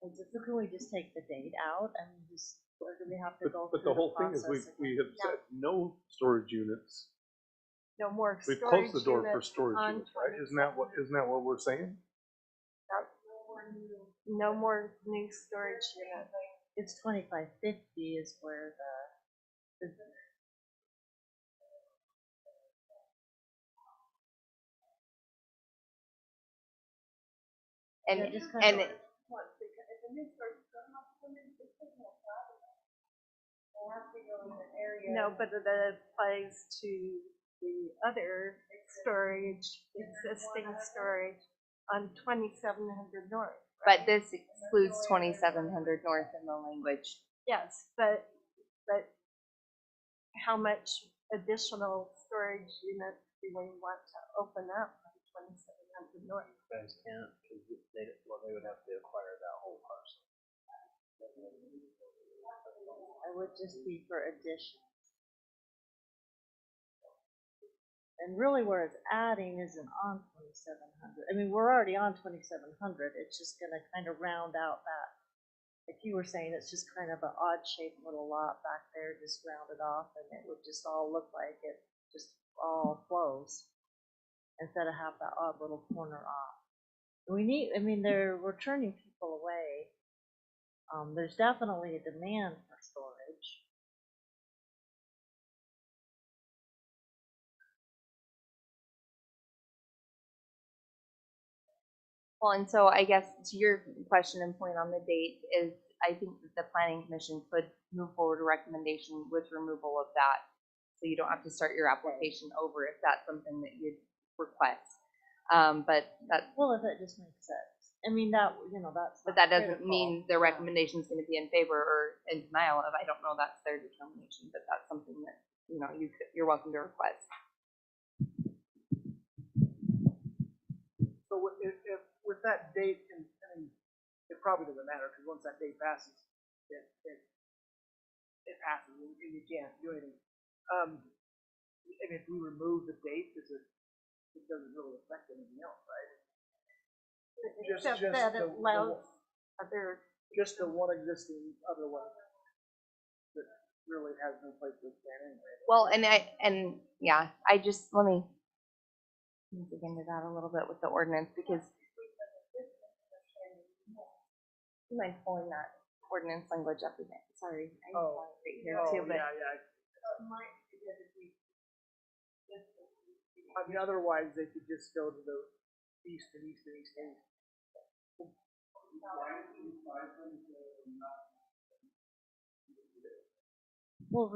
P: So can we just take the date out and just, or do we have to go
B: But
P: through
B: the whole thing is
P: process
B: we
P: again?
B: have said no storage units.
H: No more
B: We've
H: storage
B: closed the door for
H: units
B: storage
H: on
B: units, right? Isn't that what we're saying?
H: No more new storage units.
P: It's 2550 is where the
G: And
P: Yeah, just kind
G: and
P: of-
H: No, but it applies to the other storage, existing storage on 2700 North.
G: but this excludes 2700 North in the language.
H: Yes, but how much additional storage units do we want to open up on 2700 North?
C: You guys can't, because they would have to acquire that whole parcel.
P: I would just be for additions. And really where it's adding isn't on 2700. I mean, we're already on 2700. It's just going to kind of round out that. Like you were saying, it's just kind of an odd shaped little lot back there, just rounded off, and it would just all look like it just all flows instead of have that odd little corner off. We need, I mean, we're turning people away. There's definitely a demand for storage.
G: Well, and so I guess to your question and point on the date is, I think that the planning commission could move forward a recommendation with removal of that. So you don't have to start your application over if that's something that you'd request. But that,
P: Well, if it just makes sense. I mean, that's.
G: but that doesn't
P: critical.
G: mean their recommendation is going to be in favor or in denial of. I don't know, that's their determination, but that's something that, you're welcome to request.
N: So if with that date, and it probably doesn't matter, because once that date passes, it passes, and you can't do anything. And if we remove the date, it doesn't really affect anything else, right?
H: Except that it allows other.
N: Just the one existing other one that really has no place to stand anyway.
G: Well, and yeah, let me dig into that a little bit with the ordinance, because you mind pulling that ordinance language up again? Sorry, I have it right here too, but
N: yeah. I mean, otherwise they could just go to the east and east and east and east.
P: Well,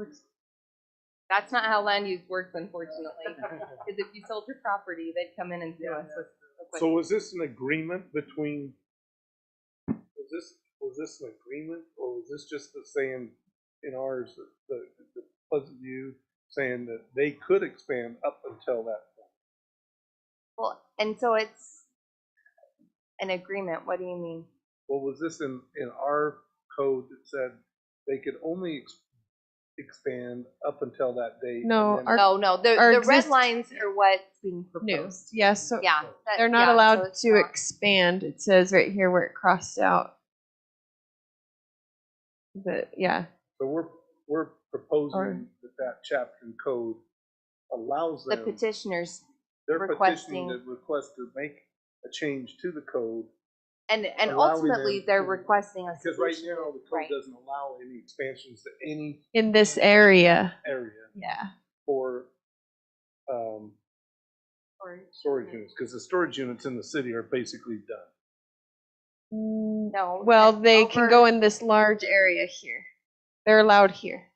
G: that's not how land use works, unfortunately. Because if you sold your property, they'd come in and sue us with a
B: So was this an agreement between, was this an agreement, or was this just the saying in ours, the Pleasant View, saying that they could expand up until that point?
G: Well, and so it's an agreement. What do you mean?
B: Well, was this in our code that said they could only expand up until that date?
F: No,
B: and then-
G: No. The red lines are what's being
F: New.
G: proposed.
F: Yes, so
G: Yeah.
F: they're not
G: so
F: allowed
G: it's
F: to
G: not-
F: expand. It says right here where it crossed out. But yeah,
B: So we're proposing that chapter and code allows
G: The
B: them,
G: petitioners
B: they're
G: requesting-
B: petitioning to request to make a change to the code.
G: and
B: allowing
G: ultimately
B: them
G: they're
B: to-
G: requesting a
B: Because right
G: solution.
B: now, the code
G: Right.
B: doesn't allow any expansions to any
F: in this area.
B: area
F: Yeah.
B: for storage units, because the storage units in the city are basically done.
G: No.
F: Well, they can
G: over-
F: go in this large area here. They're allowed here.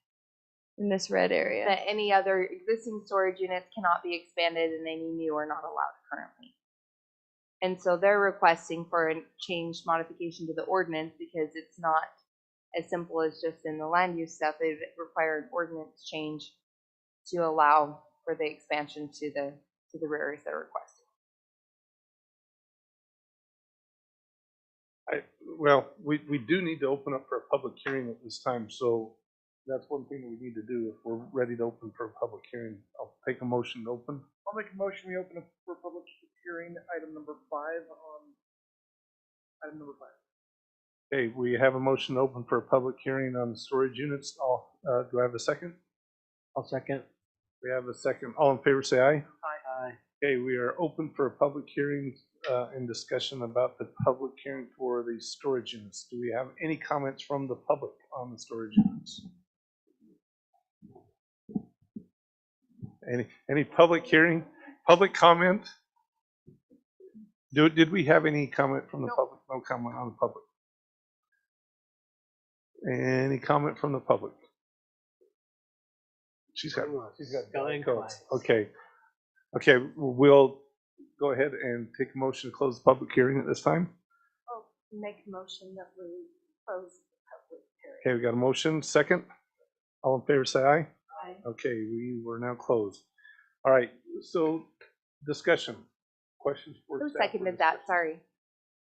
F: in this red area.
G: That any other existing storage units cannot be expanded and any new are not allowed currently. And so they're requesting for a change modification to the ordinance because it's not as simple as just in the land use stuff. They require an ordinance change to allow for the expansion to the rear areas that are requested.
B: Well, we do need to open up for a public hearing at this time, so that's one thing we need to do. If we're ready to open for a public hearing, I'll take a motion to open.
N: I'll make a motion, we open up for public hearing, item number 5 on item number 5.
B: Okay, we have a motion to open for a public hearing on the storage units. Do I have a second?
C: I'll second.
B: We have a second. All in favor, say aye.
C: Aye.
B: Okay, we are open for a public hearing and discussion about the public hearing for the storage units. Do we have any comments from the public on the storage units? Any public hearing, public comment? Did we have any comment from the public? No comment on the public. Any comment from the public? She's got codes. Okay. Okay, we'll go ahead and take a motion to close the public hearing at this time.
H: Oh, make a motion that we close the public hearing.
B: Okay, we got a motion. Second. All in favor, say aye.
H: Aye.
B: Okay, we were now closed. All right, so discussion. Questions for
G: Who
B: staff?
G: seconded that? Sorry.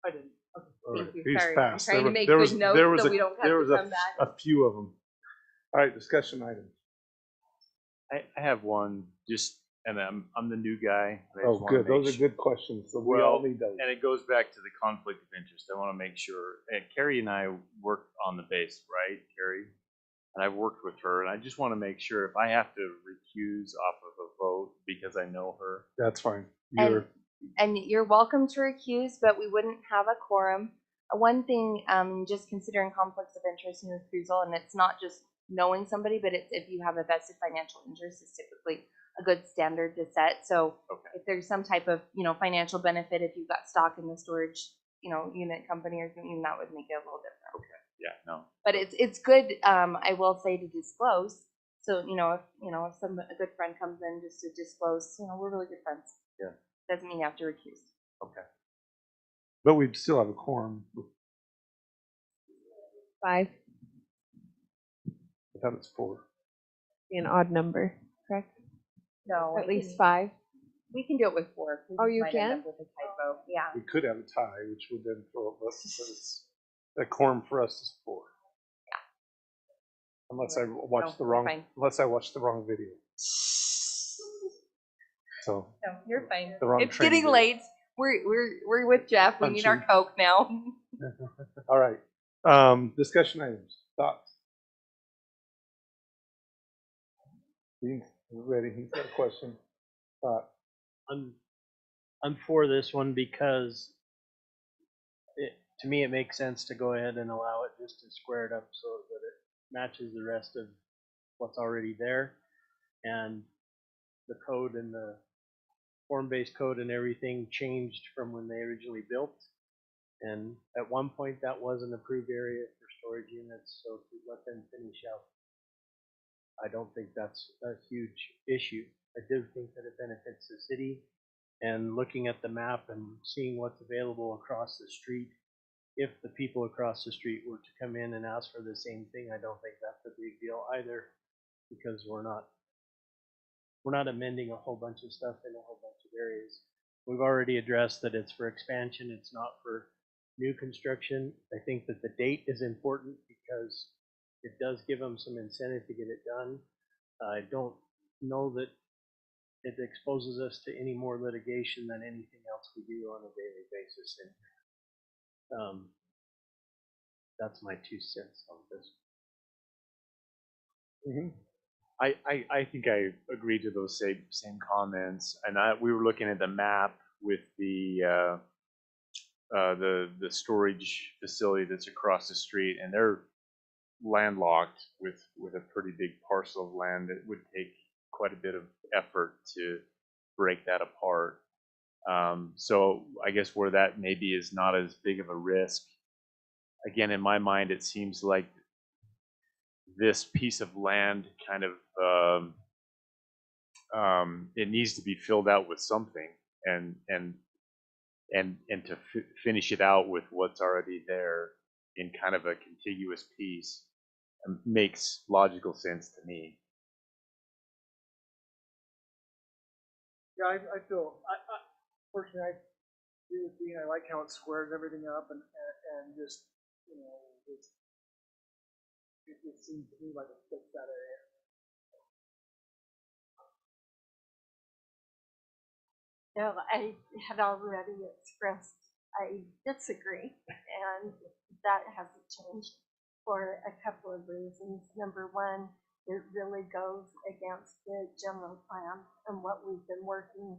N: I didn't.
B: All right,
G: Thank you.
B: he's
G: Sorry.
B: passed.
G: I'm trying to make
B: there
G: good
B: was,
G: notes
B: there was
G: so
B: a,
G: we don't have
B: there
G: to
B: was
G: come back.
B: a few of them. All right, discussion items.
E: I have one, just, and I'm the new guy. I just
B: Oh,
E: wanna
B: good. Those
E: make
B: are good questions. So we all need those.
E: And it goes back to the conflict of interest. I want to make sure. And Carrie and I worked on the base, right, Carrie? And I've worked with her, and I just want to make sure if I have to recuse off of a vote because I know her.
B: That's fine.
G: And you're welcome to recuse, but we wouldn't have a quorum. One thing, just considering conflicts of interest in recusal, and it's not just knowing somebody, but it's if you have a vested financial interest, is typically a good standard to set. So if there's some type of, financial benefit, if you've got stock in the storage, unit company or something, that would make it a little different.
E: Okay. Yeah. No.
G: But it's good, I will say, to disclose. So, if a good friend comes in just to disclose, we're really good friends.
E: Yeah.
G: Doesn't mean you have to recuse.
E: Okay.
B: But we'd still have a quorum.
F: 5,
B: I thought it's 4.
F: be an odd number, correct?
G: No.
F: At least 5.
G: We can do it with 4. We
F: Oh,
G: just
F: you
G: might end
F: can?
G: up with a typo. Yeah.
B: We could have a tie, which would then throw up. But a quorum for us is 4. Yeah. Unless I watched the wrong.
G: fine.
B: Unless I watched the wrong video. So.
G: No, you're fine.
B: The wrong
G: It's
B: train
G: getting
B: video.
G: late. We're with Jeff. We need our
B: Punching.
G: Coke now.
B: All right. Discussion items. Thoughts? He's ready. He's got a question. Thought.
C: I'm for this one because to me it makes sense to go ahead and allow it just to square it up so that it matches the rest of what's already there, and the code and the form-based code and everything changed from when they originally built. And at one point that was an approved area for storage units, so to let them finish out, I don't think that's a huge issue. I do think that it benefits the city, and looking at the map and seeing what's available across the street, if the people across the street were to come in and ask for the same thing, I don't think that's a big deal either, because we're not amending a whole bunch of stuff in a whole bunch of areas. We've already addressed that it's for expansion, it's not for new construction. I think that the date is important because it does give them some incentive to get it done. I don't know that it exposes us to any more litigation than anything else we do on a daily basis. And that's my 2 cents on this.
B: Mm-hmm.
E: I think I agree to those same comments, and we were looking at the map with the storage facility that's across the street, and they're landlocked with a pretty big parcel of land. It would take quite a bit of effort to break that apart. So I guess where that maybe is not as big of a risk. Again, in my mind, it seems like this piece of land kind of, it needs to be filled out with something, and to finish it out with what's already there in kind of a contiguous piece makes logical sense to me.
N: Yeah, I feel, personally, I agree with Dean. I like how it squares everything up and just, you know, it seems to me like it fits that area.
H: No, I had already expressed I disagree, and that hasn't changed for a couple of reasons. Number one, it really goes against the general plan and what we've been working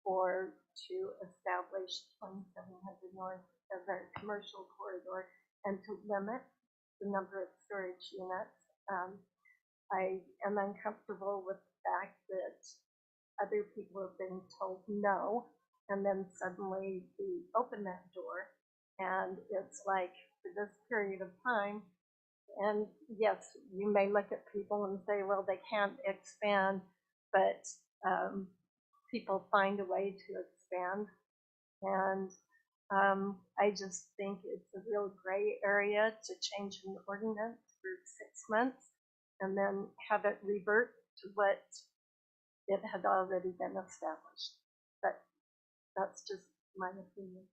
H: for to establish 2700 North as our commercial corridor and to limit the number of storage units. I am uncomfortable with the fact that other people have been told no, and then suddenly we open that door, and it's like for this period of time. And yes, you may look at people and say, well, they can't expand, but people find a way to expand. And I just think it's a real gray area to change an ordinance for 6 months and then have it revert to what it had already been established. But that's just my opinion.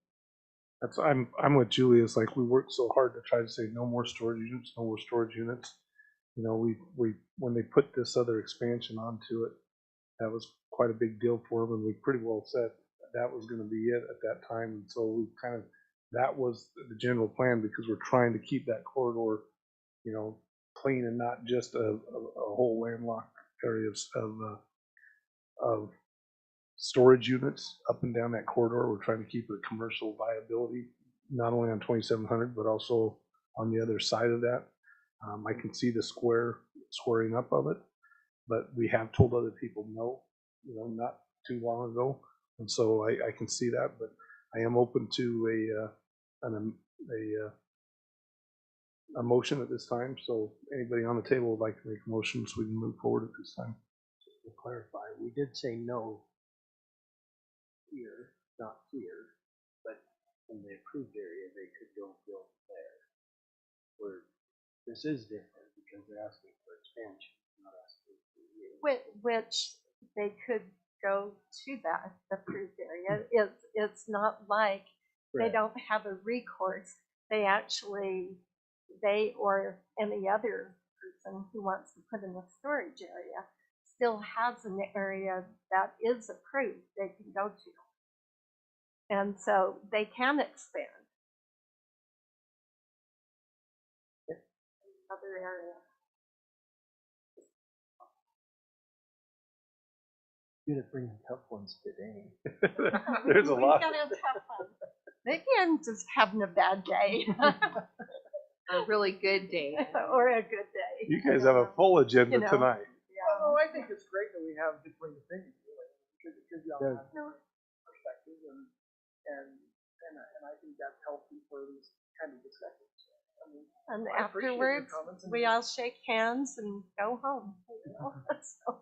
B: That's, I'm with Julie. It's like we worked so hard to try to say no more storage units, no more storage units. You know, we when they put this other expansion onto it, that was quite a big deal for them, and we pretty well said that was going to be it at that time. And so we kind of, that was the general plan, because we're trying to keep that corridor, you know, clean and not just a whole landlocked areas of storage units up and down that corridor. We're trying to keep a commercial viability, not only on 2700, but also on the other side of that. I can see the squaring up of it, but we have told other people no, you know, not too long ago. And so I can see that, but I am open to a motion at this time. So anybody on the table would like to make a motion so we can move forward at this time.
C: Just to clarify, we did say no here, not here, but in the approved area, they could go build there. Where this is different because they're asking for expansion, not asking for you.
H: Which they could go to that approved area. It's not like they don't have a recourse. They actually, they or any other person who wants to put in a storage area still has an area that is approved they can go to. And so they can expand. Other area.
C: You're gonna bring tough ones today.
B: There's a lot.
H: They can just having a bad day.
G: A really good day.
H: Or a good day.
B: You guys have a full agenda tonight.
N: Yeah. Oh, I think it's great that we have different opinions, really, because y'all have different perspectives, and I think that's healthy for these kind of discussions. I mean,
H: And
N: I appreciate your
H: afterwards,
N: comments and
H: we all shake hands and go home. You know? So.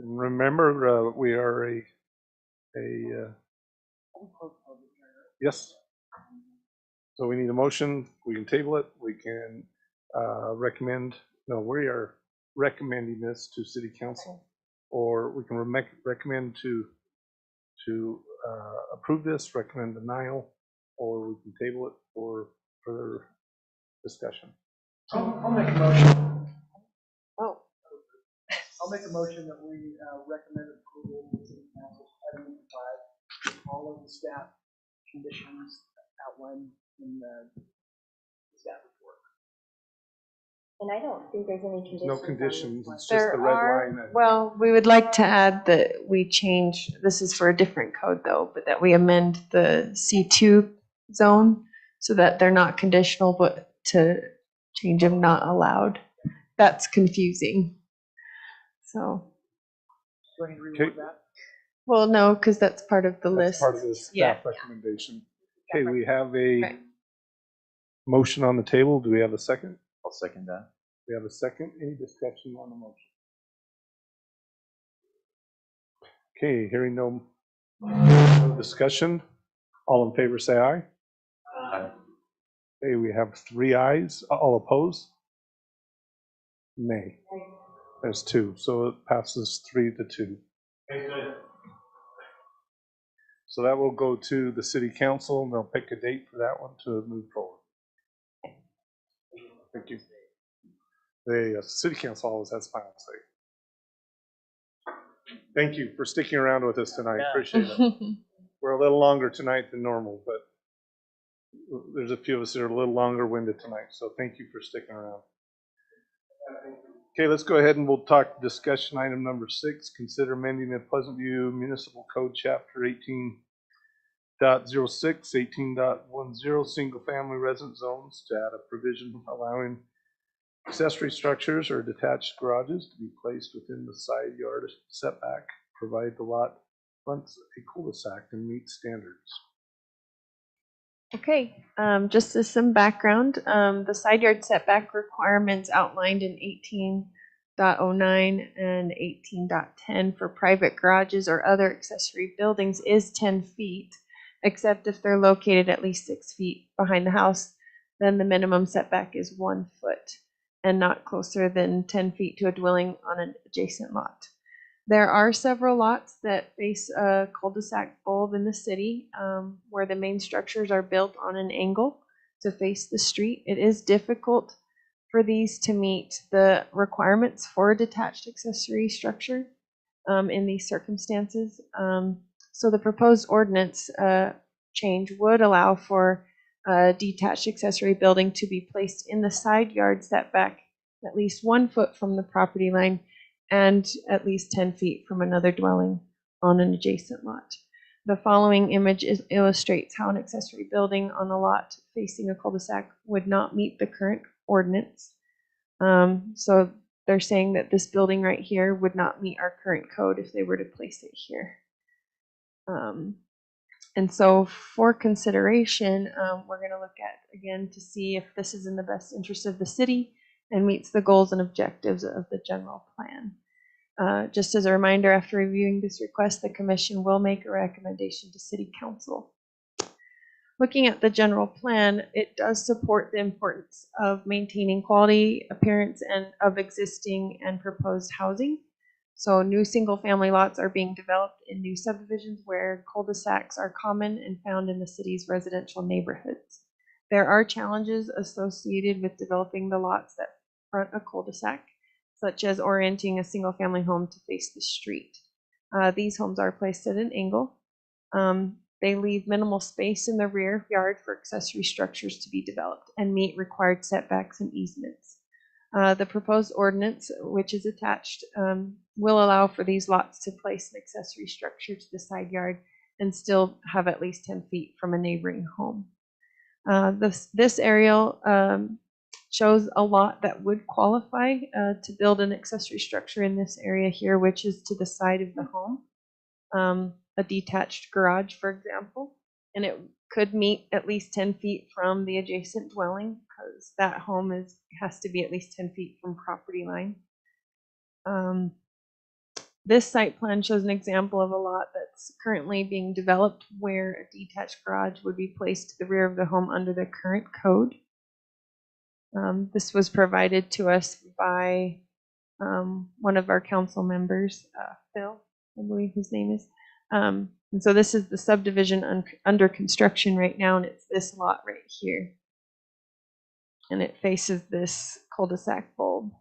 B: Remember, we are yes. So we need a motion. We can table it. We can recommend. No, we are recommending this to City Council, or we can recommend to approve this, recommend denial, or we can table it for further discussion.
N: I'll make a motion. Oh. I'll make a motion that we recommend approval of the City Council item number 5, all of the staff conditions outlined in the staff report.
D: And I don't think there's any conditions.
B: No conditions, it's just
F: There
B: the red
F: are,
B: line.
F: well, we would like to add that we change, this is for a different code though, but that we amend the C2 zone so that they're not conditional, but to change them not allowed. That's confusing. So.
N: Do I need to reword that?
F: Well, no, because that's part of the list.
B: Part of the staff recommendation. Okay, we have a Motion on the table. Do we have a second?
E: I'll second that.
B: We have a second. Any discussion on the motion? Okay, hearing no discussion. All in favor say aye.
E: Aye.
B: Okay, we have 3 ayes. All opposed? Nay. There's 2, so it passes 3-2. So that will go to the city council, and they'll pick a date for that one to move forward. Thank you. The city council always has final say. Thank you for sticking around with us tonight. Appreciate it. We're a little longer tonight than normal, but there's a few of us that are a little longer winded tonight, so thank you for sticking around. Okay, let's go ahead and we'll talk discussion item number 6. Consider amending the Pleasant View Municipal Code Chapter 18.06, 18.10 single family residence zones to add a provision allowing accessory structures or detached garages to be placed within the side yard setback, provided the lot fronts a cul-de-sac and meets standards.
F: Okay, just as some background, the side yard setback requirements outlined in 18.09 and 18.10 for private garages or other accessory buildings is 10 feet, except if they're located at least 6 feet behind the house, then the minimum setback is 1 foot and not closer than 10 feet to a dwelling on an adjacent lot. There are several lots that face a cul-de-sac bulb in the city where the main structures are built on an angle to face the street. It is difficult for these to meet the requirements for a detached accessory structure in these circumstances. So the proposed ordinance change would allow for a detached accessory building to be placed in the side yard setback at least 1 foot from the property line and at least 10 feet from another dwelling on an adjacent lot. The following image illustrates how an accessory building on a lot facing a cul-de-sac would not meet the current ordinance. So they're saying that this building right here would not meet our current code if they were to place it here. And so for consideration, we're going to look at, again, to see if this is in the best interest of the city and meets the goals and objectives of the general plan. Just as a reminder, after reviewing this request, the commission will make a recommendation to city council. Looking at the general plan, it does support the importance of maintaining quality, appearance, and of existing and proposed housing. So new single-family lots are being developed in new subdivisions where cul-de-sacs are common and found in the city's residential neighborhoods. There are challenges associated with developing the lots that front a cul-de-sac, such as orienting a single-family home to face the street. These homes are placed at an angle. They leave minimal space in the rear yard for accessory structures to be developed and meet required setbacks and easements. The proposed ordinance, which is attached, will allow for these lots to place an accessory structure to the side yard and still have at least 10 feet from a neighboring home. This aerial shows a lot that would qualify to build an accessory structure in this area here, which is to the side of the home. A detached garage, for example, and it could meet at least 10 feet from the adjacent dwelling because that home has to be at least 10 feet from property line. This site plan shows an example of a lot that's currently being developed where a detached garage would be placed to the rear of the home under the current code. This was provided to us by one of our council members, Phil, I believe his name is. And so this is the subdivision under construction right now, and it's this lot right here. And it faces this cul-de-sac bulb.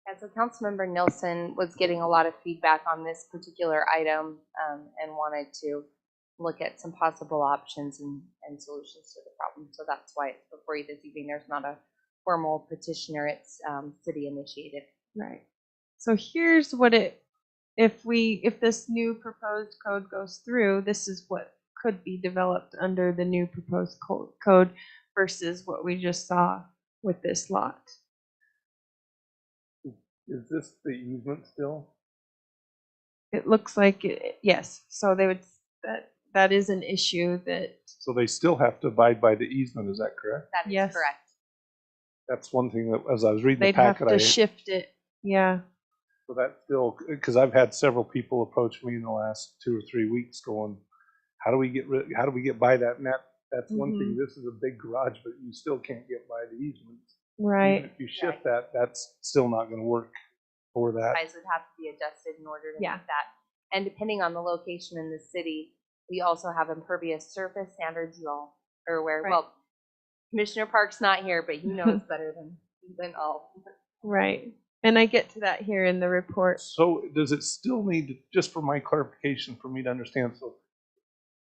G: Yeah, so Councilmember Nilsson was getting a lot of feedback on this particular item and wanted to look at some possible options and solutions to the problem. So that's why it's before you this evening. There's not a formal petitioner, it's city initiated.
F: Right. So here's what if this new proposed code goes through, this is what could be developed under the new proposed code versus what we just saw with this lot.
B: Is this the easement still?
F: It looks like it, yes. So they would that is an issue that,
B: So they still have to abide by the easement, is that correct?
G: That is
F: Yes.
G: correct.
B: That's one thing that, as I was reading the
F: they'd have
B: packet,
F: to shift it. Yeah.
B: so that's still, because I've had several people approach me in the last 2 or 3 weeks going, how do we get by that? And that's one thing, this is a big garage, but you still can't get by the easements.
F: Right.
B: Even if you shift that, that's still not gonna work for that.
G: Size would have to be adjusted in order to
F: Yeah.
G: meet that. And depending on the location in the city, we also have impervious surface standards you all are aware.
F: Right.
G: Well, Commissioner Park's not here, but he knows better than all.
F: Right. And I get to that here in the report.
B: So does it still need, just for my clarification, for me to understand, so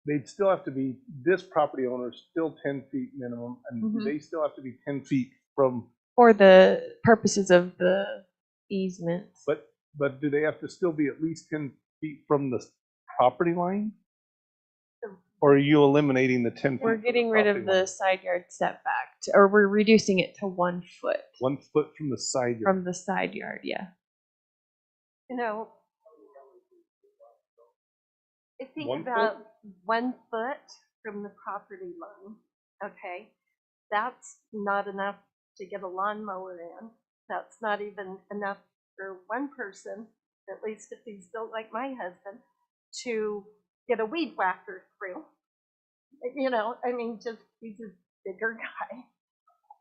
B: they'd still have to be, this property owner still 10 feet minimum, and
F: Mhm.
B: they still have to be 10 feet from,
F: For the purposes of the easements.
B: but do they have to still be at least 10 feet from the property line? Or are you eliminating the 10 feet?
F: We're
B: from
F: getting
B: the
F: rid of
B: property
F: the
B: line?
F: side yard setback, or we're reducing it to 1 foot
B: 1 foot from the side yard.
F: from the side yard, yeah.
H: You know, I think
B: 1 foot?
H: about 1 foot from the property line, okay? That's not enough to get a lawnmower in. That's not even enough for one person, at least if he's built like my husband, to get a weed whacker through. You know, I mean, just, he's a bigger guy.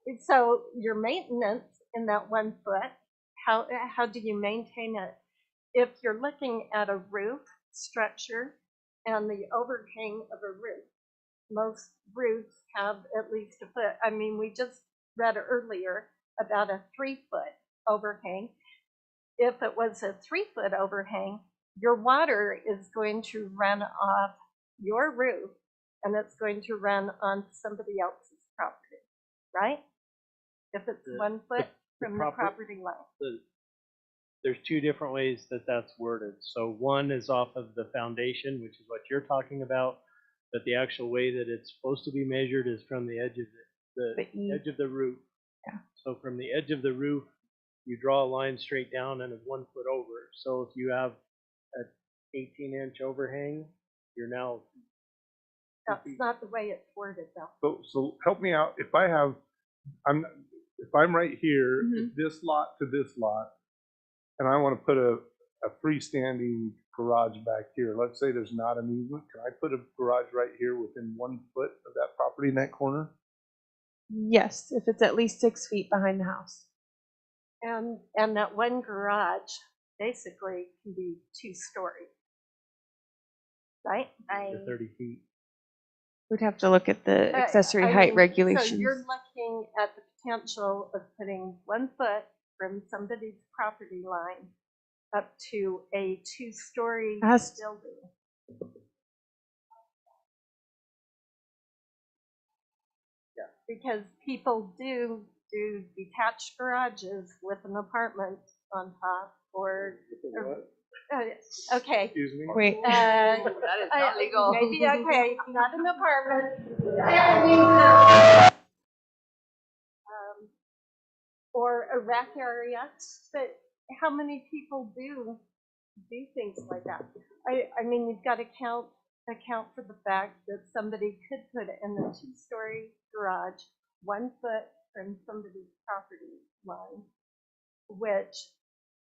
H: And so your maintenance in that 1 foot, how do you maintain it? If you're looking at a roof structure and the overhang of a roof, most roofs have at least a foot. I mean, we just read earlier about a 3-foot overhang. If it was a 3-foot overhang, your water is going to run off your roof and it's going to run on somebody else's property, right? If it's 1 foot from the property line.
C: There's two different ways that that's worded. So one is off of the foundation, which is what you're talking about, but the actual way that it's supposed to be measured is from the edge of the edge of the roof.
F: Yeah.
C: So from the edge of the roof, you draw a line straight down and it's 1 foot over. So if you have an 18-inch overhang, you're now.
H: That's not the way it's worded though.
B: So help me out. If I'm right here, this lot to this lot, and I want to put a freestanding garage back here. Let's say there's not an easement. Can I put a garage right here within 1 foot of that property in that corner?
F: Yes, if it's at least 6 feet behind the house.
H: And that one garage basically can be 2-story, right?
C: For 30 feet.
F: We'd have to look at the accessory
H: I
F: height
H: mean,
F: regulations.
H: So you're looking at the potential of putting 1 foot from somebody's property line up to a 2-story building.
C: Yeah.
H: Because people do detached garages with an apartment on top or. Okay.
B: Excuse me?
F: Wait.
G: That is not legal.
H: Maybe, okay, not an apartment. Or a rec area, but how many people do things like that? I mean, you've got to account for the fact that somebody could put it in the 2-story garage 1 foot from somebody's property line, which,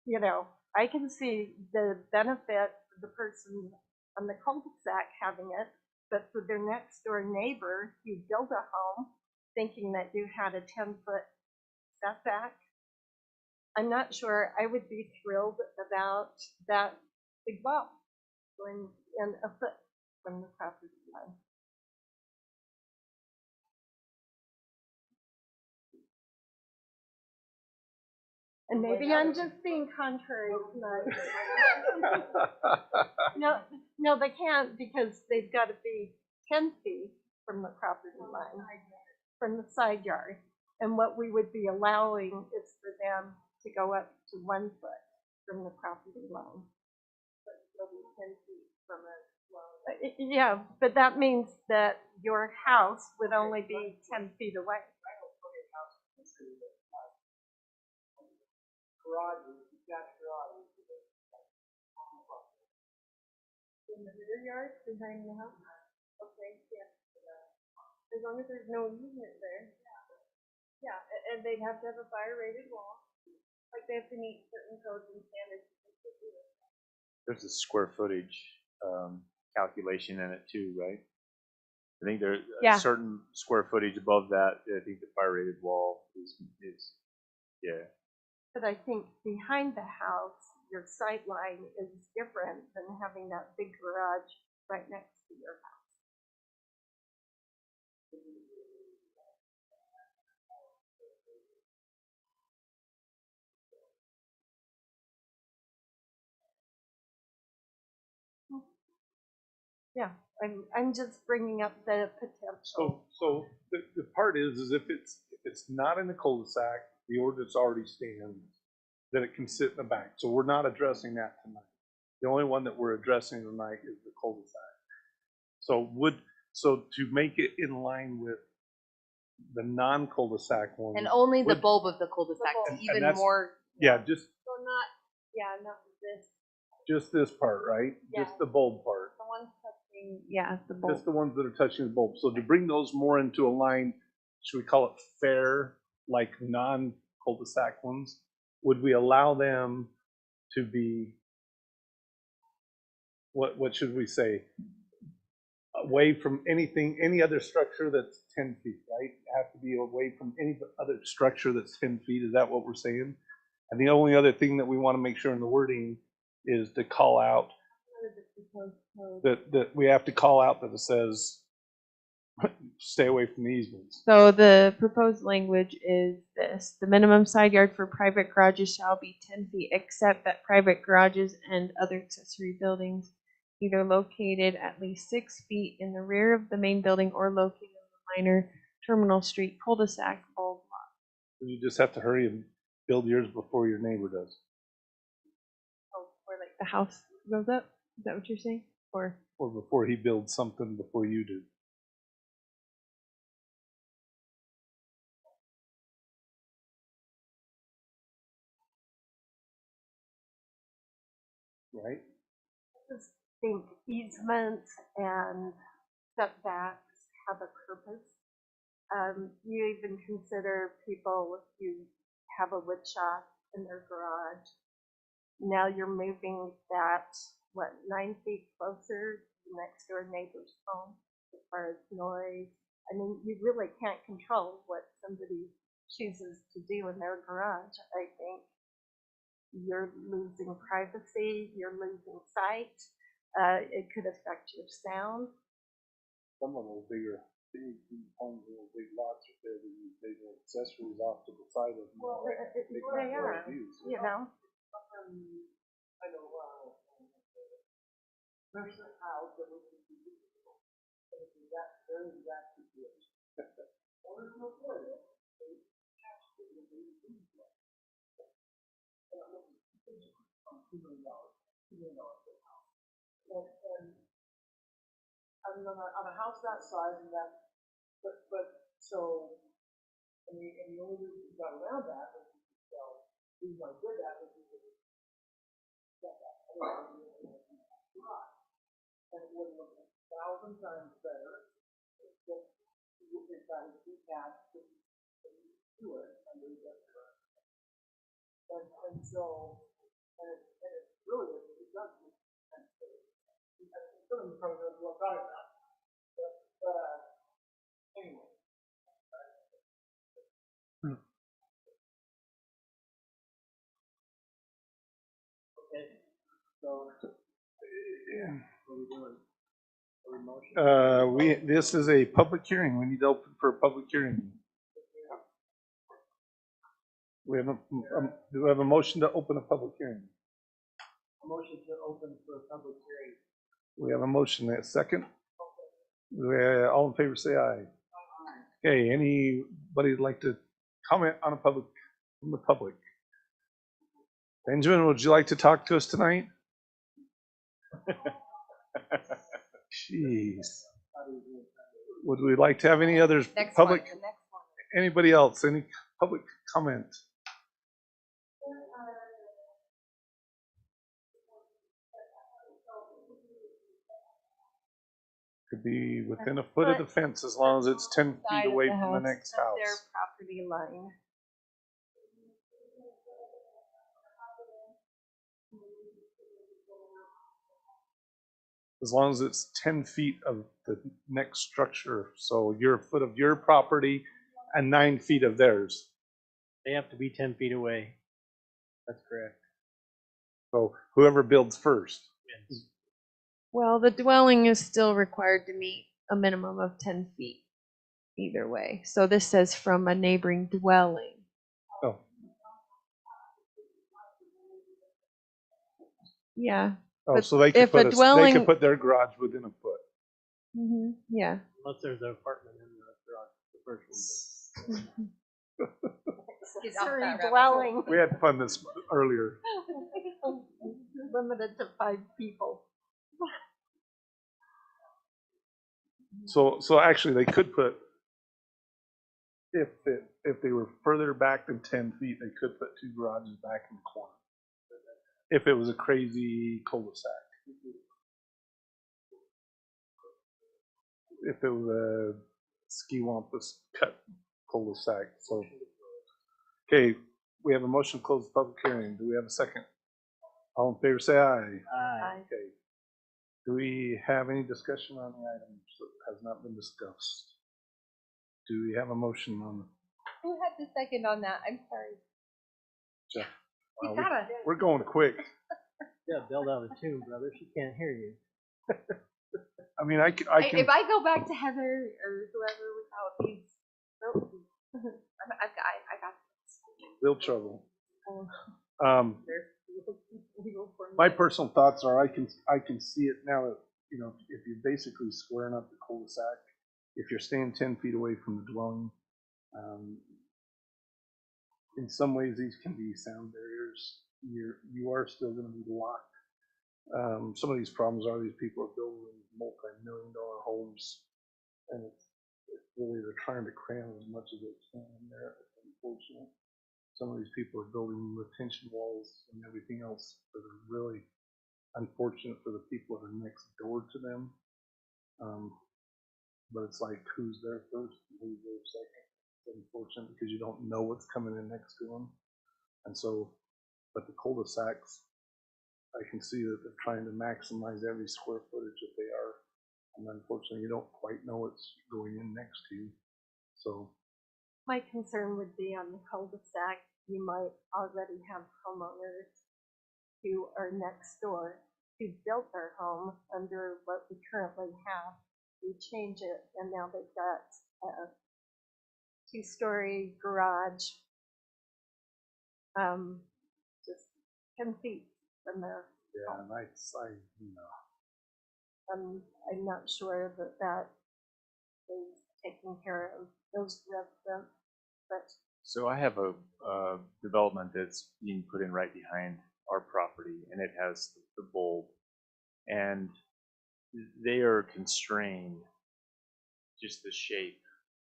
H: you know, I can see the benefit for the person on the cul-de-sac having it, but for their next door neighbor who built a home thinking that you had a 10-foot setback, I'm not sure I would be thrilled about that big wall going in a foot from the property line. And maybe I'm just being contrary tonight. No, they can't because they've got to be 10 feet from the property line, from the side yard. And what we would be allowing is for them to go up to 1 foot from the property line. But still be 10 feet from it. Yeah, but that means that your house would only be 10 feet away. In the rear yard behind the house? Okay, yeah. As long as there's no easement there. Yeah, and they'd have to have a fire rated wall, like they have to meet certain codes and standards.
E: There's a square footage calculation in it too, right? I think there's
F: Yeah.
E: a certain square footage above that. I think the fire rated wall is yeah.
H: But I think behind the house, your sight line is different than having that big garage right next to your house. Yeah, I'm just bringing up the potential.
B: So the part is if it's not in the cul-de-sac, the ordinance already stands, then it can sit in the back. So we're not addressing that tonight. The only one that we're addressing tonight is the cul-de-sac. So to make it in line with the non-cul-de-sac one.
G: And only the
B: would-
G: bulb of the cul-de-sac
B: And
G: is even
B: that's-
G: more.
B: Yeah, just
H: So not this.
B: this part, right?
H: Yeah.
B: Just the bulb part.
H: The one touching.
F: Yeah, the bulb.
B: Just the ones that are touching the bulb. So to bring those more into a line, should we call it fair, like non-cul-de-sac ones? Would we allow them to be, what should we say? Away from anything, any other structure that's 10 feet, right? Have to be away from any other structure that's 10 feet. Is that what we're saying? And the only other thing that we want to make sure in the wording is to call out that we have to call out that it says stay away from the easements.
F: So the proposed language is this: the minimum side yard for private garages shall be 10 feet, except that private garages and other accessory buildings either located at least 6 feet in the rear of the main building or located on the minor terminal street cul-de-sac bulb lot.
B: You just have to hurry and build yours before your neighbor does.
F: Oh, or like the house goes up? Is that what you're saying? Or
B: before he builds something before you do. Right?
H: I just think easements and setbacks have a purpose. You even consider people, if you have a wood shop in their garage, now you're moving that, 9 feet closer to the next door neighbor's home as far as noise. I mean, you really can't control what somebody chooses to do in their garage. I think you're losing privacy, you're losing sight. It could affect your sound.
B: Some of those big homes, little big lots are there, they use big accessories off to the side of them.
H: Well, they are, you know.
N: I know, there's a house that was beautiful. That's very exact situation. Well, there's no point. $2 million for a house. And I mean, on a house that size and that, but so, and the only reason we got around that was to sell. The reason I did that was because and it would look 1,000 times better if I was detached to it under the and so and it really it does make sense. I'm still in the program what I'm talking about. But anyway. Okay. So what are we doing?
B: This is a public hearing. We need to open for a public hearing. We have do we have a motion to open a public hearing?
N: A motion to open for a public hearing.
B: We have a motion. A second. All in favor, say aye. Okay. Anybody like to comment on from the public? Benjamin, would you like to talk to us tonight? Jeez. Would we like to have any others public? Anybody else? Any public comment? Could be within a foot of the fence as long as it's 10
H: Side
B: feet
H: of
B: away
H: the
B: from the
H: house,
B: next
H: of their
B: house.
H: property line.
B: As long as it's 10 feet of the next structure. So you're a foot of your property and 9 feet of theirs.
C: They have to be 10 feet away. That's correct.
B: So whoever builds first.
F: Well, the dwelling is still required to meet a minimum of 10 feet either way. So this says from a neighboring dwelling.
B: Oh.
F: Yeah.
B: Oh,
F: But
B: so they could
F: if a
B: they
F: dwelling,
B: could put their garage within a foot.
F: yeah.
C: Unless there's an apartment in the garage, the first one.
H: Accessory dwelling.
B: We had fun this earlier.
H: Limited to 5 people.
B: So actually they could put, if they were further back than 10 feet, they could put 2 garages back in the corner. If it was a crazy cul-de-sac. If it was a ski-wampus cut cul-de-sac. So, okay, we have a motion to close the public hearing. Do we have a second? All in favor, say aye.
C: Aye.
B: Okay. Do we have any discussion on the items that has not been discussed? Do we have a motion on?
A: Who had the second on that? I'm sorry.
B: Jeff.
A: We
B: Wow,
A: gotta.
B: we're going quick.
C: Yeah, build out a tune, brother. She can't hear you.
B: I mean, I can.
A: If I go back to Heather or whoever without these, I got this.
B: Real trouble.
A: Oh.
B: My personal thoughts are I can see it now that, if you're basically squaring up the cul-de-sac, if you're staying 10 feet away from the dwelling, in some ways these can be sound barriers. You are still going to be locked. Some of these problems are these people are building multi-million-dollar homes, and it's really they're trying to cram as much as they can in there. Unfortunately, some of these people are building retention walls and everything else that are really unfortunate for the people that are next door to them. But it's like who's there first, and who's there second. It's unfortunate because you don't know what's coming in next to them, and so. But the cul-de-sacs, I can see that they're trying to maximize every square footage that they are, and unfortunately, you don't quite know what's going in next to you. So.
H: My concern would be on the cul-de-sac, you might already have homeowners who are next door who built their home under what we currently have. We change it and now they've got a 2-story garage just 10 feet from their home. I'm not sure that is taking care of those residents, but
E: So I have a development that's being put in right behind our property, and it has the bulb, and they are constrained. Just the shape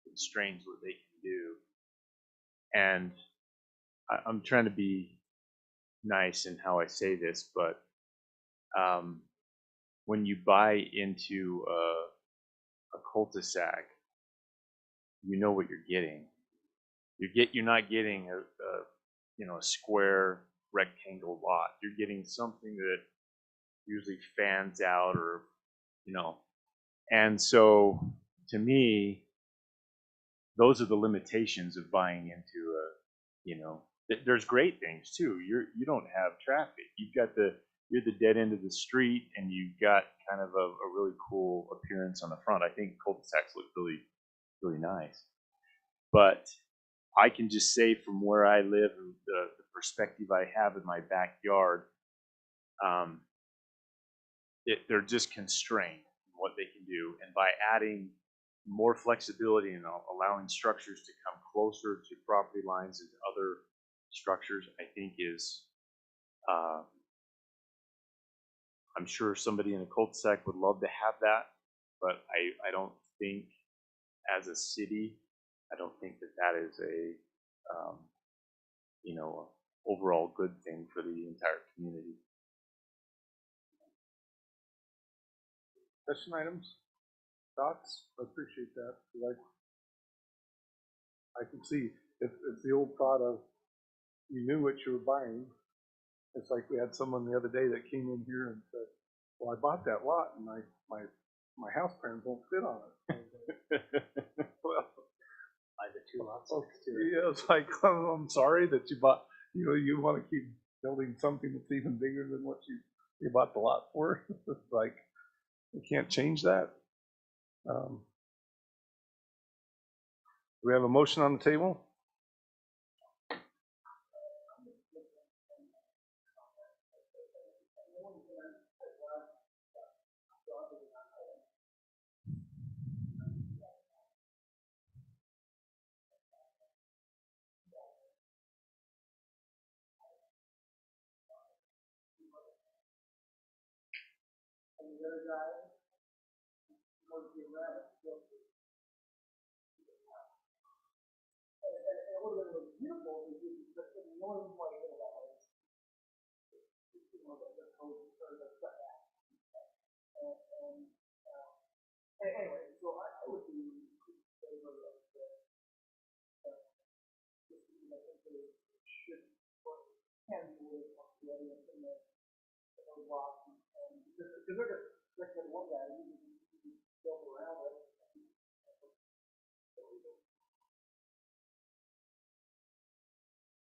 E: constrains what they can do, and I'm trying to be nice in how I say this, but when you buy into a cul-de-sac, you know what you're getting. You're not getting a square rectangle lot. You're getting something that usually fans out, or and so to me, those are the limitations of buying into there's great things too. You don't have traffic. You're the dead end of the street, and you've got kind of a really cool appearance on the front. I think cul-de-sacs look really, really nice, but I can just say from where I live and the perspective I have in my backyard, they're just constrained in what they can do. And by adding more flexibility and allowing structures to come closer to property lines and other structures, I think is, I'm sure somebody in a cul-de-sac would love to have that, but I don't think as a city, I don't think that is a overall good thing for the entire community.
B: Question items? Thoughts? I appreciate that. 'Cause I can see it's the old thought of you knew what you were buying. It's like we had someone the other day that came in here and said, "Well, I bought that lot and my house plans won't fit on it." Well,
C: Buy the 2 lots
B: okay,
C: next to it.
B: yeah, it's like I'm sorry that you bought. You want to keep building something that's even bigger than what you bought the lot for. It's like you can't change that. Do we have a motion on the table?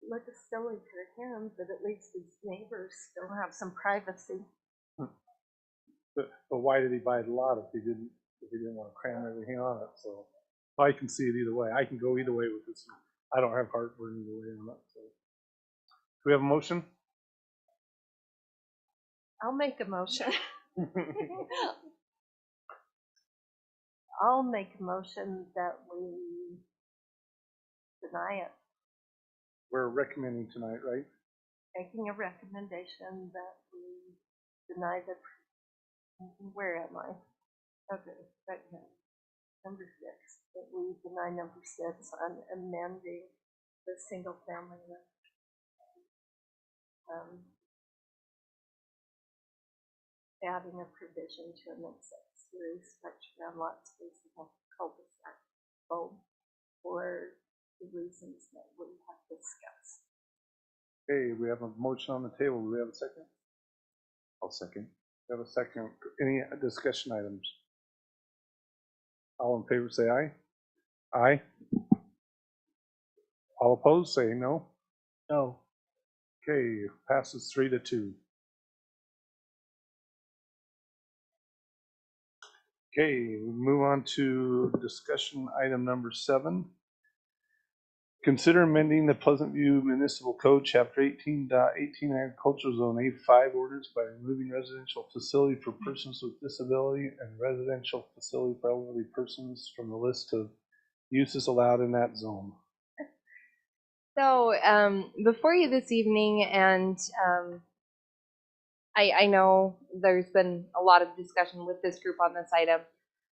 H: Look, it's silly for him, but at least his neighbors still have some privacy.
B: But why did he buy the lot if he didn't want to cram everything on it? So I can see it either way. I can go either way with this. I don't have heartburn either way on it. So do we have a motion?
H: I'll make a motion. I'll make a motion that we deny it,
B: We're recommending tonight, right?
H: making a recommendation that we deny the, where am I? Okay, right here. Number 6, that we deny number 6 on amending the single family. Adding a provision to an accessory structure on lot space of cul-de-sac, both for the reasons that we have discussed.
B: Okay, we have a motion on the table. Do we have a second?
E: I'll second.
B: We have a second. Any discussion items? All in favor say aye. Aye. All opposed say no.
N: No.
B: Okay, passes 3-2. Okay, we move on to discussion item number 7. Consider amending the Pleasant View Municipal Code, Chapter 18.18 Agricultural Zone A5 orders by removing residential facility for persons with disability and residential facility for elderly persons from the list of uses allowed in that zone.
G: So before you this evening, and I know there's been a lot of discussion with this group on this item.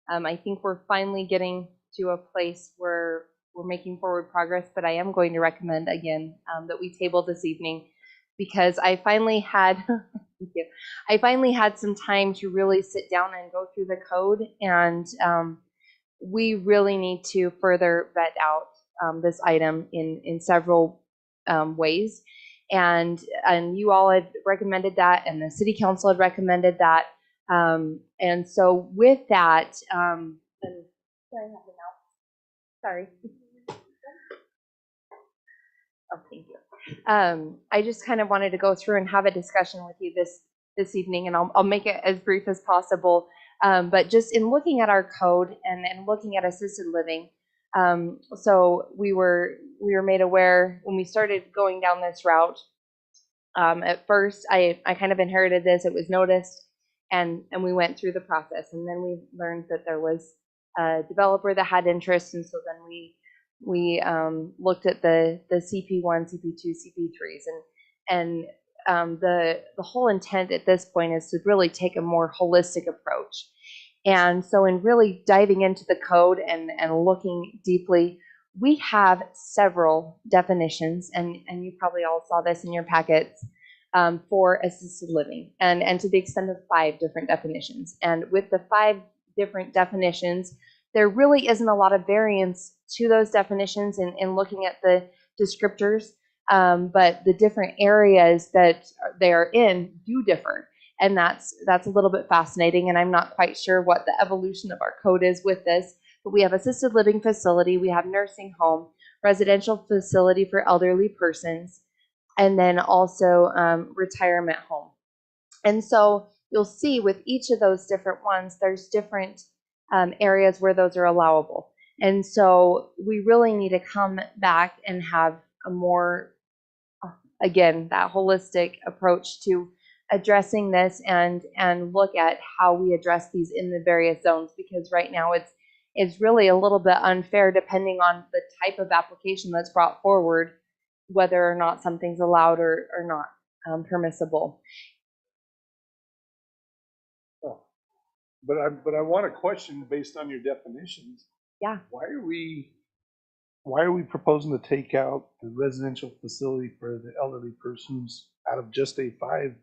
G: I think we're finally getting to a place where we're making forward progress, but I am going to recommend again that we table this evening because I finally had thank you. I finally had some time to really sit down and go through the code, and we really need to further vet out this item in several ways. And you all had recommended that, and the city council had recommended that. And so with that, sorry. Oh, thank you. I just kind of wanted to go through and have a discussion with you this evening, and I'll make it as brief as possible. But just in looking at our code and looking at assisted living, so we were made aware when we started going down this route. At first, I kind of inherited this. It was noticed, and we went through the process, and then we learned that there was a developer that had interest, and so then we looked at the CP1, CP2, CP3s, and the whole intent at this point is to really take a more holistic approach. And so in really diving into the code and looking deeply, we have several definitions, and you probably all saw this in your packets, for assisted living, and to the extent of 5 different definitions. And with the 5 different definitions. There really isn't a lot of variance to those definitions in looking at the descriptors, but the different areas that they are in do differ. And that's a little bit fascinating, and I'm not quite sure what the evolution of our code is with this, but we have assisted living facility, we have nursing home, residential facility for elderly persons, and then also retirement home. And so you'll see with each of those different ones, there's different areas where those are allowable. And so we really need to come back and have a more, again, that holistic approach to addressing this and look at how we address these in the various zones, because right now it's really a little bit unfair depending on the type of application that's brought forward, whether or not something's allowed or not permissible.
B: But I want to question based on your definitions.
G: Yeah.
B: Why are we proposing to take out the residential facility for the elderly persons out of just A5?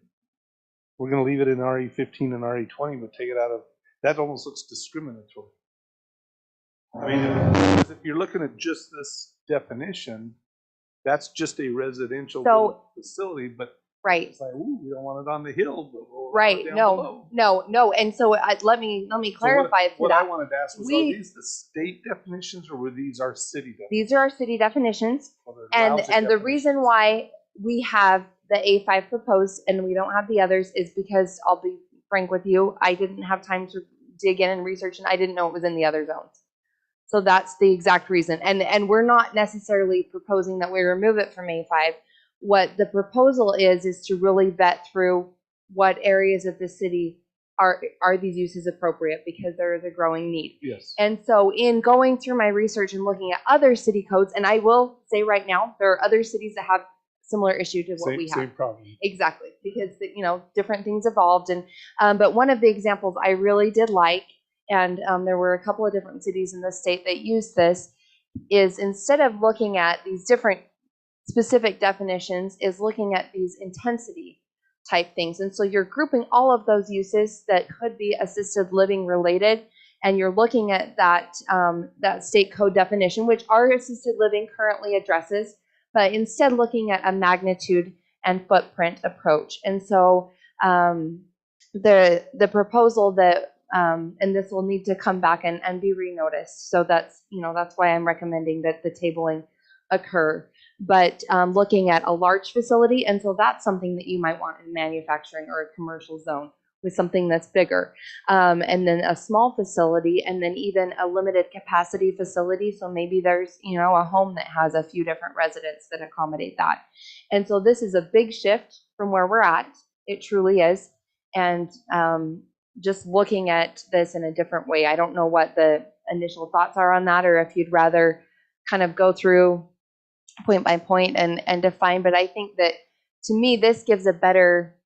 B: We're going to leave it in RE15 and RE20, but take it out of, that almost looks discriminatory. I mean, if you're looking at just this definition, that's just a residential facility, but
G: right.
B: It's like, ooh, we don't want it on the hill, but we'll
G: right.
B: down
G: No,
B: below.
G: no. And so let me clarify.
B: So what I wanted to ask was, are these the state definitions or were these our city definitions?
G: These are our city definitions. And the reason why we have the A5 proposed and we don't have the others is because, I'll be frank with you, I didn't have time to dig in and research, and I didn't know it was in the other zones. So that's the exact reason. And we're not necessarily proposing that we remove it from A5. What the proposal is to really vet through what areas of the city are these uses appropriate, because there is a growing need.
B: Yes.
G: And so in going through my research and looking at other city codes, and I will say right now, there are other cities that have similar issue to what we have.
B: Same problem.
G: Exactly, because different things evolved. And but one of the examples I really did like, and there were a couple of different cities in the state that used this, is instead of looking at these different specific definitions, is looking at these intensity type things. And so you're grouping all of those uses that could be assisted living related, and you're looking at that that state code definition, which our assisted living currently addresses, but instead looking at a magnitude and footprint approach. And so the proposal that and this will need to come back and be renoticed. So that's why I'm recommending that the tabling occur. But looking at a large facility, and so that's something that you might want in manufacturing or a commercial zone with something that's bigger. And then a small facility, and then even a limited capacity facility. So maybe there's, a home that has a few different residents that accommodate that. And so this is a big shift from where we're at. It truly is. And just looking at this in a different way. I don't know what the initial thoughts are on that, or if you'd rather kind of go through point by point and define, but I think that to me this gives a better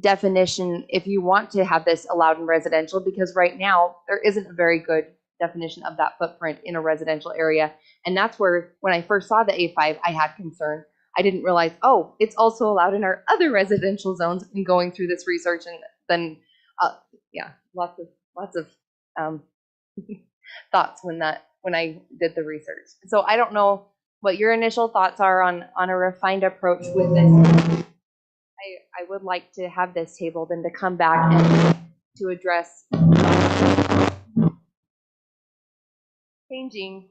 G: definition if you want to have this allowed in residential, because right now there isn't a very good definition of that footprint in a residential area. And that's where, when I first saw the A5, I had concern. I didn't realize, it's also allowed in our other residential zones, and going through this research, and then lots of thoughts when I did the research. So I don't know what your initial thoughts are on a refined approach with this. I would like to have this tabled and to come back and to address changing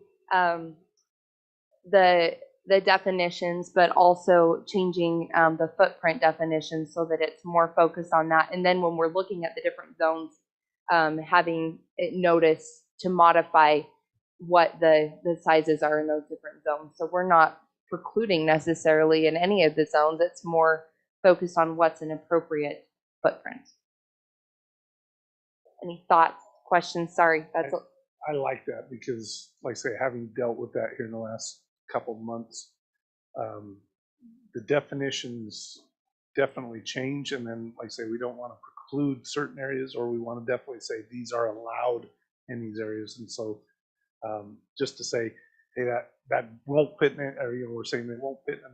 G: the definitions, but also changing the footprint definitions so that it's more focused on that. And then when we're looking at the different zones, having it notice to modify what the sizes are in those different zones. So we're not precluding necessarily in any of the zones. It's more focused on what's an appropriate footprint. Any thoughts, questions? Sorry,
B: I like that because, like I say, having dealt with that here in the last couple of months, the definitions definitely change. And then, like I say, we don't want to preclude certain areas, or we want to definitely say these are allowed in these areas. And so just to say, hey, that won't fit in it, or we're saying they won't fit in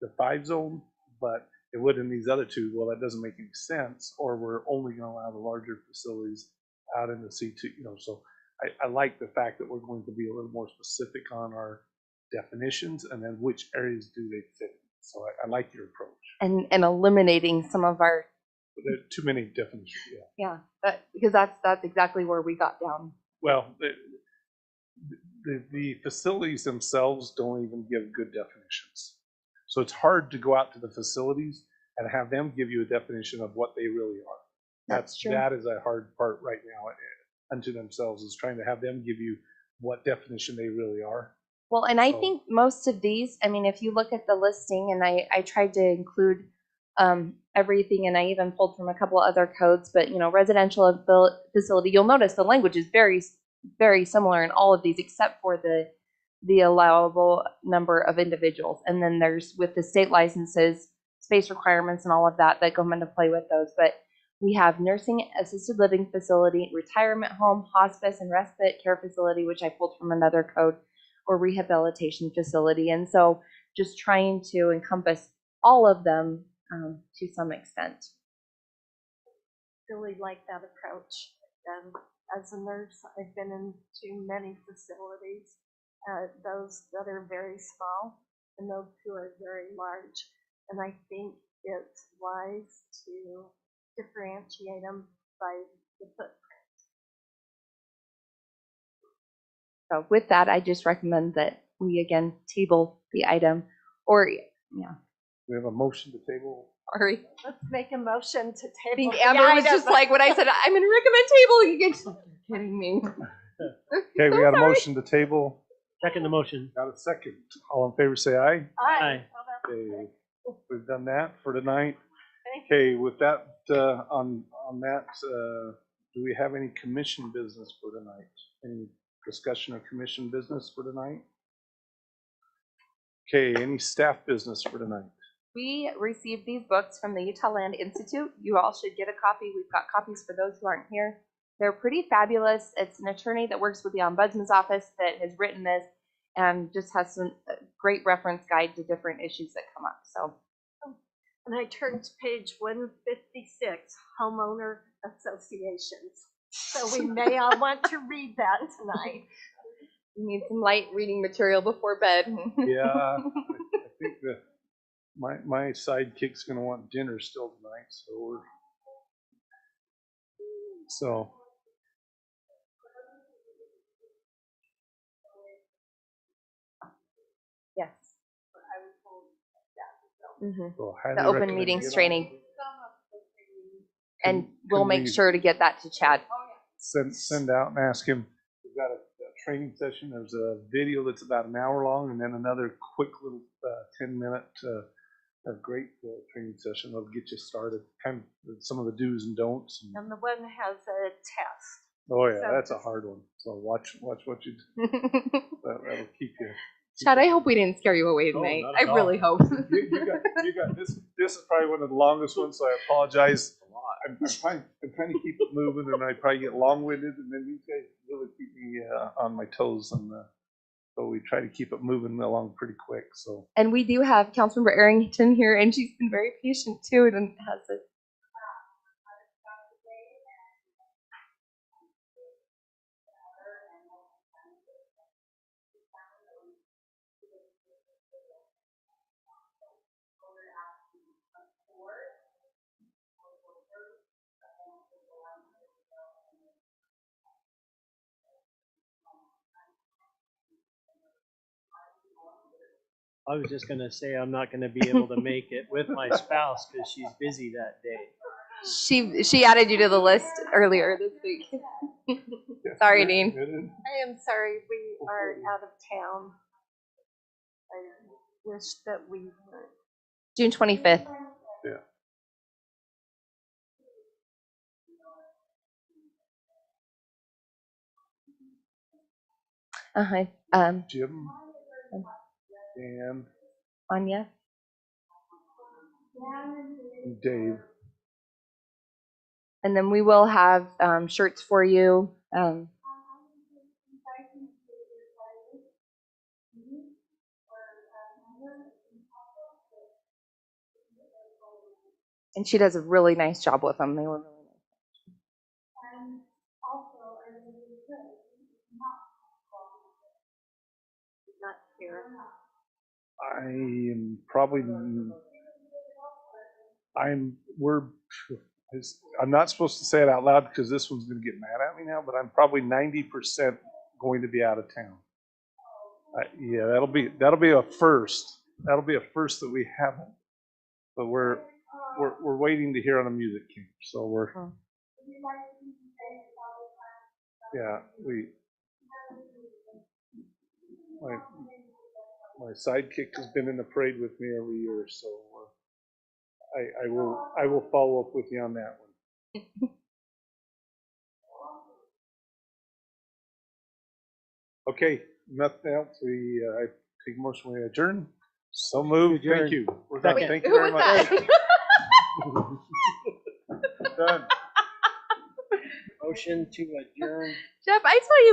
B: the 5 zone, but it would in these other two. Well, that doesn't make any sense, or we're only going to allow the larger facilities out in the C2, so I like the fact that we're going to be a little more specific on our definitions and then which areas do they fit in. So I like your approach.
G: And eliminating some of our,
B: There are too many definitions,
G: yeah, because that's exactly where we got down.
B: Well, the facilities themselves don't even give good definitions. So it's hard to go out to the facilities and have them give you a definition of what they really are.
G: That's true.
B: That is a hard part right now unto themselves, is trying to have them give you what definition they really are.
G: Well, and I think most of these, I mean, if you look at the listing, and I tried to include everything, and I even pulled from a couple other codes, but residential facility, you'll notice the language is very, very similar in all of these, except for the allowable number of individuals. And then there's, with the state licenses, space requirements and all of that come into play with those. But we have nursing, assisted living facility, retirement home, hospice and respite care facility, which I pulled from another code, or rehabilitation facility. And so just trying to encompass all of them to some extent.
H: Really like that approach. As a nurse, I've been into many facilities, those that are very small and those who are very large. And I think it's wise to differentiate them by the footprint.
G: So with that, I just recommend that we again table the item, or
B: We have a motion to table.
G: Sorry.
H: Let's make a motion to table.
G: I think Amber was just like, when I said I'm going to recommend tabling, you get, you're kidding me.
B: Okay, we got a motion to table.
C: Second the motion.
B: Got a second. All in favor, say aye.
H: Aye.
B: Okay, we've done that for tonight. Okay, with that, on that, do we have any commission business for tonight? Any discussion of commission business for tonight? Okay, any staff business for tonight?
G: We received these books from the Utah Land Institute. You all should get a copy. We've got copies for those who aren't here. They're pretty fabulous. It's an attorney that works with the Ombudsman's office that has written this and just has some great reference guide to different issues that come up. So,
H: and I turned to page 156, homeowner associations. So we may all want to read that tonight.
G: You need some light reading material before bed.
B: Yeah, I think that my sidekick's going to want dinner still tonight, so
G: yes.
B: Well,
G: The open meetings training. And we'll make sure to get that to Chad.
B: Send out and ask him. We've got a training session. There's a video that's about an hour long, and then another quick little 10-minute great training session that'll get you started. Kind of some of the do's and don'ts.
H: And the one has a test.
B: Oh yeah,
H: So
B: that's a hard one. So watch what you do. That'll keep you.
G: Chad, I hope we didn't scare you away tonight. I really hope.
B: You got this. This is probably one of the longest ones, so I apologize. I'm trying to keep it moving, and I probably get long-winded, and then these guys really keep me on my toes, and so we try to keep it moving along pretty quick. So.
G: And we do have Councilmember Arrington here, and she's been very patient too, and has it.
C: I was just going to say I'm not going to be able to make it with my spouse because she's busy that day.
G: She added you to the list earlier this week. Sorry, Dean.
H: I am sorry we are out of town. I wish that we were.
G: June 25th.
B: Yeah. Jim. And
G: Anya.
B: Dave.
G: And then we will have shirts for you. And she does a really nice job with them. They were really nice.
P: Not here.
B: I am probably, I'm not supposed to say it out loud because this one's gonna get mad at me now, but I'm probably 90% going to be out of town. Yeah, that'll be a first. That'll be a first that we haven't. But we're waiting to hear on a music camp, so yeah, my sidekick has been in the parade with me every year, so I will follow up with you on that one. Okay, nothing else. I take motion we adjourn. So moved. Thank you. We're done. Thank you very much.
C: Done. Motion to adjourn.
G: Jeff, I saw you